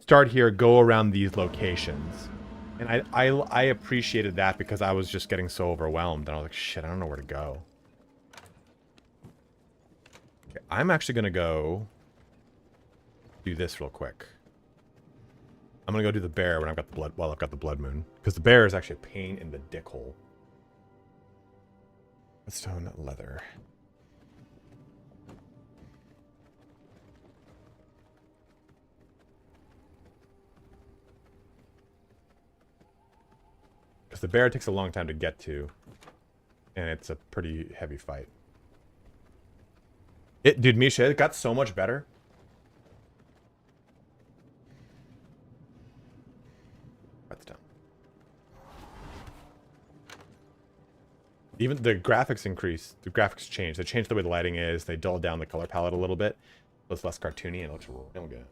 [SPEAKER 1] start here, go around these locations, and I appreciated that because I was just getting so overwhelmed, and I was like, shit, I don't know where to go. Okay, I'm actually gonna go do this real quick. I'm gonna go do the bear when I've got the blood. Well, I've got the blood moon, because the bear is actually a pain in the dick hole. Stone leather. Because the bear takes a long time to get to, and it's a pretty heavy fight. Dude, Misha, it got so much better. Even the graphics increase, the graphics change. They changed the way the lighting is. They dulled down the color palette a little bit. So it's less cartoony and it looks real good.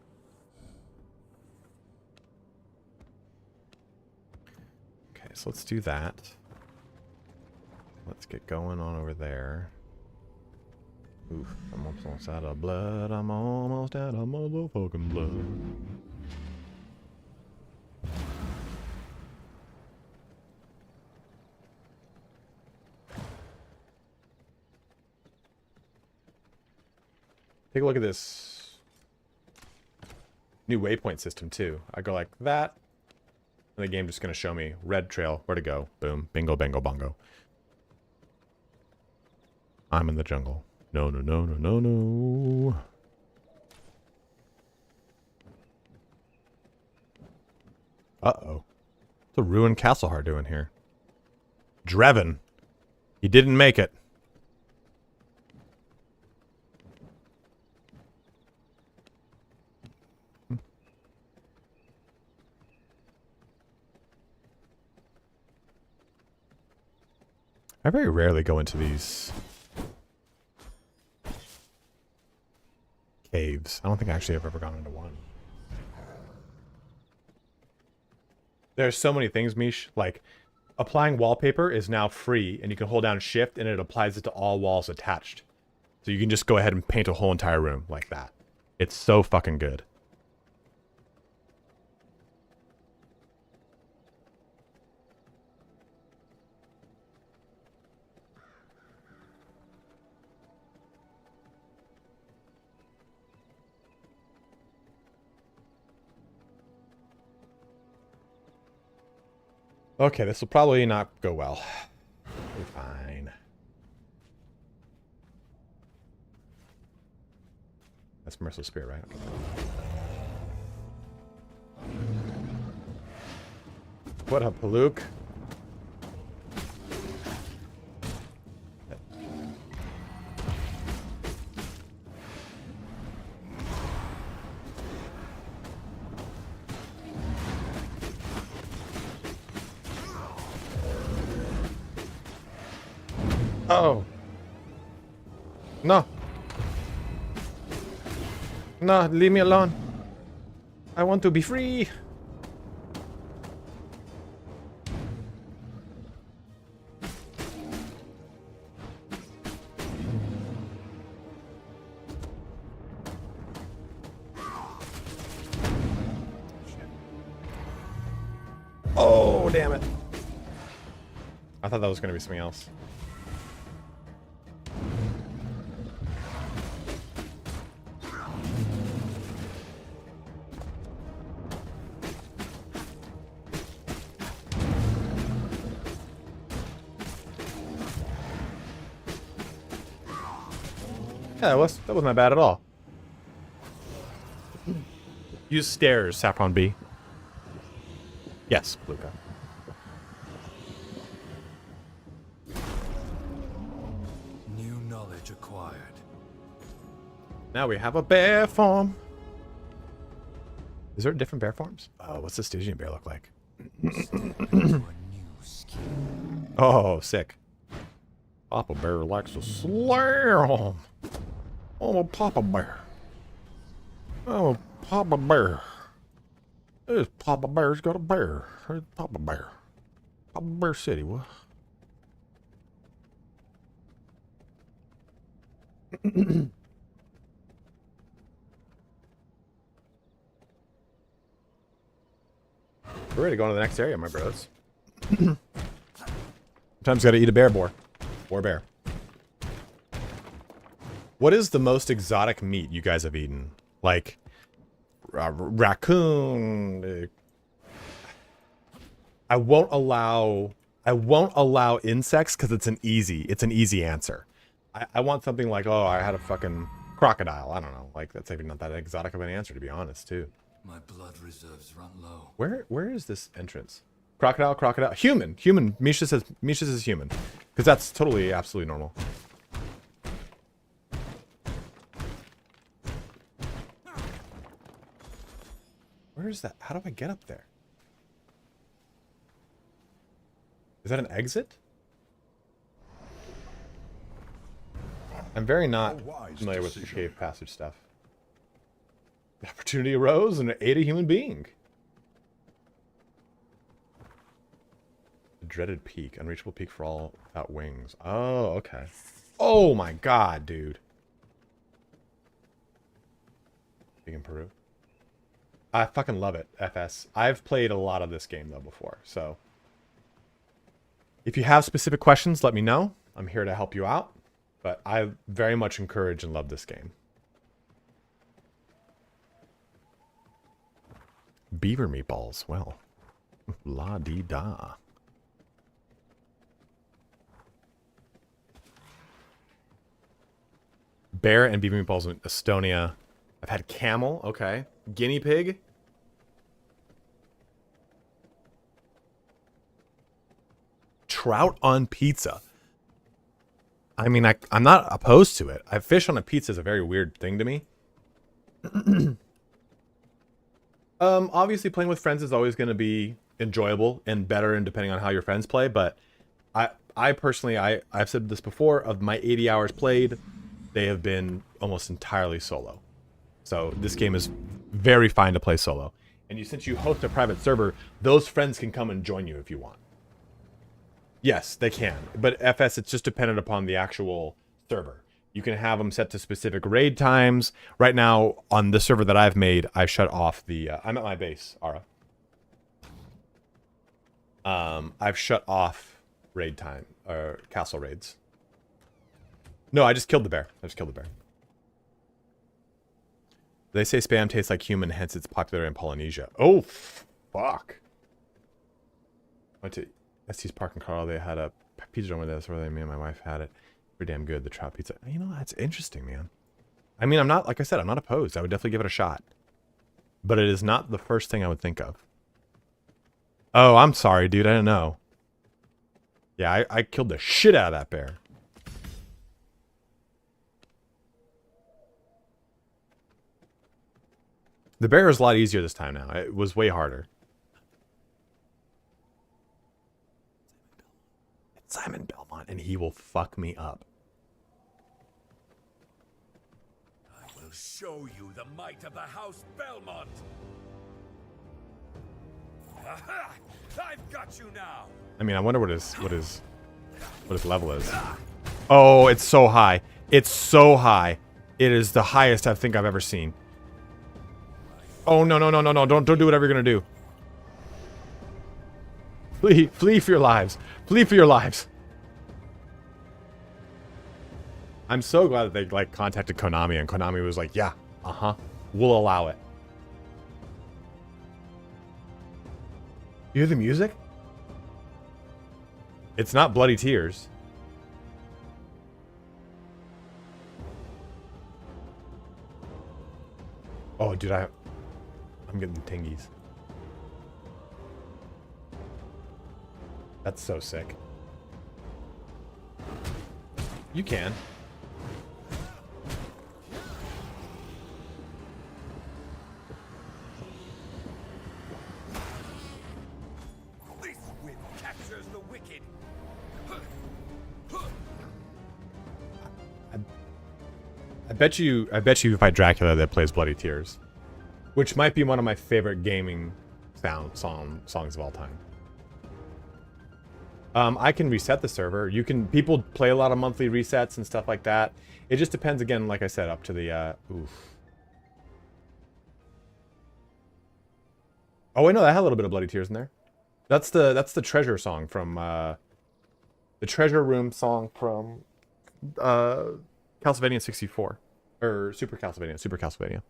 [SPEAKER 1] Okay, so let's do that. Let's get going on over there. Oof, I'm almost out of blood. I'm almost out of motherfucking blood. Take a look at this new waypoint system too. I go like that, and the game's just gonna show me red trail, where to go. Boom, bingo, bango, bongo. I'm in the jungle. No. Uh-oh. What's a ruined castle heart doing here? Drevin. He didn't make it. I very rarely go into these caves. I don't think actually I've ever gone into one. There's so many things, Mish. Like, applying wallpaper is now free, and you can hold down shift, and it applies it to all walls attached. So you can just go ahead and paint a whole entire room like that. It's so fucking good. Okay, this will probably not go well. Be fine. That's Merciless Spirit, right? Okay. What up, Paluk? Oh. No. No, leave me alone. I want to be free. damn it. I thought that was going to be something else. Yeah, that wasn't that bad at all. Use stairs, Saffron B. Yes, Luca.
[SPEAKER 4] New knowledge acquired.
[SPEAKER 1] Now we have a bear farm. Is there different bear farms? Oh, what's the Stygian bear look like?
[SPEAKER 4] A new skill.
[SPEAKER 1] Oh, sick. Papa Bear likes to slam. I'm a Papa Bear. I'm a Papa Bear. This Papa Bear's got a bear. Here's Papa Bear. Papa Bear City, what? We're ready to go on to the next area, my bros. Sometimes gotta eat a bear boar. Or bear. What is the most exotic meat you guys have eaten? Like raccoon. I won't allow insects because it's an easy answer. I want something like, oh, I had a fucking crocodile. I don't know. Like, that's even not that exotic of an answer, to be honest, too.
[SPEAKER 4] My blood reserves run low.
[SPEAKER 1] Where is this entrance? Crocodile. Human. Misha says human. Because that's totally, absolutely normal. Where is that? How do I get up there? Is that an exit? I'm very not familiar with the cave passage stuff. The opportunity arose and it ate a human being. The dreaded peak. Unreachable peak for all without wings. Oh, okay. Oh my god, dude. Big in Peru. I fucking love it, FS. I've played a lot of this game, though, before, so... If you have specific questions, let me know. I'm here to help you out. But I very much encourage and love this game. Beaver meatballs. Well, la-dee-da. Bear and beaver meatballs in Estonia. I've had camel. Okay. Guinea pig. Trout on pizza. I mean, I'm not opposed to it. Fish on a pizza is a very weird thing to me. Obviously playing with friends is always going to be enjoyable and better, and depending on how your friends play. But I personally, I've said this before, of my 80 hours played, they have been almost entirely solo. So this game is very fine to play solo. And since you host a private server, those friends can come and join you if you want. Yes, they can. But FS, it's just dependent upon the actual server. You can have them set to specific raid times. Right now, on the server that I've made, I shut off the... I'm at my base, Ara. I've shut off raid time, or castle raids. No, I just killed the bear. They say spam tastes like human, hence it's popular in Polynesia. Oh, fuck. Went to Estes Park in Carl. They had a pizza over there. That's where me and my wife had it. Pretty damn good, the trout pizza. You know, that's interesting, man. I mean, I'm not, like I said, I'm not opposed. I would definitely give it a shot. But it is not the first thing I would think of. Oh, I'm sorry, dude. I didn't know. Yeah, I killed the shit out of that bear. The bear is a lot easier this time now. It was way harder. It's Simon Belmont, and he will fuck me up.
[SPEAKER 2] I will show you the might of the House Belmont. Aha! I've got you now.
[SPEAKER 1] I mean, I wonder what his level is. Oh, it's so high. It's so high. It is the highest I think I've ever seen. Oh, no. Don't do whatever you're gonna do. Flee, flee for your lives. Flee for your lives. I'm so glad that they like contacted Konami and Konami was like, yeah, we'll allow it. You hear the music? It's not Bloody Tears. Oh, dude, I'm getting tingies. That's so sick. You can.
[SPEAKER 2] This whip captures the wicked.
[SPEAKER 1] I bet you if I fight Dracula that plays Bloody Tears. Which might be one of my favorite gaming songs of all time. I can reset the server. People play a lot of monthly resets and stuff like that. It just depends, again, like I said, up to the oof. Oh wait, no, that had a little bit of Bloody Tears in there. That's the treasure song from the treasure room song from Castlevania 64. Or Super Castlevania.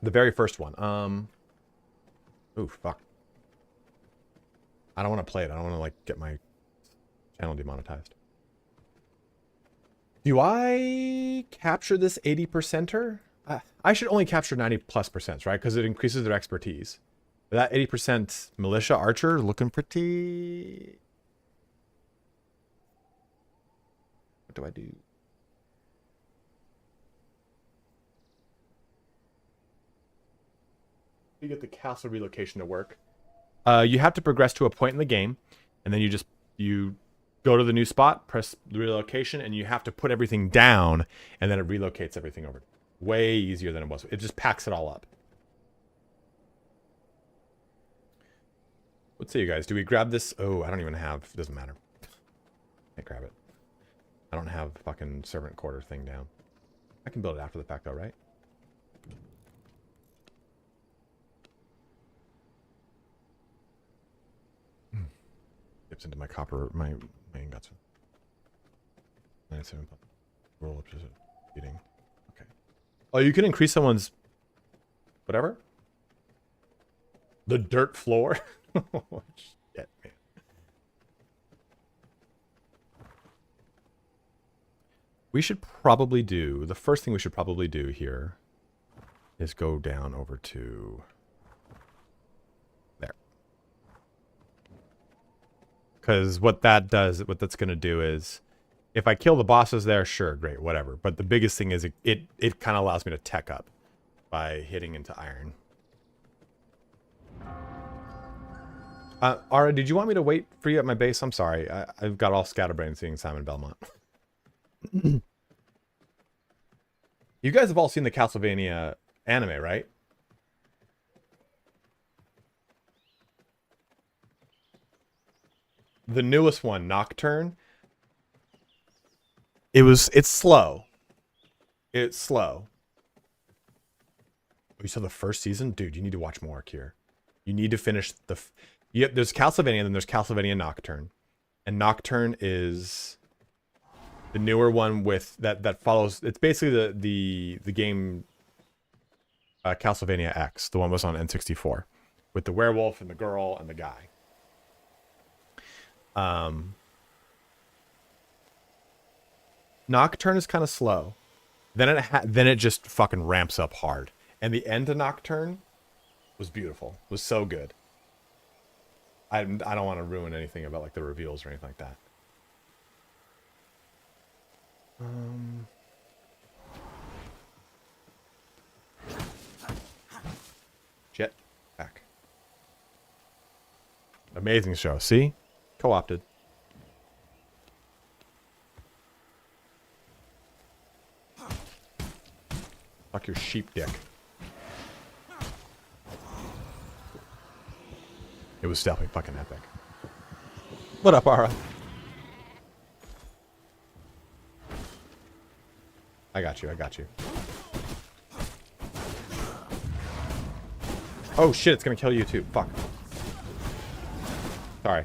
[SPEAKER 1] The very first one. Ooh, fuck. I don't want to play it. I don't want to like get my channel demonetized. Do I capture this 80%er? I should only capture 90+%, right? Because it increases their expertise. That 80% militia archer looking pretty. What do I do? You get the castle relocation to work. You have to progress to a point in the game, and then you go to the new spot, press the relocation, and you have to put everything down, and then it relocates everything over. Way easier than it was. It just packs it all up. Let's see, you guys. Do we grab this? Oh, I don't even have. Doesn't matter. Can't grab it. I don't have fucking servant quarter thing down. I can build it after the fact, though, right? Dips into my copper, my ingots. 97. Roll up to eating. Okay. Oh, you can increase someone's whatever. The dirt floor. Oh, shit, man. We should probably do the first thing we should probably do here is go down over to there. Because what that's going to do is, if I kill the bosses there, sure, great, whatever. But the biggest thing is it kind of allows me to tech up by hitting into iron. Ara, did you want me to wait for you at my base? I'm sorry. I've got all scatterbrained seeing Simon Belmont. You guys have all seen the Castlevania anime, right? The newest one, Nocturne. It's slow. It's slow. Oh, you saw the first season? Dude, you need to watch more here. You need to finish there's Castlevania, then there's Castlevania Nocturne. And Nocturne is the newer one with that follows. It's basically the game Castlevania X, the one was on N64, with the werewolf and the girl and the guy. Nocturne is kind of slow. Then it just fucking ramps up hard. And the end of Nocturne was beautiful. It was so good. I don't want to ruin anything about like the reveals or anything like that. Jet back. Amazing show. See? Co-opted. Fuck your sheep dick. It was definitely fucking epic. What up, Ara? I got you. Oh shit, it's gonna kill you too. Fuck. Sorry.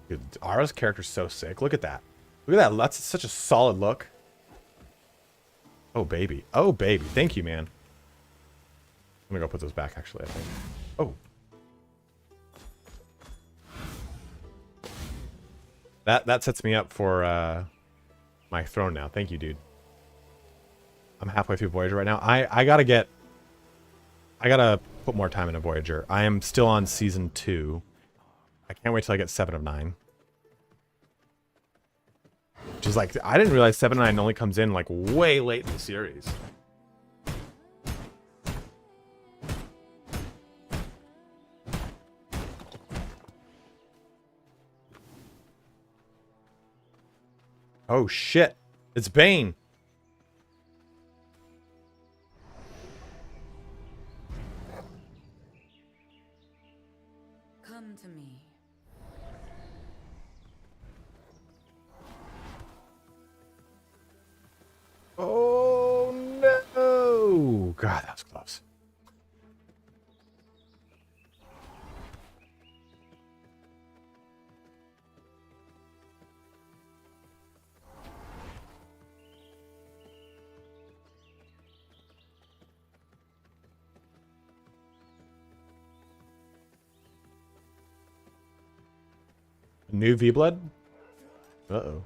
[SPEAKER 1] Dude, Ara's character's so sick. Look at that. Look at that. That's such a solid look. Oh, baby. Oh, baby. Thank you, man. I'm gonna go put those back, actually, I think. Oh. That sets me up for my throne now. Thank you, dude. I'm halfway through Voyager right now. I gotta put more time into Voyager. I am still on season 2. I can't wait till I get 7 of 9. Which is like, I didn't realize 7 of 9 only comes in like way late in the series. Oh shit. It's Bane.
[SPEAKER 6] Come to me.
[SPEAKER 1] Oh no! God, that was close. New V-Blood? Uh-oh.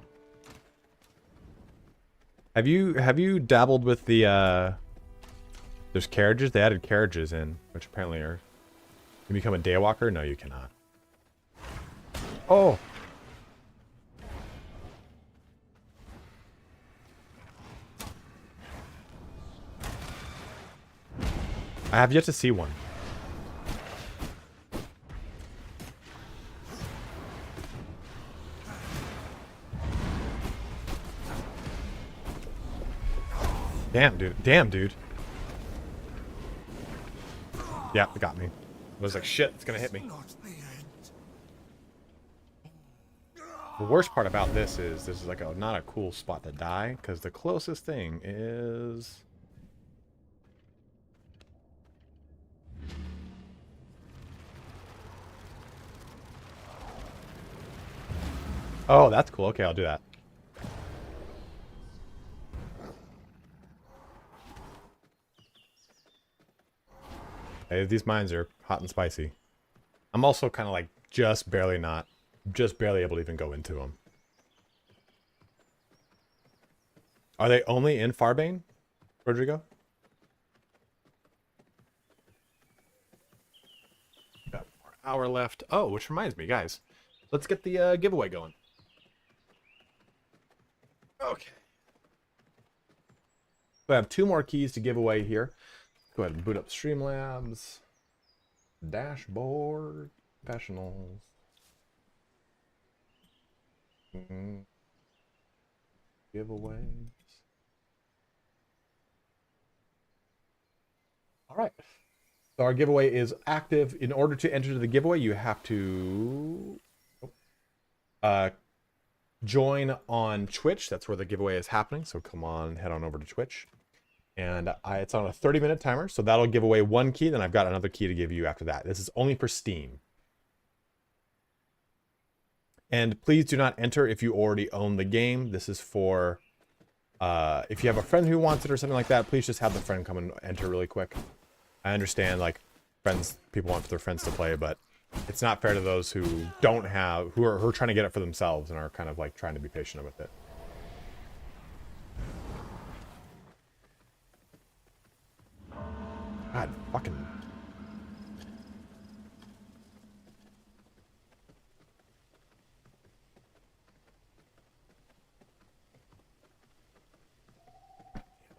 [SPEAKER 1] Have you dabbled with the there's carriages? They added carriages in, which apparently are... Can you become a daywalker? No, you cannot. Oh! I have yet to see one. Damn, dude. Damn, dude. Yeah, it got me. I was like, shit, it's gonna hit me.
[SPEAKER 2] Not the end.
[SPEAKER 1] The worst part about this is like not a cool spot to die, because the closest thing is... Oh, that's cool. Okay, I'll do that. Hey, these mines are hot and spicy. I'm also kind of like just barely able to even go into them. Are they only in Farbane, Rodrigo? Got 1 hour left. Oh, which reminds me, guys. Let's get the giveaway going. Okay. So I have 2 more keys to give away here. Go ahead and boot up Streamlabs. Dashboard. Professionals. Giveaways. All right. So our giveaway is active. In order to enter the giveaway, you have to join on Twitch. That's where the giveaway is happening. So come on, head on over to Twitch. And it's on a 30-minute timer, so that'll give away 1 key. Then I've got another key to give you after that. This is only for Steam. And please do not enter if you already own the game. This is for if you have a friend who wants it or something like that. Please just have the friend come and enter really quick. I understand, like, people want their friends to play, but it's not fair to those who don't have, who are trying to get it for themselves and are kind of like trying to be patient with it. God, fucking...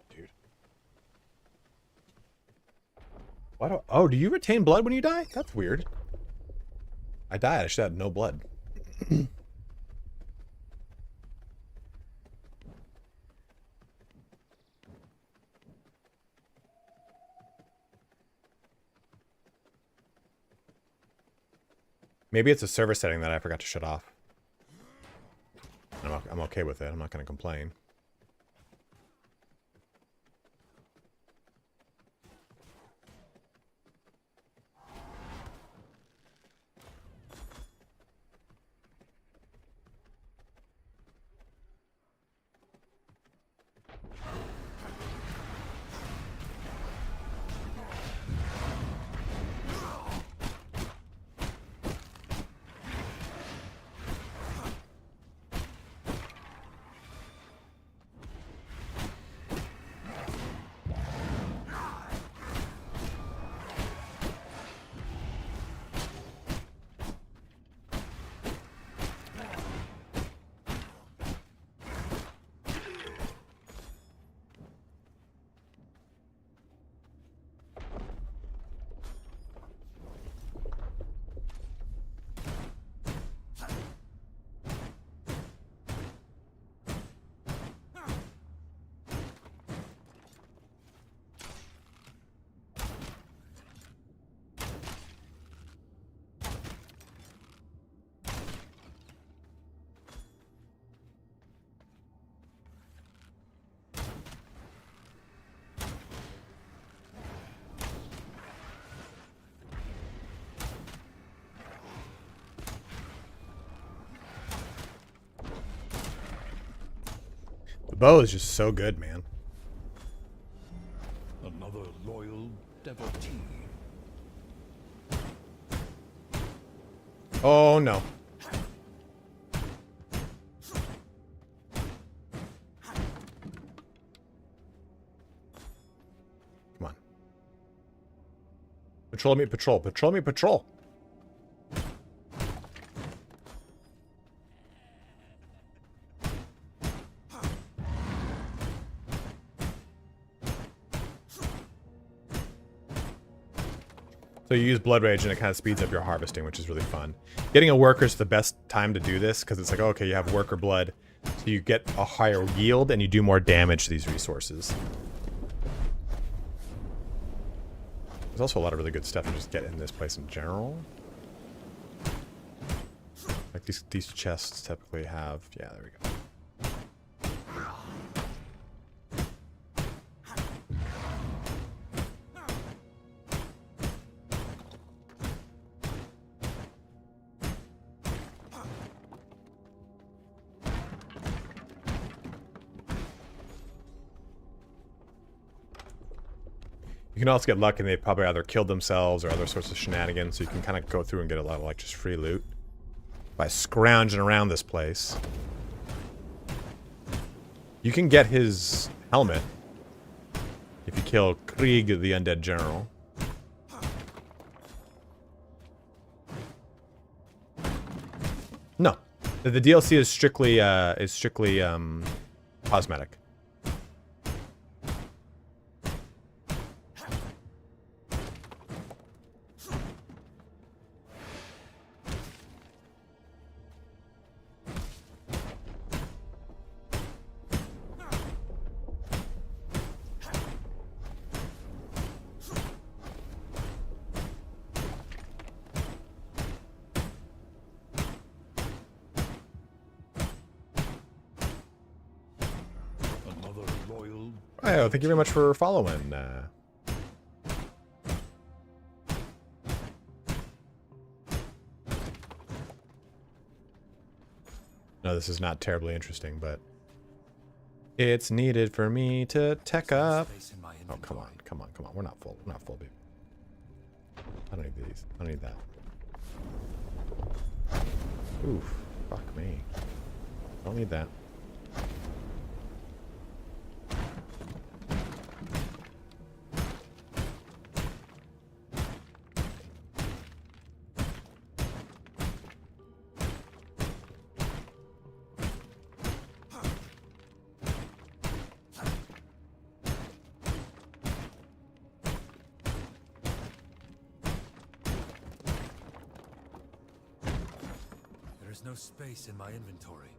[SPEAKER 1] Dude. Oh, do you retain blood when you die? That's weird. I died. I should have no blood. Maybe it's a server setting that I forgot to shut off. I'm okay with it. I'm not going to complain. bow is just so good, man.
[SPEAKER 4] Another loyal devotee.
[SPEAKER 1] Oh no. Come on. Patrol me, patrol. Patrol me, patrol. So you use Blood Rage and it kind of speeds up your harvesting, which is really fun. Getting a worker is the best time to do this because it's like, okay, you have worker blood, so you get a higher yield and you do more damage to these resources. There's also a lot of really good stuff to just get in this place in general. Like these chests typically have, yeah, there we go. You can also get lucky and they probably either killed themselves or other sorts of shenanigans, so you can kind of go through and get a lot of like just free loot by scrounging around this place. You can get his helmet if you kill Krieg, the undead general. No, the DLC is strictly cosmetic. Oh, thank you very much for following. No, this is not terribly interesting, but it's needed for me to tech up. Oh, come on, come on, come on. We're not full. We're not full, baby. I don't need these. I don't need that. Oof. Fuck me. Don't need that.
[SPEAKER 4] There's no space in my inventory.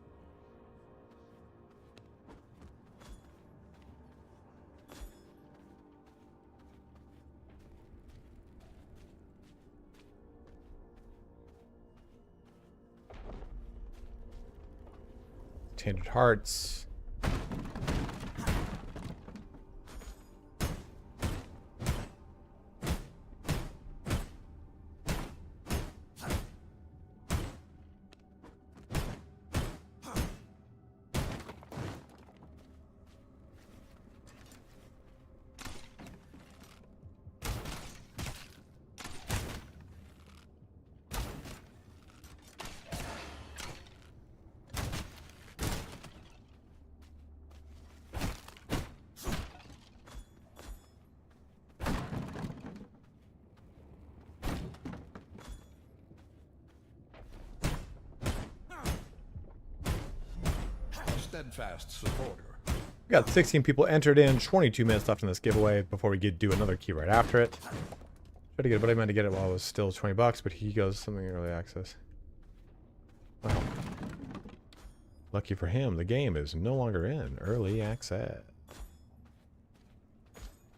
[SPEAKER 1] Tainted Hearts.
[SPEAKER 2] Steadfast supporter.
[SPEAKER 1] We got 16 people entered in, 22 minutes left in this giveaway before we do another key right after it. Tried to get a buddy of mine to get it while it was still 20 bucks, but he goes something early access. Wow. Lucky for him, the game is no longer in early access.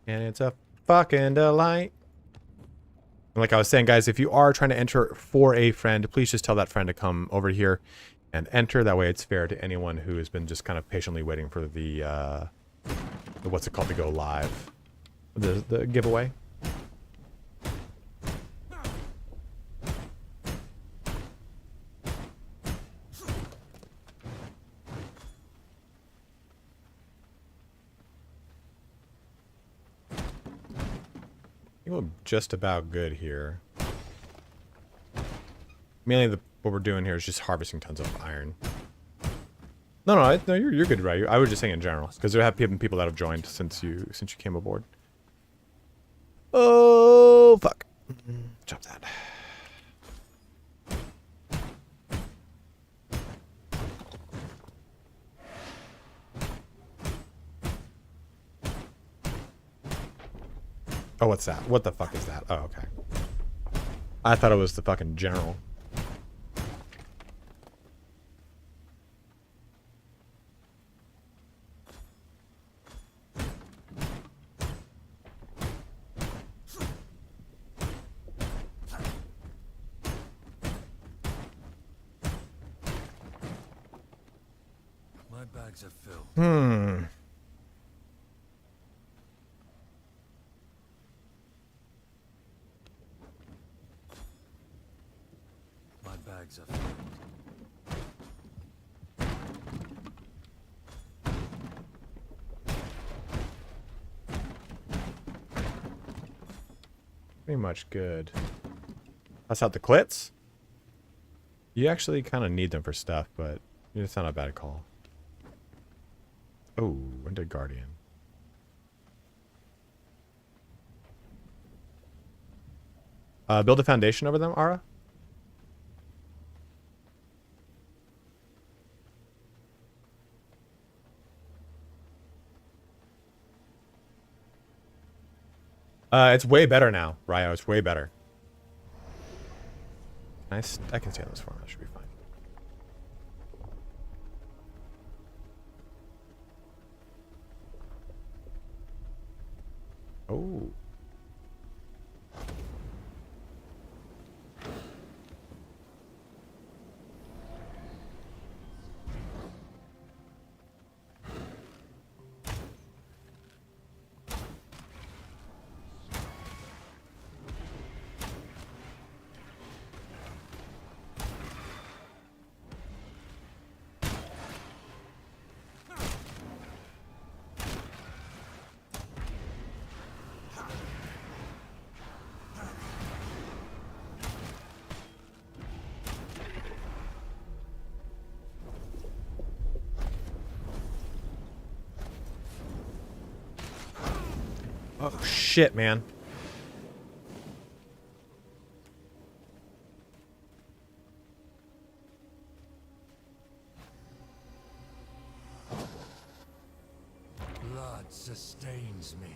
[SPEAKER 1] And it's a fucking delight. And like I was saying, guys, if you are trying to enter for a friend, please just tell that friend to come over here and enter. That way it's fair to anyone who has been just kind of patiently waiting for the what's it called, to go live. The giveaway. we're just about good here. Mainly what we're doing here is just harvesting tons of iron. No, you're good, right? I was just saying in general, because there have been people that have joined since you came aboard. Oh fuck! Chop that. Oh, what's that? What the fuck is that? Oh, okay. I thought it was the fucking general.
[SPEAKER 4] My bags are filled. My bags are filled.
[SPEAKER 1] Pretty much good. That's out the clits. You actually kind of need them for stuff, but it's not a bad call. Oh, into Guardian. Build a foundation over them, Ara? It's way better now, Ryo. It's way better. Nice. I can stay on this farm. That should be fine. Oh. Oh shit, man.
[SPEAKER 4] Blood sustains me.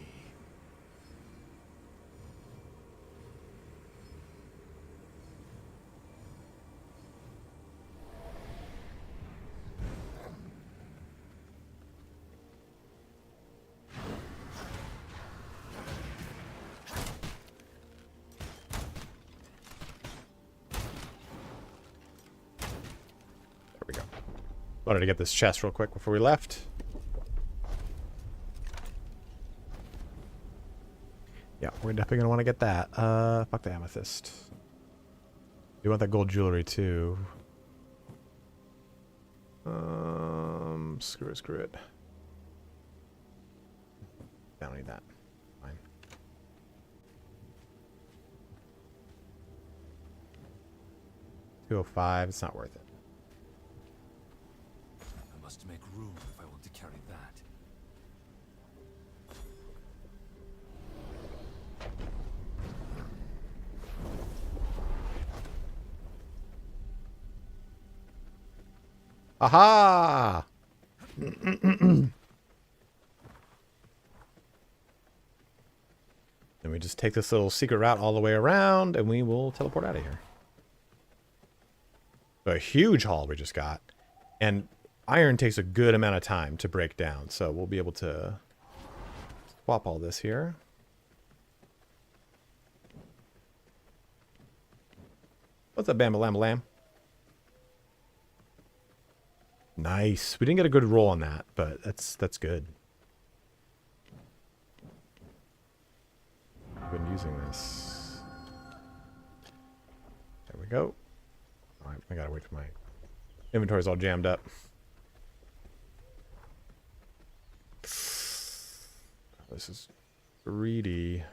[SPEAKER 1] There we go. Wanted to get this chest real quick before we left. Yeah, we're definitely gonna want to get that. Fuck the amethyst. You want that gold jewelry too. Screw it. I don't need that. Fine. $205. It's not worth it.
[SPEAKER 4] I must make room if I want to carry that.
[SPEAKER 1] Aha! Then we just take this little secret route all the way around and we will teleport out of here. A huge haul we just got. And iron takes a good amount of time to break down, so we'll be able to swap all this here. What's up, Bam Lam Lam? Nice. We didn't get a good roll on that, but that's good. I've been using this. There we go. All right, I gotta wait for my inventory's all jammed up. This is greedy.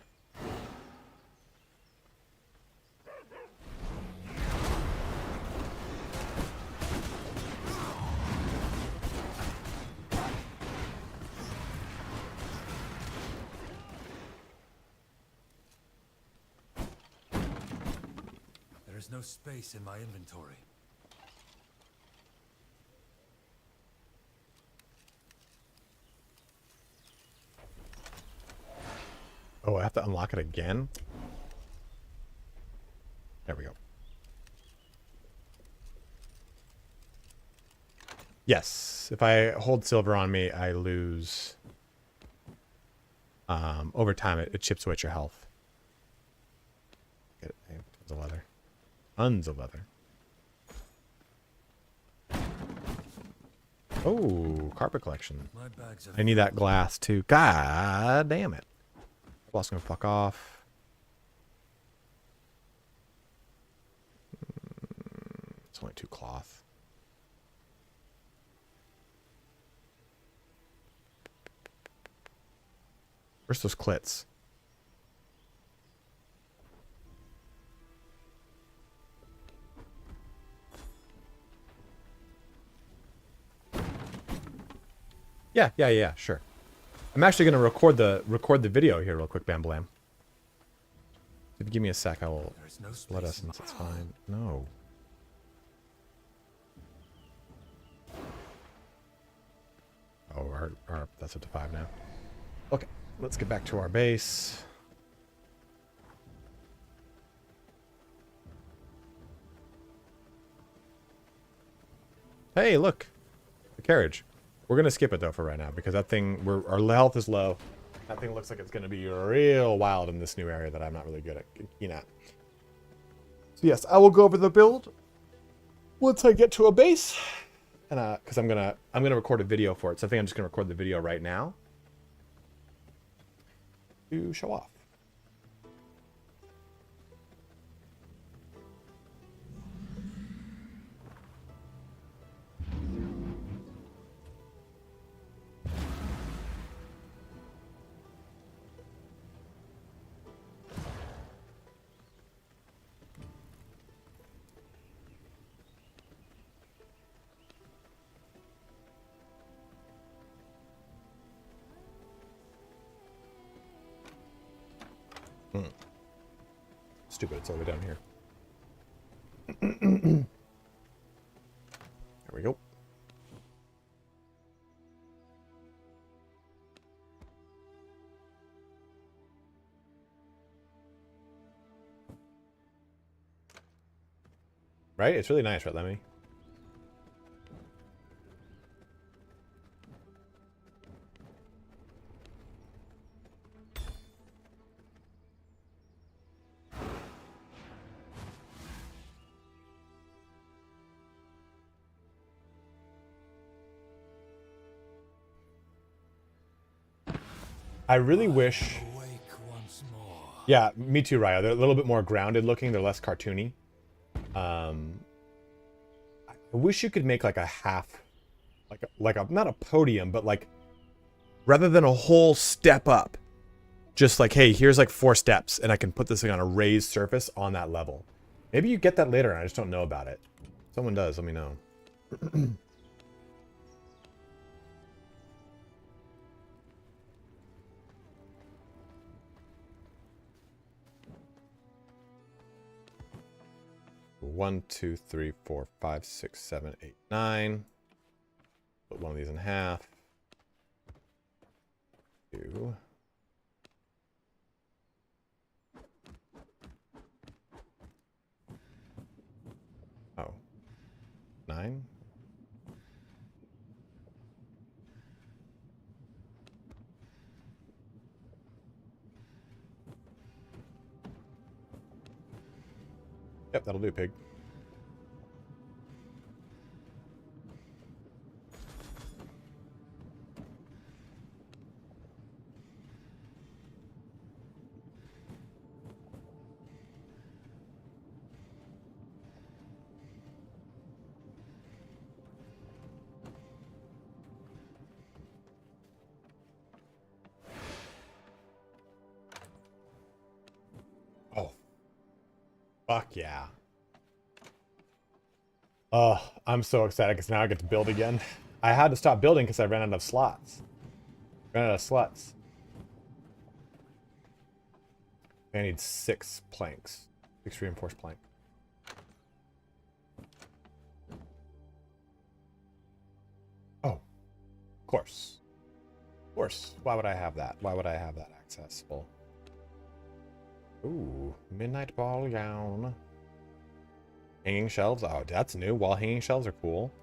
[SPEAKER 4] There's no space in my inventory.
[SPEAKER 1] Oh, I have to unlock it again? There we go. Yes, if I hold silver on me, I lose. Over time, it chips away at your health. Get it. Tons of leather. Tons of leather. Oh, carpet collection.
[SPEAKER 4] My bags are
[SPEAKER 1] I need that glass too. God damn it. Boss gonna fuck off. It's only 2 cloth. Where's those clits? Yeah, sure. I'm actually gonna record the video here real quick, Bam Blam. If you give me a sec, I will
[SPEAKER 4] There's no
[SPEAKER 1] blood
[SPEAKER 4] space in
[SPEAKER 1] essence, it's fine. No. Oh, that's up to 5 now. Okay, let's get back to our base. Hey, look. The carriage. We're going to skip it, though, for right now, because that thing, our health is low. That thing looks like it's going to be real wild in this new area that I'm not really good at. So, yes, I will go over the build once I get to a base. And, because I'm gonna record a video for it. So I think I'm just going to record the video right now to show off. Stupid, it's all the way down here. There we go. Right? It's really nice, right, Lemmy? I really wish...
[SPEAKER 4] awake once more.
[SPEAKER 1] Yeah, me too, Ryo. They're a little bit more grounded looking. They're less cartoony. I wish you could make like a half... Like a not a podium, but like... Rather than a whole step up. Just like, hey, here's like 4 steps, and I can put this thing on a raised surface on that level. Maybe you get that later, and I just don't know about it. If someone does, let me know. One, 2, 3, 4, 5, 6, 7, 8, 9. Put one of these in half. 2. Oh. 9. Yep, that'll do, pig. Oh. Fuck yeah. Oh, I'm so excited because now I get to build again. I had to stop building because I ran out of slots. Ran out of sluts. I need 6 planks. 6 reinforced plank. Of course. Of course. Why would I have that? Why would I have that accessible? Ooh, midnight ball gown. Hanging shelves. Oh, that's new. Wall hanging shelves are cool.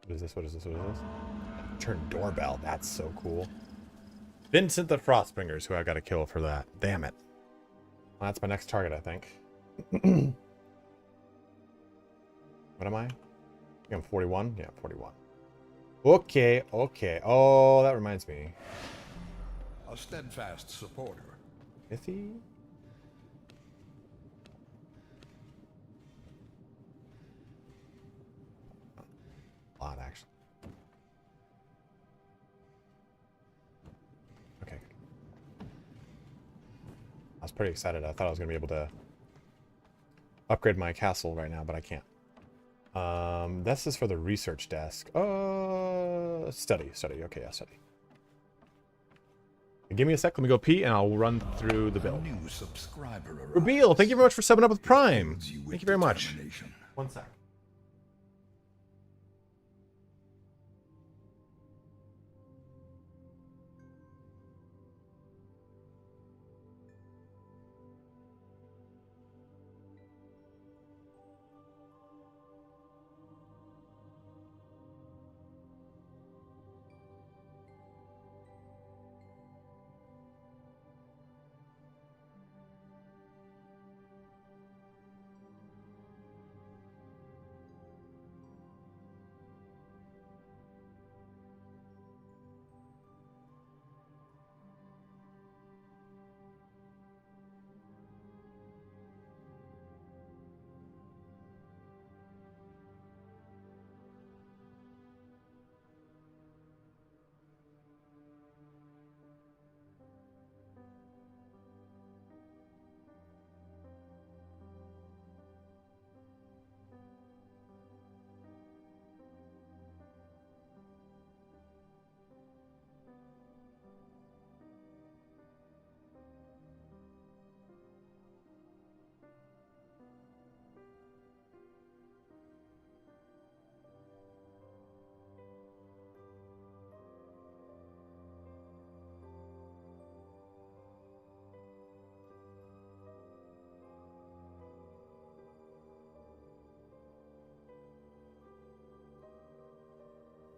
[SPEAKER 1] What is this? What is this? What is this? Turn doorbell. That's so cool. Vincent the Frostbringers, who I got to kill for that. Damn it. Well, that's my next target, I think. What am I? I think I'm 41? Yeah, 41. Okay, okay. Oh, that reminds me.
[SPEAKER 2] A steadfast supporter.
[SPEAKER 1] Is he? A lot, actually. Okay. I was pretty excited. I thought I was going to be able to upgrade my castle right now, but I can't. This is for the research desk. Study. Okay, yeah, study. Give me a sec. Let me go pee, and I'll run through the build.
[SPEAKER 2] New subscriber arrives.
[SPEAKER 1] Rubeal, thank you very much for subbing up with Prime.
[SPEAKER 2] Fills you with
[SPEAKER 1] Thank you very much.
[SPEAKER 2] determination.
[SPEAKER 1] 1 sec.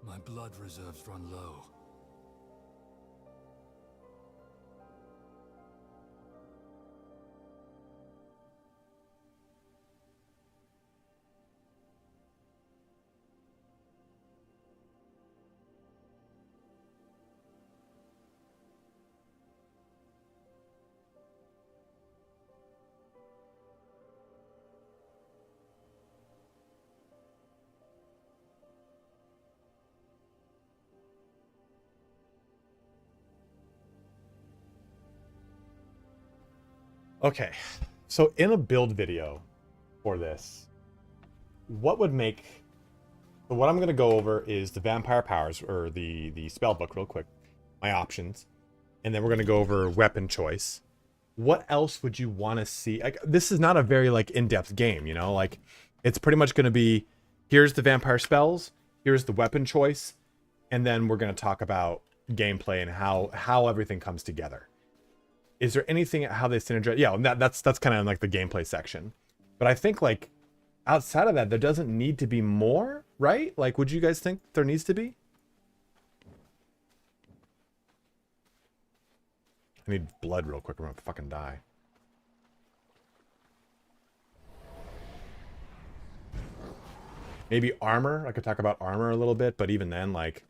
[SPEAKER 4] My blood reserves run low.
[SPEAKER 1] Okay, so in a build video for this, what would make... So what I'm going to go over is the vampire powers, or the spell book real quick, my options, and then we're going to go over weapon choice. What else would you want to see? Like, this is not a very like in-depth game, you know? Like, it's pretty much going to be, here's the vampire spells, here's the weapon choice, and then we're going to talk about gameplay and how everything comes together. Is there anything how they synergize? Yeah, that's kind of like the gameplay section. But I think like outside of that, there doesn't need to be more, right? Like, would you guys think there needs to be? I need blood real quick. I'm gonna fucking die. Maybe armor. I could talk about armor a little bit, but even then, like,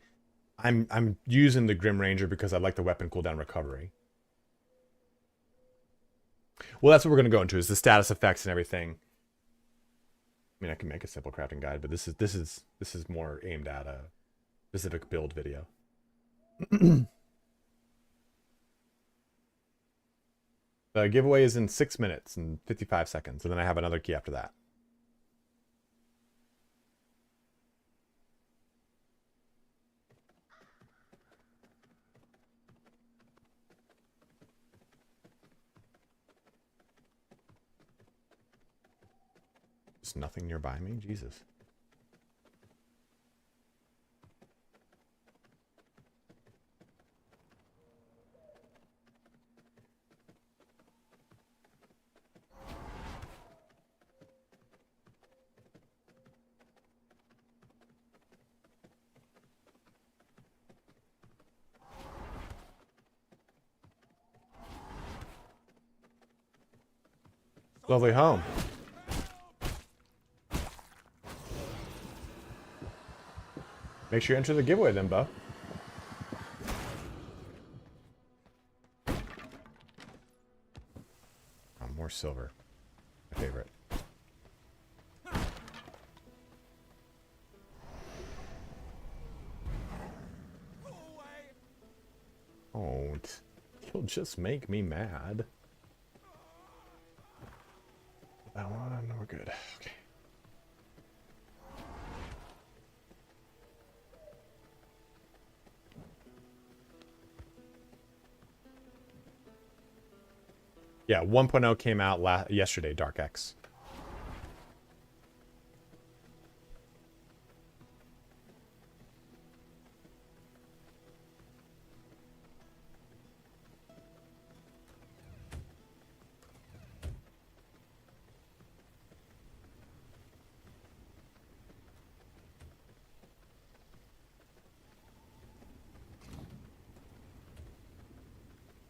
[SPEAKER 1] I'm using the Grim Ranger because I like the weapon cooldown recovery. Well, that's what we're going to go into, is the status effects and everything. I mean, I can make a simple crafting guide, but this is more aimed at a specific build video. The giveaway is in 6 minutes and 55 seconds, and then I have another key after that. There's nothing nearby me? Jesus. Lovely home. Make sure you enter the giveaway then, Bo. Oh, more silver. My favorite. Don't. You'll just make me mad. That one, we're good. Okay. Yeah, 1.0 came out yesterday, Dark X.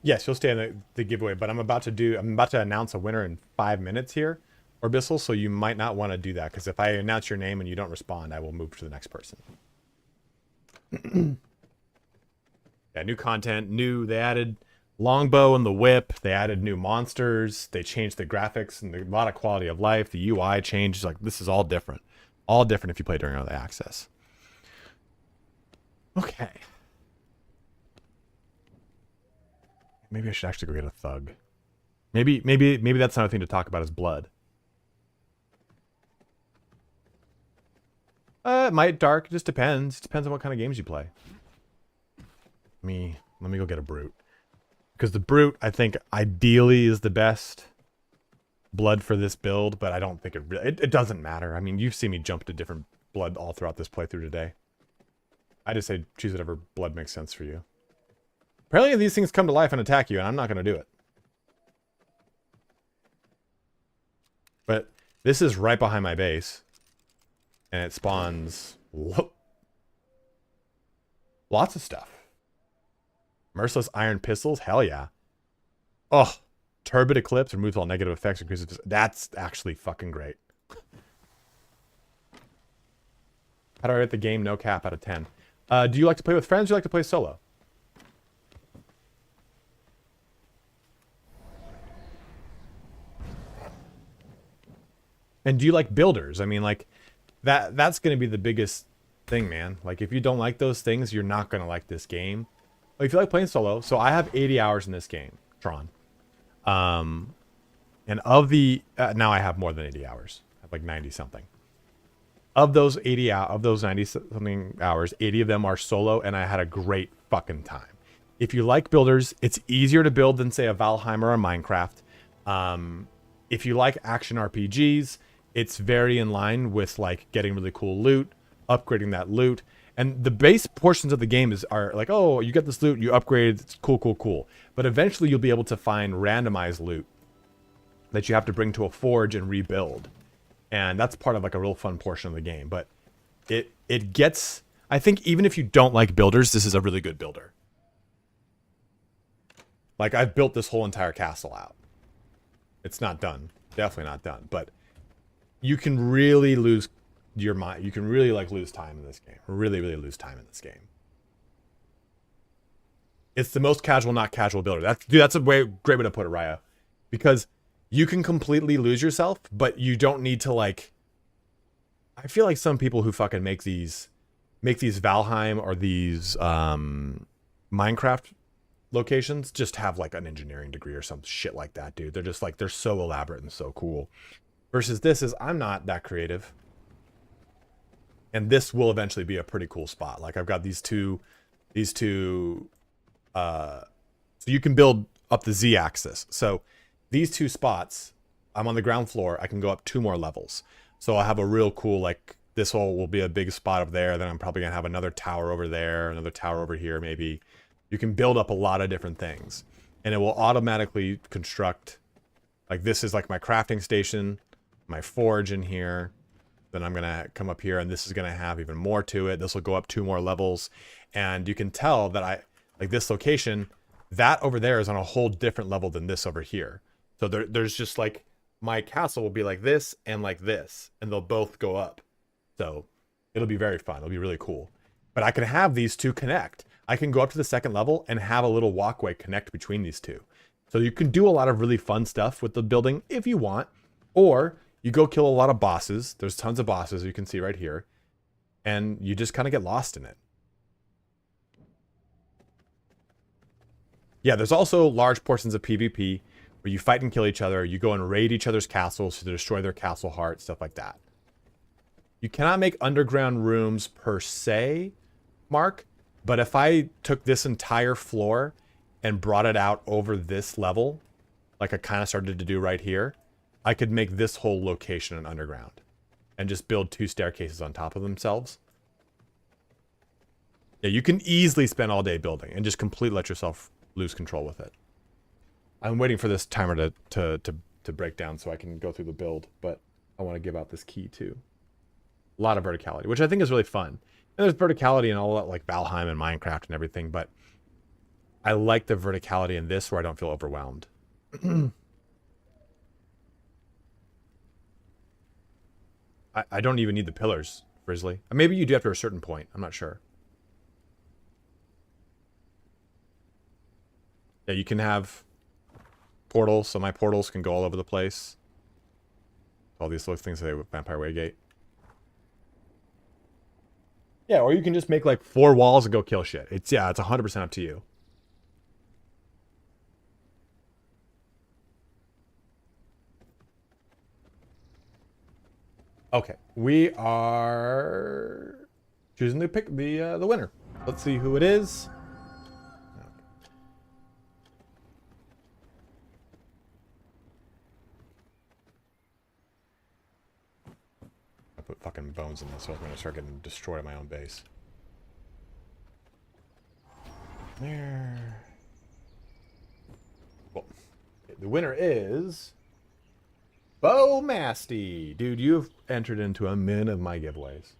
[SPEAKER 1] Yes, you'll stay in the giveaway, but I'm about to announce a winner in 5 minutes here, Orbissal, so you might not want to do that, because if I announce your name and you don't respond, I will move to the next person. Yeah, new content, they added longbow and the whip, they added new monsters, they changed the graphics and a lot of quality of life, the UI changed, like, this is all different. All different if you play during early access. Okay. Maybe I should actually go get a thug. Maybe that's another thing to talk about is blood. It might dark. It just depends. It depends on what kind of games you play. Let me go get a brute. Because the brute, I think, ideally is the best blood for this build, but I don't think it doesn't matter. I mean, you've seen me jump to different blood all throughout this playthrough today. I just say choose whatever blood makes sense for you. Apparently these things come to life and attack you, and I'm not going to do it. But this is right behind my base. And it spawns lots of stuff. Merciless iron pistols? Hell yeah. Oh, turbid eclipse removes all negative effects. Increases. That's actually fucking great. How do I rate the game? No cap out of 10. Do you like to play with friends or do you like to play solo? And do you like builders? I mean, like, that's going to be the biggest thing, man. Like, if you don't like those things, you're not going to like this game. But if you like playing solo, so I have 80 hours in this game, Tron. And of the, now I have more than 80 hours. I have like 90 something. Of those 90 something hours, 80 of them are solo, and I had a great fucking time. If you like builders, it's easier to build than, say, a Valheim or a Minecraft. If you like action RPGs, it's very in line with like getting really cool loot, upgrading that loot, and the base portions of the game are like, oh, you get this loot, you upgrade, it's cool. But eventually you'll be able to find randomized loot that you have to bring to a forge and rebuild, and that's part of like a real fun portion of the game. But it gets, I think even if you don't like builders, this is a really good builder. Like, I've built this whole entire castle out. It's not done, definitely not done, but you can really lose your mind. You can really like lose time in this game. Really lose time in this game. It's the most casual, not casual builder. That's a great way to put it, Ryo. Because you can completely lose yourself, but you don't need to like. I feel like some people who fucking make these Valheim or these Minecraft locations just have like an engineering degree or some shit like that, dude. They're just like, they're so elaborate and so cool. Versus this is, I'm not that creative. And this will eventually be a pretty cool spot. Like, I've got these two, so you can build up the Z-axis. So these two spots, I'm on the ground floor, I can go up 2 more levels. So I'll have a real cool, like, this will be a big spot up there. Then I'm probably going to have another tower over there, another tower over here, maybe. You can build up a lot of different things. And it will automatically construct, like, this is like my crafting station, my forge in here. Then I'm going to come up here, and this is going to have even more to it. This will go up 2 more levels. And you can tell that like this location, that over there is on a whole different level than this over here. So there's just like, my castle will be like this, and they'll both go up. So it'll be very fun. It'll be really cool. But I can have these two connect. I can go up to the 2nd level and have a little walkway connect between these two. So you can do a lot of really fun stuff with the building if you want. Or you go kill a lot of bosses. There's tons of bosses you can see right here. And you just kind of get lost in it. Yeah, there's also large portions of PvP where you fight and kill each other. You go and raid each other's castles to destroy their castle heart, stuff like that. You cannot make underground rooms per se, Mark. But if I took this entire floor and brought it out over this level, like I kind of started to do right here, I could make this whole location an underground and just build 2 staircases on top of themselves. Yeah, you can easily spend all day building and just completely let yourself lose control with it. I'm waiting for this timer to break down so I can go through the build, but I want to give out this key too. A lot of verticality, which I think is really fun. And there's verticality in all that, like Valheim and Minecraft and everything, but I like the verticality in this where I don't feel overwhelmed. I don't even need the pillars, Frizzly. Maybe you do after a certain point. I'm not sure. Yeah, you can have portals, so my portals can go all over the place. All these little things say Vampire Waygate. Yeah, or you can just make like 4 walls and go kill shit. It's 100% up to you. Okay, we are choosing to pick the winner. Let's see who it is. I put fucking bones in this, so I'm gonna start getting destroyed at my own base. There. Well, the winner is Bo Masty. Dude, you've entered into a min of my giveaways.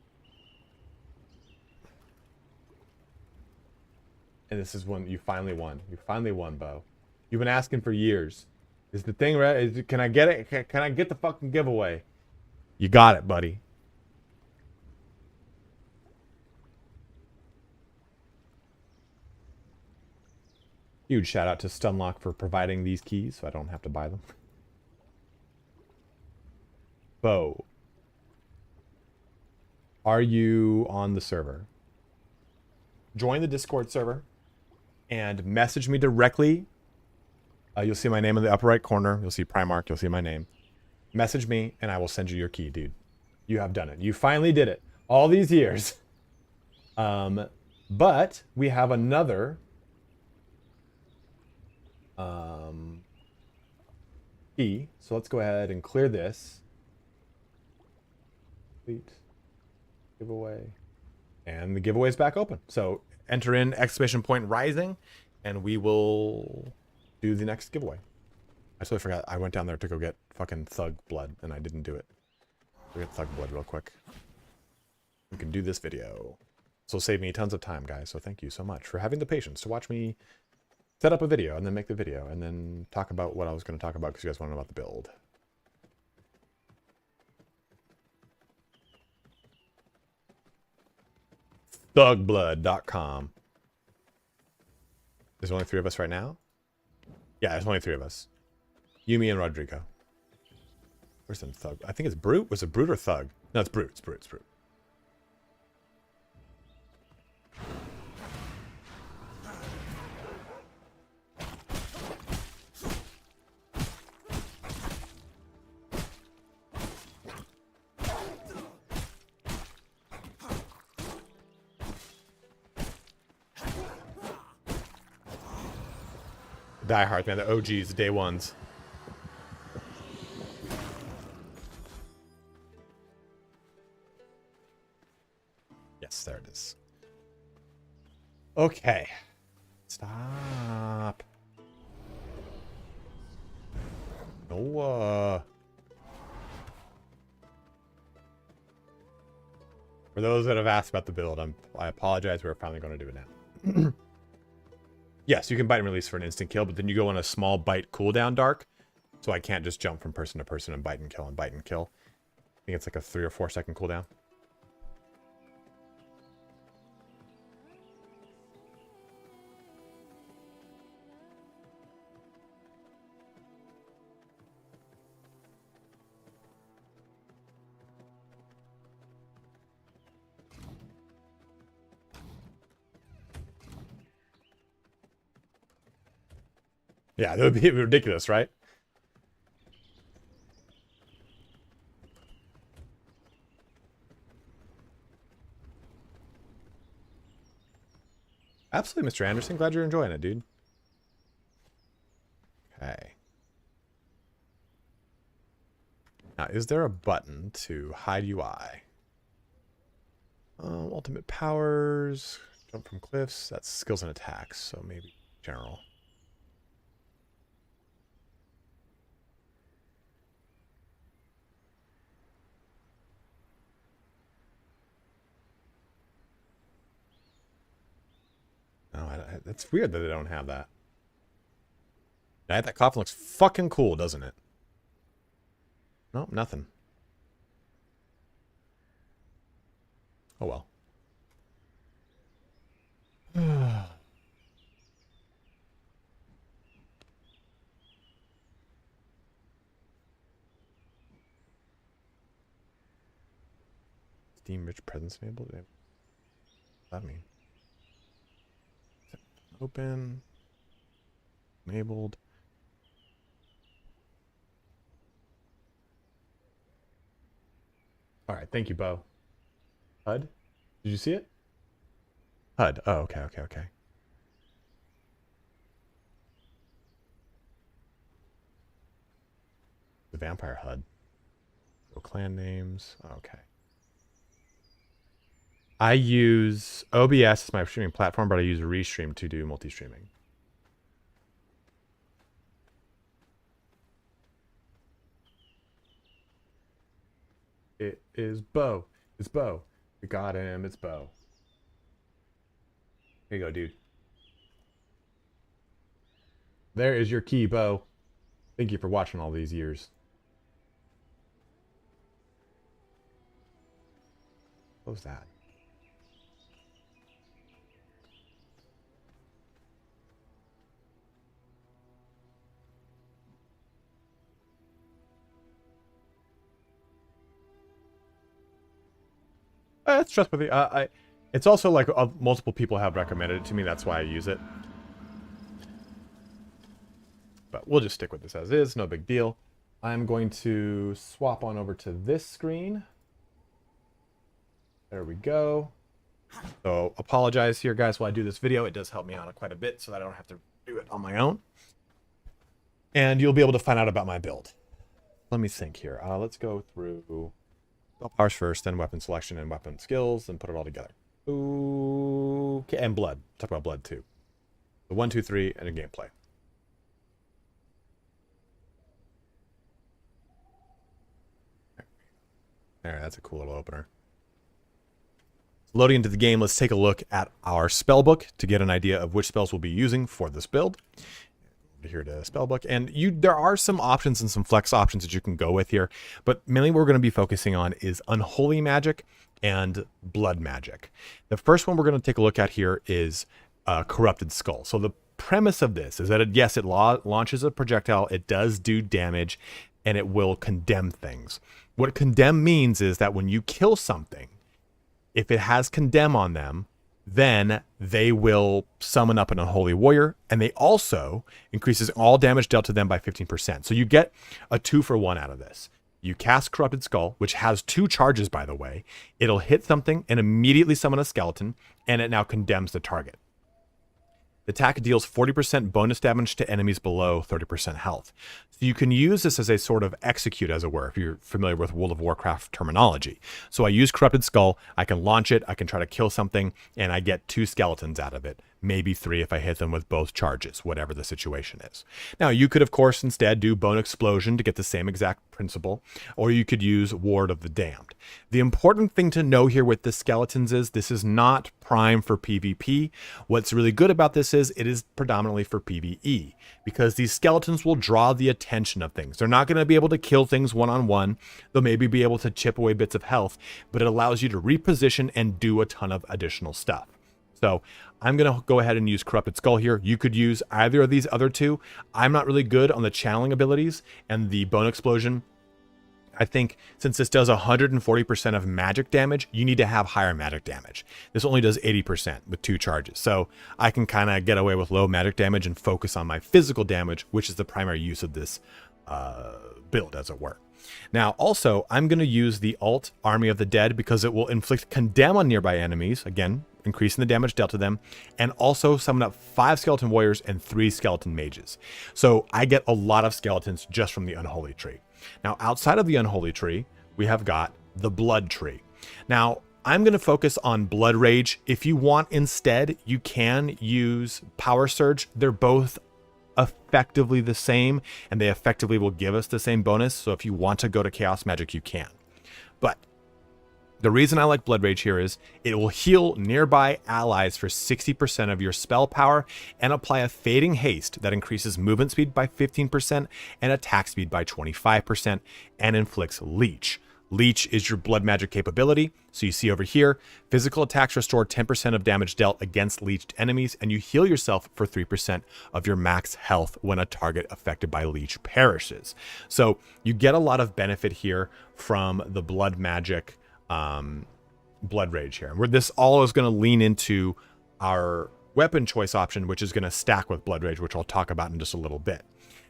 [SPEAKER 1] And this is one you finally won. You finally won, Bo. You've been asking for years. Is the thing right? Can I get it? Can I get the fucking giveaway? You got it, buddy. Huge shout out to Stunlock for providing these keys so I don't have to buy them. Bo, are you on the server? Join the Discord server and message me directly. You'll see my name in the upper right corner. You'll see Primark. You'll see my name. Message me and I will send you your key, dude. You have done it. You finally did it. All these years. But we have another key. So let's go ahead and clear this. Complete giveaway. And the giveaway is back open. So enter in !rising and we will do the next giveaway. I totally forgot. I went down there to go get fucking thug blood and I didn't do it. We'll get thug blood real quick. We can do this video. So save me tons of time, guys. So thank you so much for having the patience to watch me set up a video and then make the video and then talk about what I was going to talk about because you guys want to know about the build. Thugblood.com. There's only 3 of us right now? Yeah, there's only 3 of us. Yumi and Rodrigo. Where's some thug? I think it's Brute. Was it Brute or Thug? No, it's Brute. It's Brute. It's Brute. Die Hard, man. The OGs, the day ones. Yes, there it is. Okay. Stop. No, for those that have asked about the build, I apologize. We're finally going to do it now. Yes, you can bite and release for an instant kill, but then you go on a small bite cooldown dark. So I can't just jump from person to person and bite and kill and bite and kill. I think it's like a 3 or 4 second cooldown. Yeah, that would be ridiculous, right? Absolutely, Mr. Anderson. Glad you're enjoying it, dude. Okay. Now, is there a button to hide UI? Ultimate powers, jump from cliffs. That's skills and attacks, so maybe general. No, that's weird that they don't have that. That coffin looks fucking cool, doesn't it? Nope, nothing. Oh well. Steam rich presence enabled? What does that mean? Open. Enabled. Alright, thank you, Bo. HUD? Did you see it? HUD. Oh, okay, okay, okay. The vampire HUD. So clan names. Okay. I use OBS as my streaming platform, but I use Restream to do multi-streaming. It is Bo. It's Bo. We got him. It's Bo. Here you go, dude. There is your key, Bo. Thank you for watching all these years. What was that? It's trustworthy. It's also like multiple people have recommended it to me. That's why I use it. But we'll just stick with this as is. No big deal. I'm going to swap on over to this screen. There we go. So apologize here, guys, while I do this video. It does help me out quite a bit so that I don't have to do it on my own. And you'll be able to find out about my build. Let me think here. Let's go through powers first, then weapon selection and weapon skills, and put it all together. Okay, and blood. Talk about blood too. The 1, 2, 3, and a gameplay. There, that's a cool little opener. Loading into the game, let's take a look at our spellbook to get an idea of which spells we'll be using for this build. Here to spellbook, and there are some options and some flex options that you can go with here, but mainly what we're going to be focusing on is unholy magic and blood magic. The first one we're going to take a look at here is corrupted skull. So the premise of this is that yes, it launches a projectile, it does do damage, and it will condemn things. What condemn means is that when you kill something, if it has condemn on them, then they will summon up an unholy warrior, and they also increases all damage dealt to them by 15%. So you get a 2-for-1 out of this. You cast Corrupted Skull, which has 2 charges, by the way. It'll hit something and immediately summon a skeleton, and it now condemns the target. The attack deals 40% bonus damage to enemies below 30% health. So you can use this as a sort of execute, as it were, if you're familiar with World of Warcraft terminology. So I use Corrupted Skull, I can launch it, I can try to kill something, and I get 2 skeletons out of it. Maybe 3 if I hit them with both charges, whatever the situation is. Now, you could, of course, instead do Bone Explosion to get the same exact principle, or you could use Ward of the Damned. The important thing to know here with the skeletons is this is not prime for PvP. What's really good about this is it is predominantly for PvE, because these skeletons will draw the attention of things. They're not going to be able to kill things one-on-one. They'll maybe be able to chip away bits of health, but it allows you to reposition and do a ton of additional stuff. So I'm going to go ahead and use Corrupted Skull here. You could use either of these other 2. I'm not really good on the channeling abilities and the Bone Explosion. I think since this does 140% of magic damage, you need to have higher magic damage. This only does 80% with 2 charges. So I can kind of get away with low magic damage and focus on my physical damage, which is the primary use of this build, as it were. Now, also, I'm going to use the alt Army of the Dead because it will inflict condemn on nearby enemies, again, increasing the damage dealt to them, and also summon up 5 skeleton warriors and 3 skeleton mages. So I get a lot of skeletons just from the unholy tree. Now, outside of the unholy tree, we have got the blood tree. Now, I'm going to focus on Blood Rage. If you want instead, you can use Power Surge. They're both effectively the same, and they effectively will give us the same bonus. So if you want to go to Chaos Magic, you can. But the reason I like Blood Rage here is it will heal nearby allies for 60% of your spell power and apply a Fading Haste that increases movement speed by 15% and attack speed by 25% and inflicts Leech. Leech is your blood magic capability. So you see over here, physical attacks restore 10% of damage dealt against leeched enemies, and you heal yourself for 3% of your max health when a target affected by leech perishes. So you get a lot of benefit here from the blood magic Blood Rage here. Where this all is going to lean into our weapon choice option, which is going to stack with Blood Rage, which I'll talk about in just a little bit.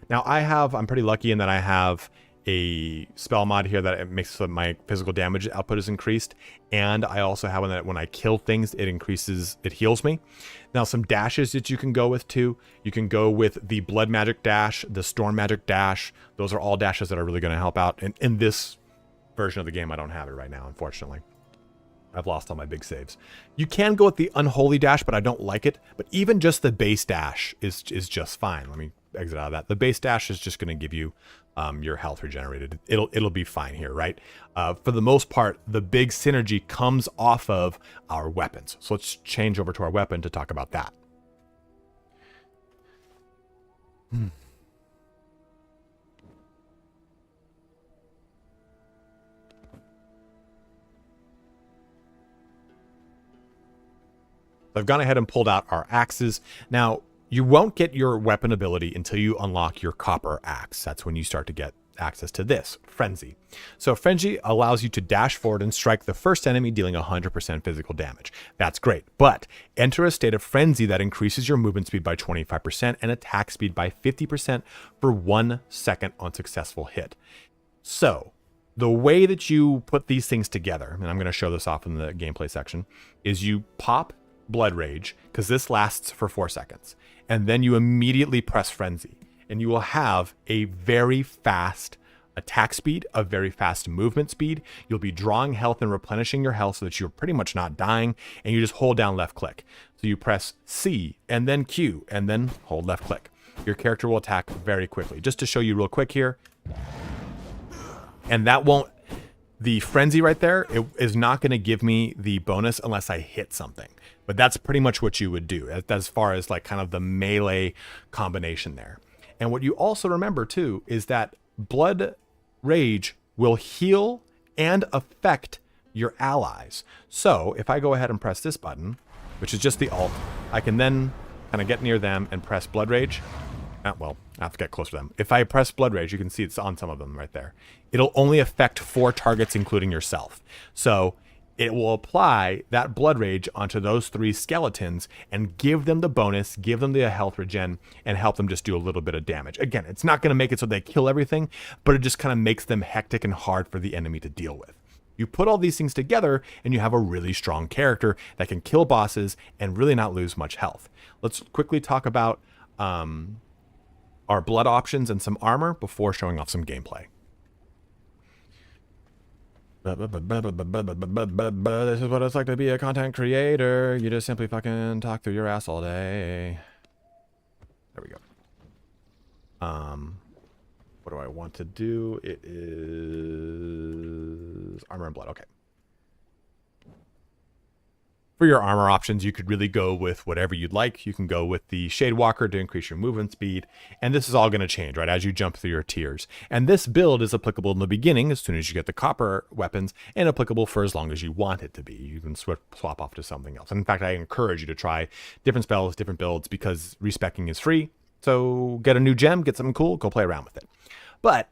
[SPEAKER 1] Now I'm pretty lucky in that I have a spell mod here that it makes so my physical damage output is increased, and I also have one that when I kill things it heals me. Now, some dashes that you can go with too. You can go with the blood magic dash, the storm magic dash. Those are all dashes that are really going to help out. And in this version of the game, I don't have it right now, unfortunately. I've lost all my big saves. You can go with the unholy dash, but I don't like it. But even just the base dash is just fine. Let me exit out of that. The base dash is just going to give you your health regenerated. It'll be fine here, right? For the most part, the big synergy comes off of our weapons. So let's change over to our weapon to talk about that. I've gone ahead and pulled out our axes. Now, you won't get your weapon ability until you unlock your copper axe. That's when you start to get access to this, Frenzy. So Frenzy allows you to dash forward and strike the first enemy, dealing 100% physical damage. That's great, but enter a state of Frenzy that increases your movement speed by 25% and attack speed by 50% for 1 second on successful hit. So the way that you put these things together, and I'm going to show this off in the gameplay section, is you pop Blood Rage, because this lasts for 4 seconds, and then you immediately press Frenzy, and you will have a very fast attack speed, a very fast movement speed. You'll be drawing health and replenishing your health so that you're pretty much not dying, and you just hold down left click. So you press C and then Q and then hold left click. Your character will attack very quickly. Just to show you real quick here, and that won't, the Frenzy right there, it is not going to give me the bonus unless I hit something. But that's pretty much what you would do as far as like kind of the melee combination there. And what you also remember too is that Blood Rage will heal and affect your allies. So if I go ahead and press this button, which is just the alt, I can then kind of get near them and press Blood Rage. Well, I have to get closer to them. If I press Blood Rage, you can see it's on some of them right there. It'll only affect 4 targets, including yourself. So it will apply that Blood Rage onto those 3 skeletons and give them the bonus, give them the health regen, and help them just do a little bit of damage. Again, it's not going to make it so they kill everything, but it just kind of makes them hectic and hard for the enemy to deal with. You put all these things together and you have a really strong character that can kill bosses and really not lose much health. Let's quickly talk about our blood options and some armor before showing off some gameplay. This is what it's like to be a content creator. You just simply fucking talk through your ass all day. There we go. What do I want to do? It is armor and blood. Okay. For your armor options, you could really go with whatever you'd like. You can go with the Shade Walker to increase your movement speed. And this is all going to change, right, as you jump through your tiers. And this build is applicable in the beginning as soon as you get the copper weapons, and applicable for as long as you want it to be. You can swap off to something else. And in fact, I encourage you to try different spells, different builds, because respecking is free. So get a new gem, get something cool, go play around with it. But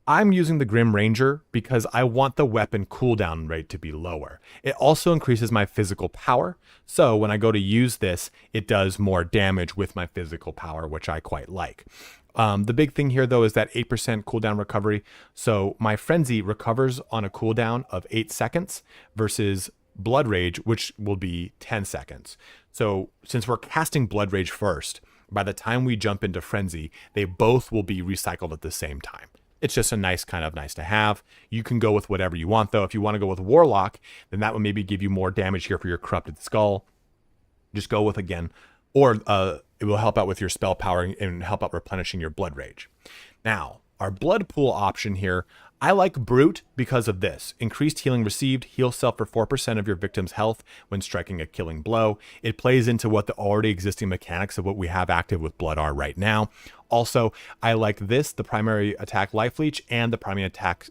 [SPEAKER 1] I'm using the Grim Ranger because I want the weapon cooldown rate to be lower. It also increases my physical power. So when I go to use this, it does more damage with my physical power, which I quite like. The big thing here, though, is that 8% cooldown recovery. So my Frenzy recovers on a cooldown of 8 seconds versus Blood Rage, which will be 10 seconds. So since we're casting Blood Rage first, by the time we jump into Frenzy, they both will be recycled at the same time. It's just a nice to have. You can go with whatever you want, though. If you want to go with Warlock, then that would maybe give you more damage here for your Corrupted Skull. Just go with, again, or it will help out with your spell power and help out replenishing your Blood Rage. Now, our blood pool option here, I like Brute because of this. Increased healing received, heal self for 4% of your victim's health when striking a killing blow. It plays into what the already existing mechanics of what we have active with Blood are right now. Also, I like this, the primary attack life leech and the primary attack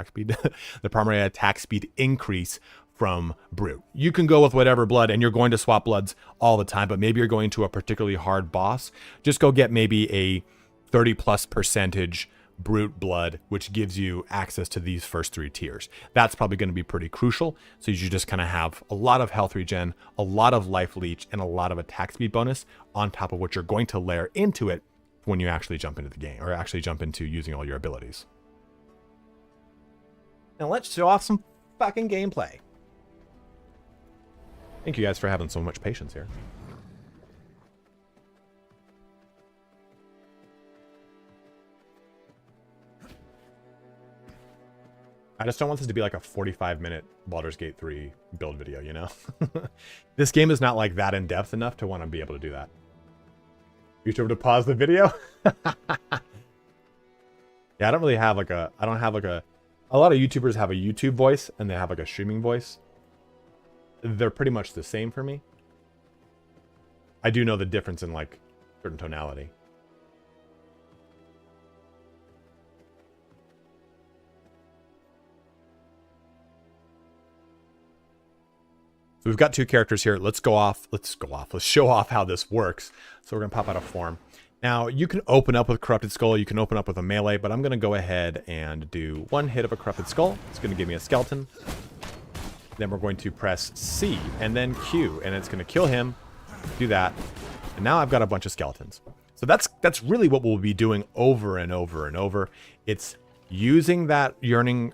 [SPEAKER 1] speed, the primary attack speed increase from Brute. You can go with whatever blood, and you're going to swap bloods all the time, but maybe you're going to a particularly hard boss. Just go get maybe a 30+% Brute blood, which gives you access to these first 3 tiers. That's probably going to be pretty crucial. So you just kind of have a lot of health regen, a lot of life leech, and a lot of attack speed bonus on top of what you're going to layer into it when you actually jump into the game, or actually jump into using all your abilities. Now let's show off some fucking gameplay. Thank you guys for having so much patience here. I just don't want this to be like a 45-minute Baldur's Gate 3 build video, you know? This game is not like that in depth enough to want to be able to do that. Reach over to pause the video? Yeah, I don't really have like a, a lot of YouTubers have a YouTube voice and they have like a streaming voice. They're pretty much the same for me. I do know the difference in like certain tonality. So we've got 2 characters here. Let's show off how this works. So we're gonna pop out a form. Now you can open up with Corrupted Skull, you can open up with a melee, but I'm gonna go ahead and do 1 hit of a Corrupted Skull. It's gonna give me a skeleton. Then we're going to press C and then Q, and it's gonna kill him. Do that. And now I've got a bunch of skeletons. So that's really what we'll be doing over and over and over. It's using that using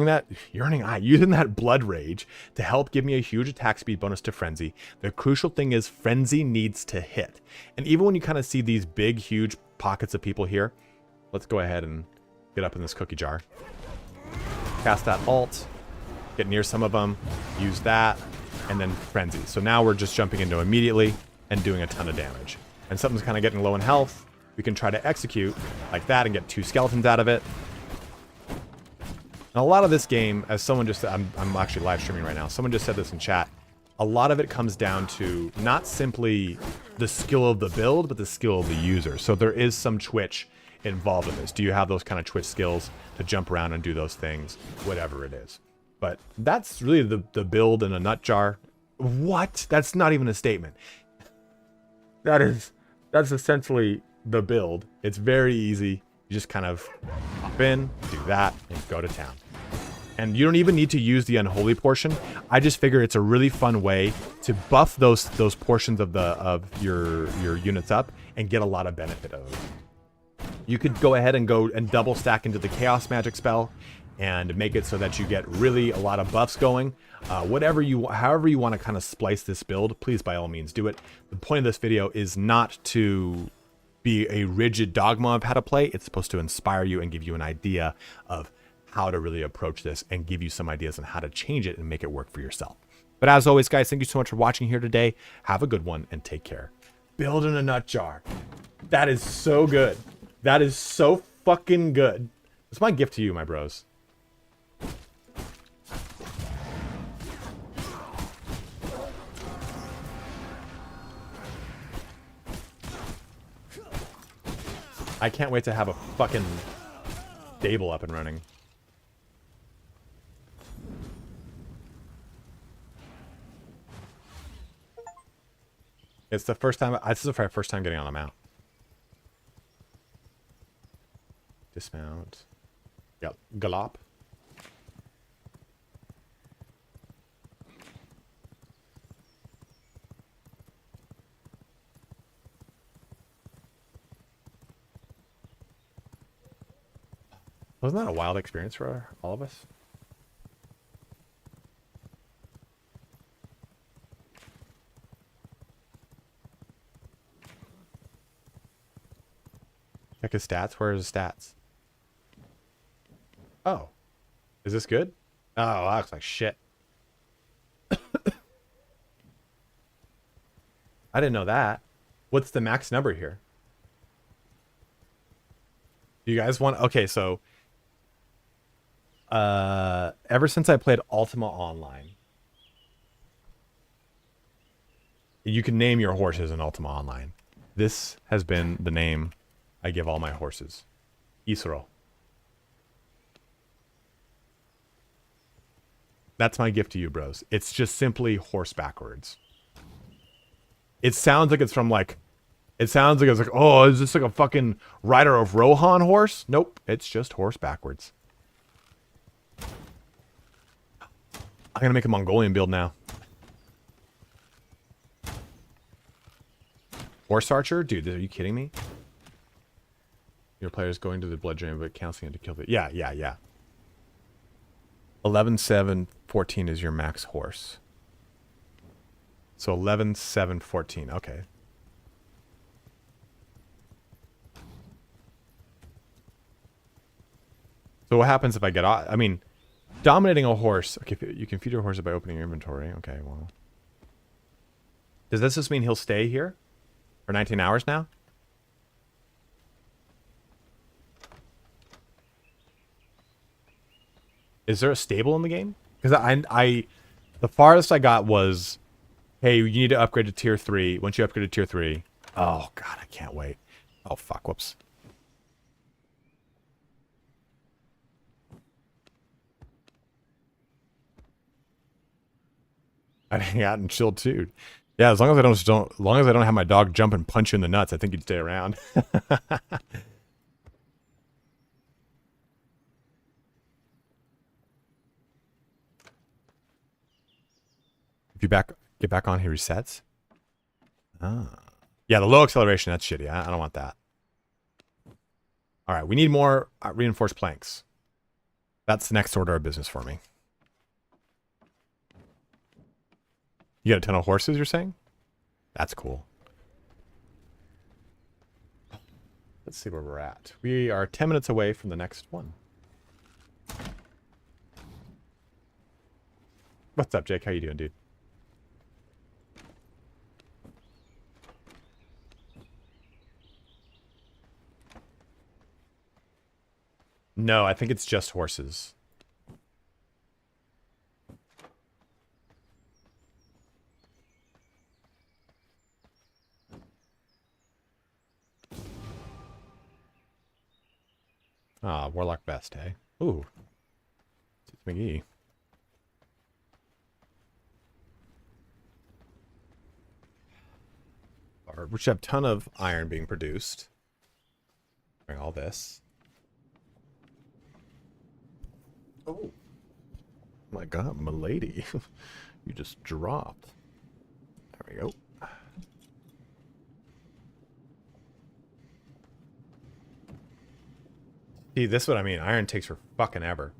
[SPEAKER 1] that blood rage to help give me a huge attack speed bonus to Frenzy. The crucial thing is Frenzy needs to hit. And even when you kind of see these big, huge pockets of people here, let's go ahead and get up in this cookie jar. Cast that ult, get near some of them, use that, and then Frenzy. So now we're just jumping into immediately and doing a ton of damage. And something's kind of getting low in health. We can try to execute like that and get 2 skeletons out of it. And a lot of this game, as someone just said, I'm actually live streaming right now. Someone just said this in chat. A lot of it comes down to not simply the skill of the build, but the skill of the user. So there is some twitch involved in this. Do you have those kind of twitch skills to jump around and do those things? Whatever it is. But that's really the build in a nut jar. What? That's not even a statement. That's essentially the build. It's very easy. You just kind of hop in, do that, and go to town. And you don't even need to use the unholy portion. I just figure it's a really fun way to buff those portions of your units up and get a lot of benefit out of them. You could go ahead and go and double stack into the chaos magic spell and make it so that you get really a lot of buffs going. However you want to kind of splice this build, please by all means do it. The point of this video is not to be a rigid dogma of how to play. It's supposed to inspire you and give you an idea of how to really approach this and give you some ideas on how to change it and make it work for yourself. But as always, guys, thank you so much for watching here today. Have a good one and take care. Build in a nut jar. That is so good. That is so fucking good. It's my gift to you, my bros. I can't wait to have a fucking stable up and running. It's the first time. This is my first time getting on a mount. Dismount. Yep. Gallop. Wasn't that a wild experience for all of us? Check his stats. Where are his stats? Oh. Is this good? Oh, that looks like shit. I didn't know that. What's the max number here? Do you guys want... Okay, so... ever since I played Ultima Online... You can name your horses in Ultima Online. This has been the name I give all my horses. Isro. That's my gift to you, bros. It's just simply horse backwards. It sounds like it's from like... It sounds like it's like, oh, is this like a fucking Rider of Rohan horse? Nope. It's just horse backwards. I'm gonna make a Mongolian build now. Horse archer? Dude, are you kidding me? Your player is going to the blood drain, but counting it to kill the... Yeah. 11, 7, 14 is your max horse. So 11, 7, 14. Okay. So what happens if I get off? I mean, dominating a horse. Okay, you can feed your horse by opening your inventory. Okay, well. Does this just mean he'll stay here for 19 hours now? Is there a stable in the game? Because the farthest I got was, hey, you need to upgrade to tier 3. Once you upgrade to tier 3, oh god, I can't wait. Oh fuck, whoops. I'd hang out and chill too. Yeah, as long as I don't have my dog jump and punch you in the nuts, I think you'd stay around. If you get back on, he resets. Ah. Yeah, the low acceleration, that's shitty. I don't want that. All right, we need more reinforced planks. That's the next order of business for me. You got a ton of horses, you're saying? That's cool. Let's see where we're at. We are 10 minutes away from the next one. What's up, Jake? How you doing, dude? No, I think it's just horses. Ah, Warlock Best, eh? Ooh. It's McGee. Which have a ton of iron being produced. Bring all this. Oh. My god, milady. You just dropped. There we go. See, this is what I mean. Iron takes for fucking ever.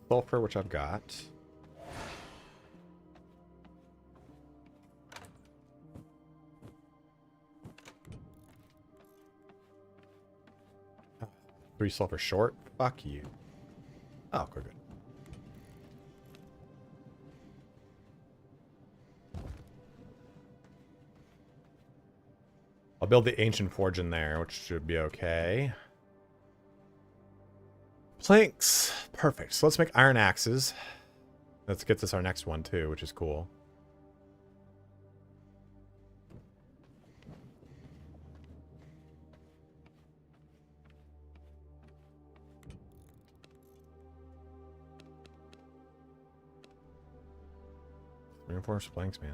[SPEAKER 1] sulfur, which I've got. Three sulfur short? Fuck you. Oh, we're good. I'll build the ancient forge in there, which should be okay. Planks. Perfect. So let's make iron axes. Let's get this our next one too, which is cool. Reinforced planks, man.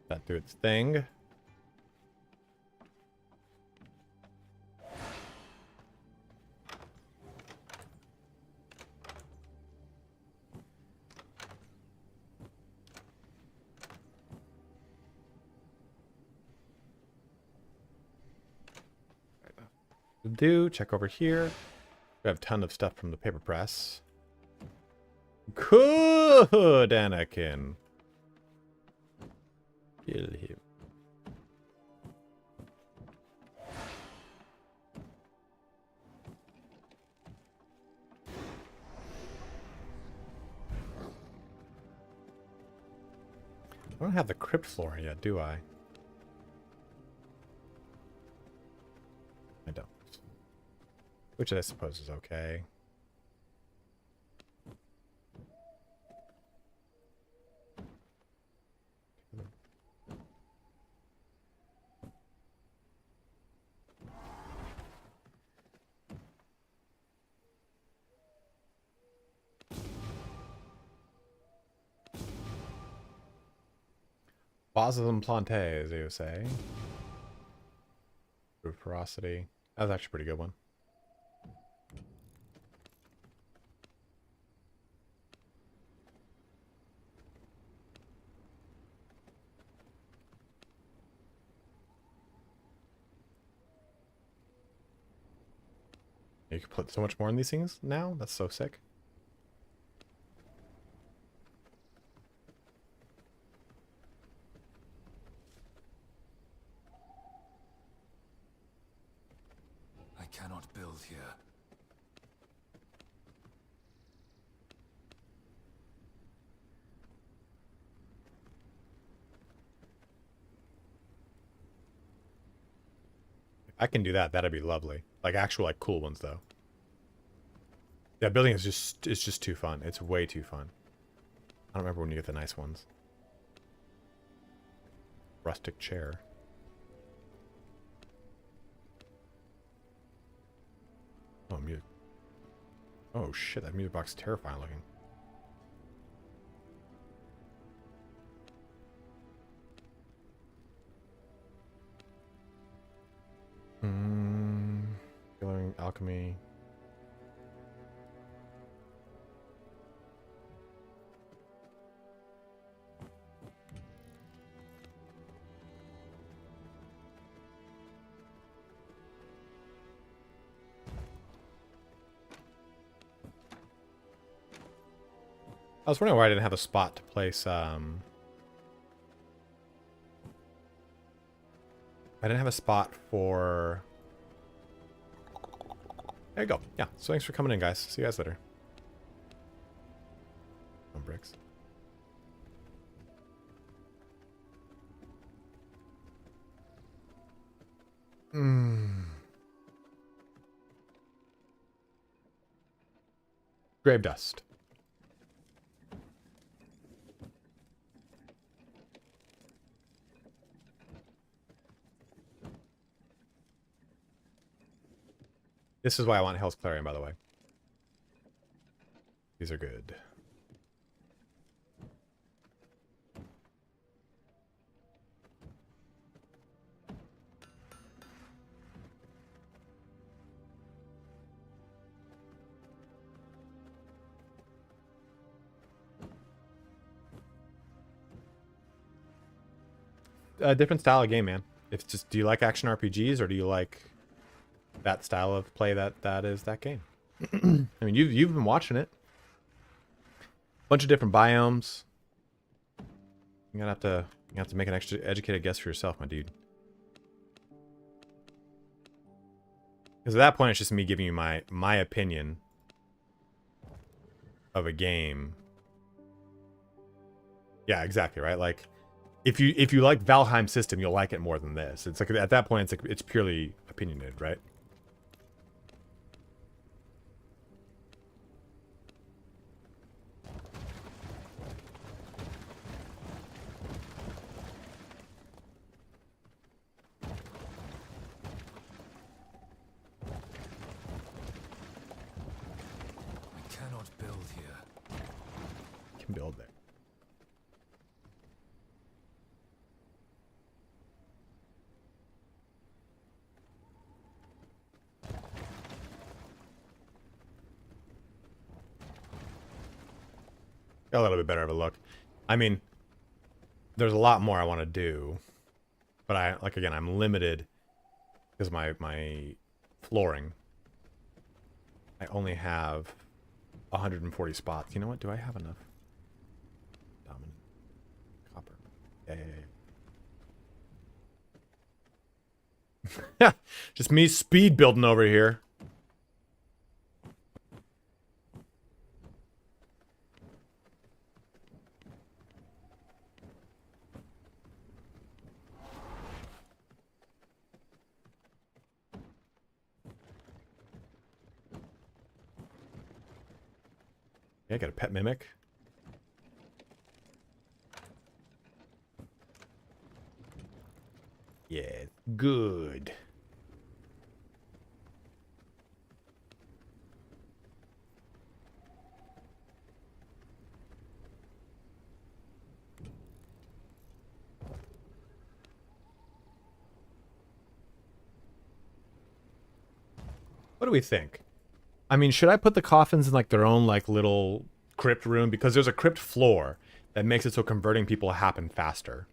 [SPEAKER 1] That do its thing. Do check over here. We have a ton of stuff from the paper press. Good, Anakin. Kill him. I don't have the crypt floor yet, do I? I don't. Which I suppose is okay. Vases and plantes, as you say. Ferocity. That was actually a pretty good one. You can put so much more in these things now? That's so sick.
[SPEAKER 4] I cannot build here.
[SPEAKER 1] If I can do that, that'd be lovely. Like actual like cool ones though. Yeah, building is just too fun. It's way too fun. I don't remember when you get the nice ones. Rustic chair. Oh, music. Oh shit, that music box is terrifying looking. Coloring, alchemy. I was wondering why I didn't have a spot to place, I didn't have a spot for... There you go. Yeah, so thanks for coming in, guys. See you guys later. Oh, bricks. Grave dust. This is why I want Hell's Clarion, by the way. These are good. A different style of game, man. It's just, do you like action RPGs or do you like that style of play that is that game? I mean, you've been watching it. Bunch of different biomes. You're gonna have to make an extra educated guess for yourself, my dude. Because at that point, it's just me giving you my opinion of a game. Yeah, exactly, right? Like, if you like Valheim system, you'll like it more than this. It's like at that point, it's like it's purely opinionated, right?
[SPEAKER 4] I cannot build here.
[SPEAKER 1] Can build there. Got a little bit better of a look. I mean, there's a lot more I want to do, but again, I'm limited because my flooring. I only have 140 spots. You know what? Do I have enough? Dominant copper. Yeah. Just me speed building over here. Yeah, I got a pet mimic. Yeah, good. What do we think? I mean, should I put the coffins in like their own like little crypt room? Because there's a crypt floor that makes it so converting people happen faster.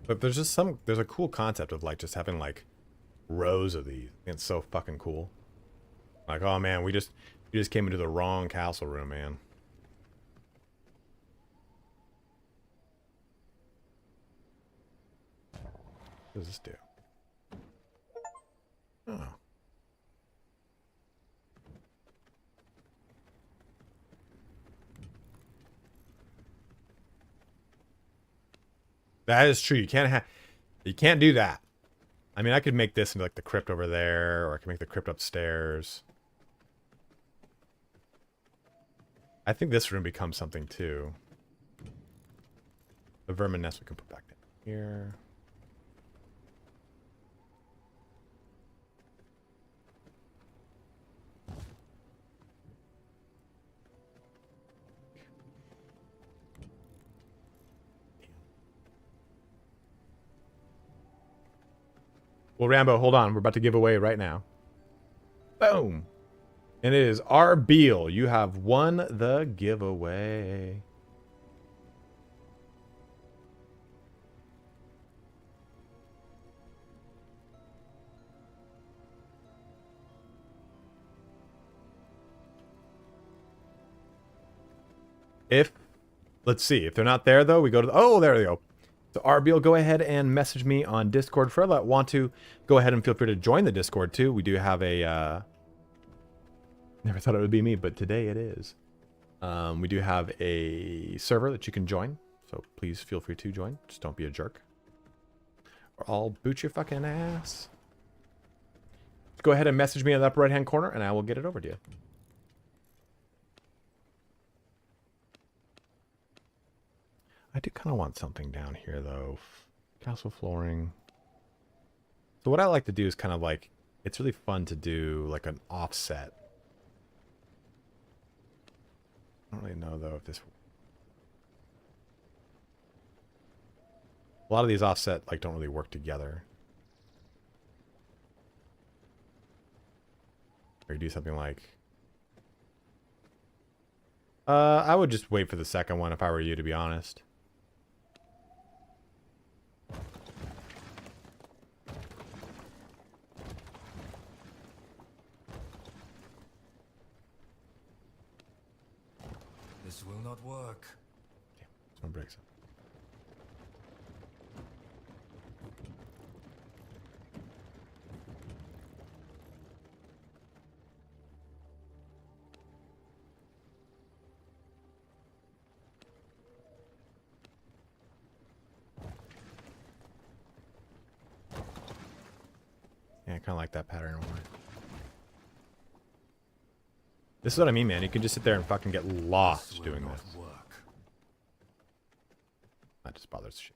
[SPEAKER 1] But there's a cool concept of like just having like rows of these. It's so fucking cool. Like, oh man, we just came into the wrong castle room, man. What does this do? Oh. That is true. You can't do that. I mean, I could make this into like the crypt over there, or I could make the crypt upstairs. I think this room becomes something too. The vermin nest we can put back down here. Well, Rambo, hold on. We're about to give away right now. Boom. And it is R. Beal. You have won the giveaway. Let's see. If they're not there, though, we go to the... Oh, there they go. So, RBL, go ahead and message me on Discord. For that want to, go ahead and feel free to join the Discord, too. We do have a... Never thought it would be me, but today it is. We do have a server that you can join. So, please feel free to join. Just don't be a jerk, or I'll boot your fucking ass. Go ahead and message me in the upper right-hand corner, and I will get it over to you. I do kind of want something down here, though. Castle flooring. So what I like to do is kind of like, it's really fun to do like an offset. I don't really know, though, if this... A lot of these offset like don't really work together. Or you do something like... I would just wait for the second one if I were you, to be honest.
[SPEAKER 4] This will not work.
[SPEAKER 1] Damn, someone breaks it. Yeah, I kind of like that pattern more. This is what I mean, man. You can just sit there and fucking get lost doing this.
[SPEAKER 4] Work.
[SPEAKER 1] That just bothers shit.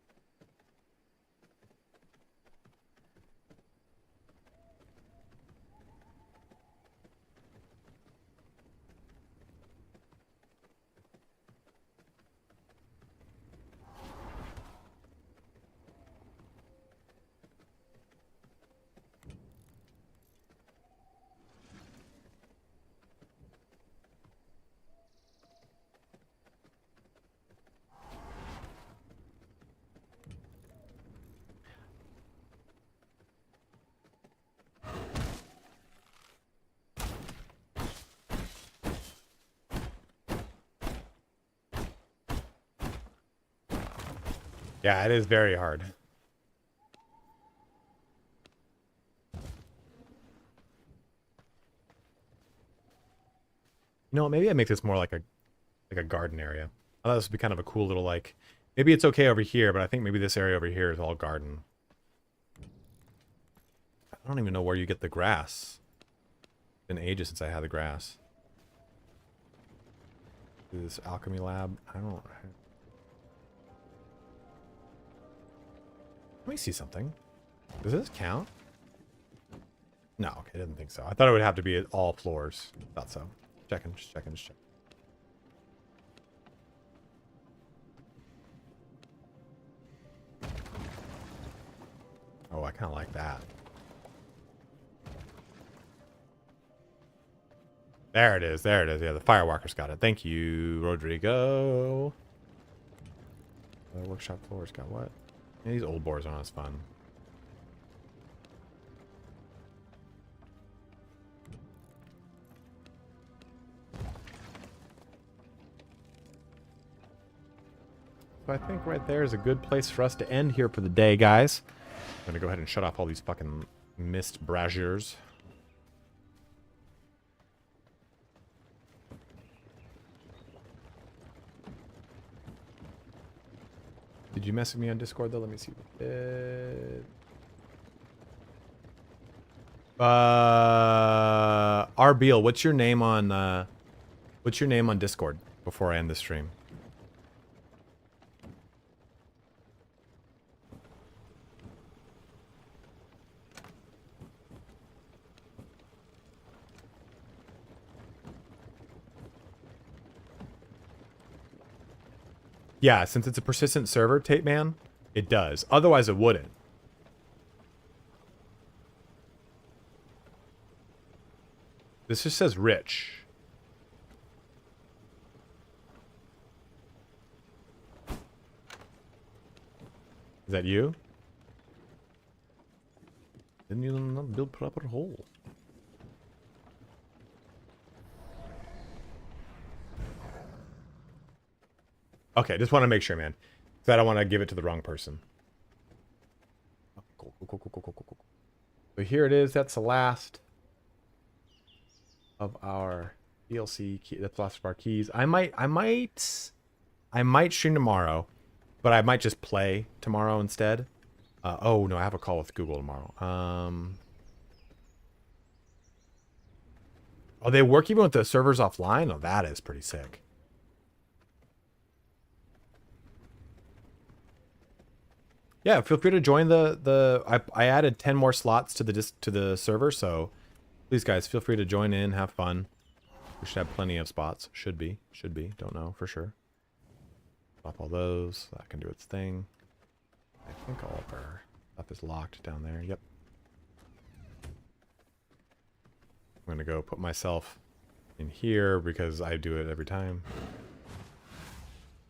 [SPEAKER 1] Yeah, it is very hard. You know what, maybe I make this more like a garden area. I thought this would be kind of a cool little like, maybe it's okay over here, but I think maybe this area over here is all garden. I don't even know where you get the grass. It's been ages since I had the grass. This alchemy lab, I don't... Let me see something. Does this count? No, okay, I didn't think so. I thought it would have to be at all floors. Thought so. Checking, just checking, just checking. Oh, I kind of like that. There it is, there it is. Yeah, the firewalker's got it. Thank you, Rodrigo. The workshop floor's got what? Yeah, these old boards aren't as fun. So I think right there is a good place for us to end here for the day, guys. I'm gonna go ahead and shut off all these fucking mist braziers. Did you message me on Discord though? Let me see. Arbeal, what's your name on Discord before I end the stream? Yeah, since it's a persistent server, Tape Man, it does. Otherwise, it wouldn't. This just says rich. Is that you? Didn't you not build proper hole? Okay, just want to make sure, man. Because I don't want to give it to the wrong person. Cool. So here it is. That's the last of our DLC key. That's the last of our keys. I might stream tomorrow, but I might just play tomorrow instead. Oh no, I have a call with Google tomorrow. Oh, they work even with the servers offline? Oh, that is pretty sick. Yeah, feel free to join I added 10 more slots to the server, so please guys, feel free to join in, have fun. We should have plenty of spots. Should be, don't know for sure. Stop all those, so that can do its thing. I think all of our stuff is locked down there. Yep. I'm gonna go put myself in here because I do it every time.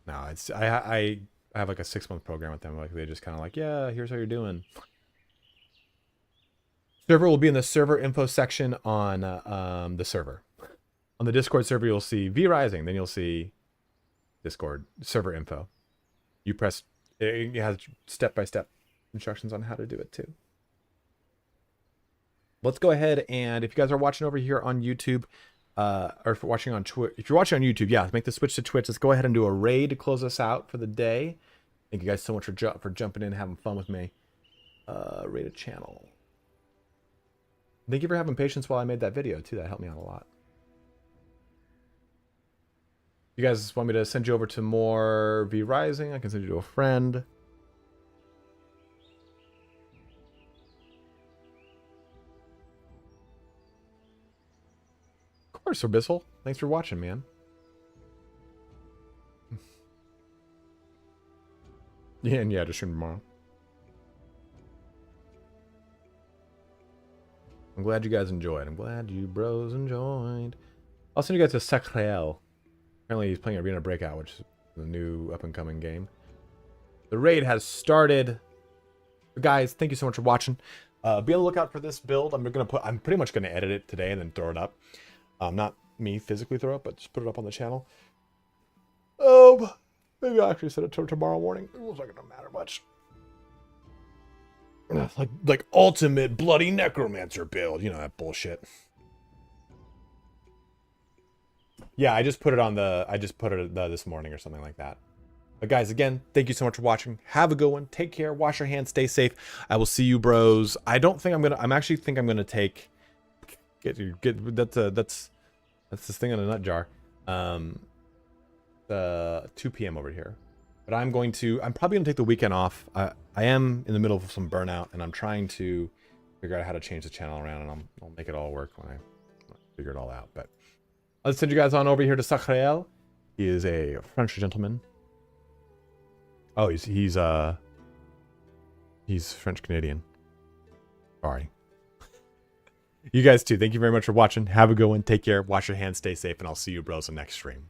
[SPEAKER 1] No, it's I have like a 6-month program with them. Like they just kind of like, yeah, here's how you're doing. Server will be in the server info section on the server. On the Discord server, you'll see V Rising. Then you'll see Discord server info. You press. It has step-by-step instructions on how to do it too. Let's go ahead and if you guys are watching over here on YouTube, or if you're watching on YouTube, yeah, make the switch to Twitch. Let's go ahead and do a raid to close us out for the day. Thank you guys so much for jumping in and having fun with me. Raid a channel. Thank you for having patience while I made that video too. That helped me out a lot. You guys want me to send you over to more V Rising? I can send you to a friend. Of course, Sir Bissell. Thanks for watching, man. Yeah, and yeah, just stream tomorrow. I'm glad you guys enjoyed. I'm glad you bros enjoyed. I'll send you guys to Sacrel. Apparently he's playing Arena Breakout, which is the new up-and-coming game. The raid has started. Guys, thank you so much for watching. Be on the lookout for this build. I'm pretty much gonna edit it today and then throw it up. Not me physically throw it, but just put it up on the channel. Maybe I'll actually set it to tomorrow morning. It looks like it don't matter much. Like ultimate bloody necromancer build, you know, that bullshit. Yeah, I just put it this morning or something like that. But guys, again, thank you so much for watching. Have a good one. Take care. Wash your hands. Stay safe. I will see you, bros. I don't think I'm gonna. I'm actually think I'm gonna take. That's this thing in a nut jar. 2 p.m. over here. But I'm probably gonna take the weekend off. I am in the middle of some burnout, and I'm trying to figure out how to change the channel around, and I'll make it all work when I figure it all out. But let's send you guys on over here to Sacrel. He is a French gentleman. Oh, he's French Canadian. Sorry. You guys too. Thank you very much for watching. Have a good one. Take care. Wash your hands. Stay safe, and I'll see you bros in the next stream.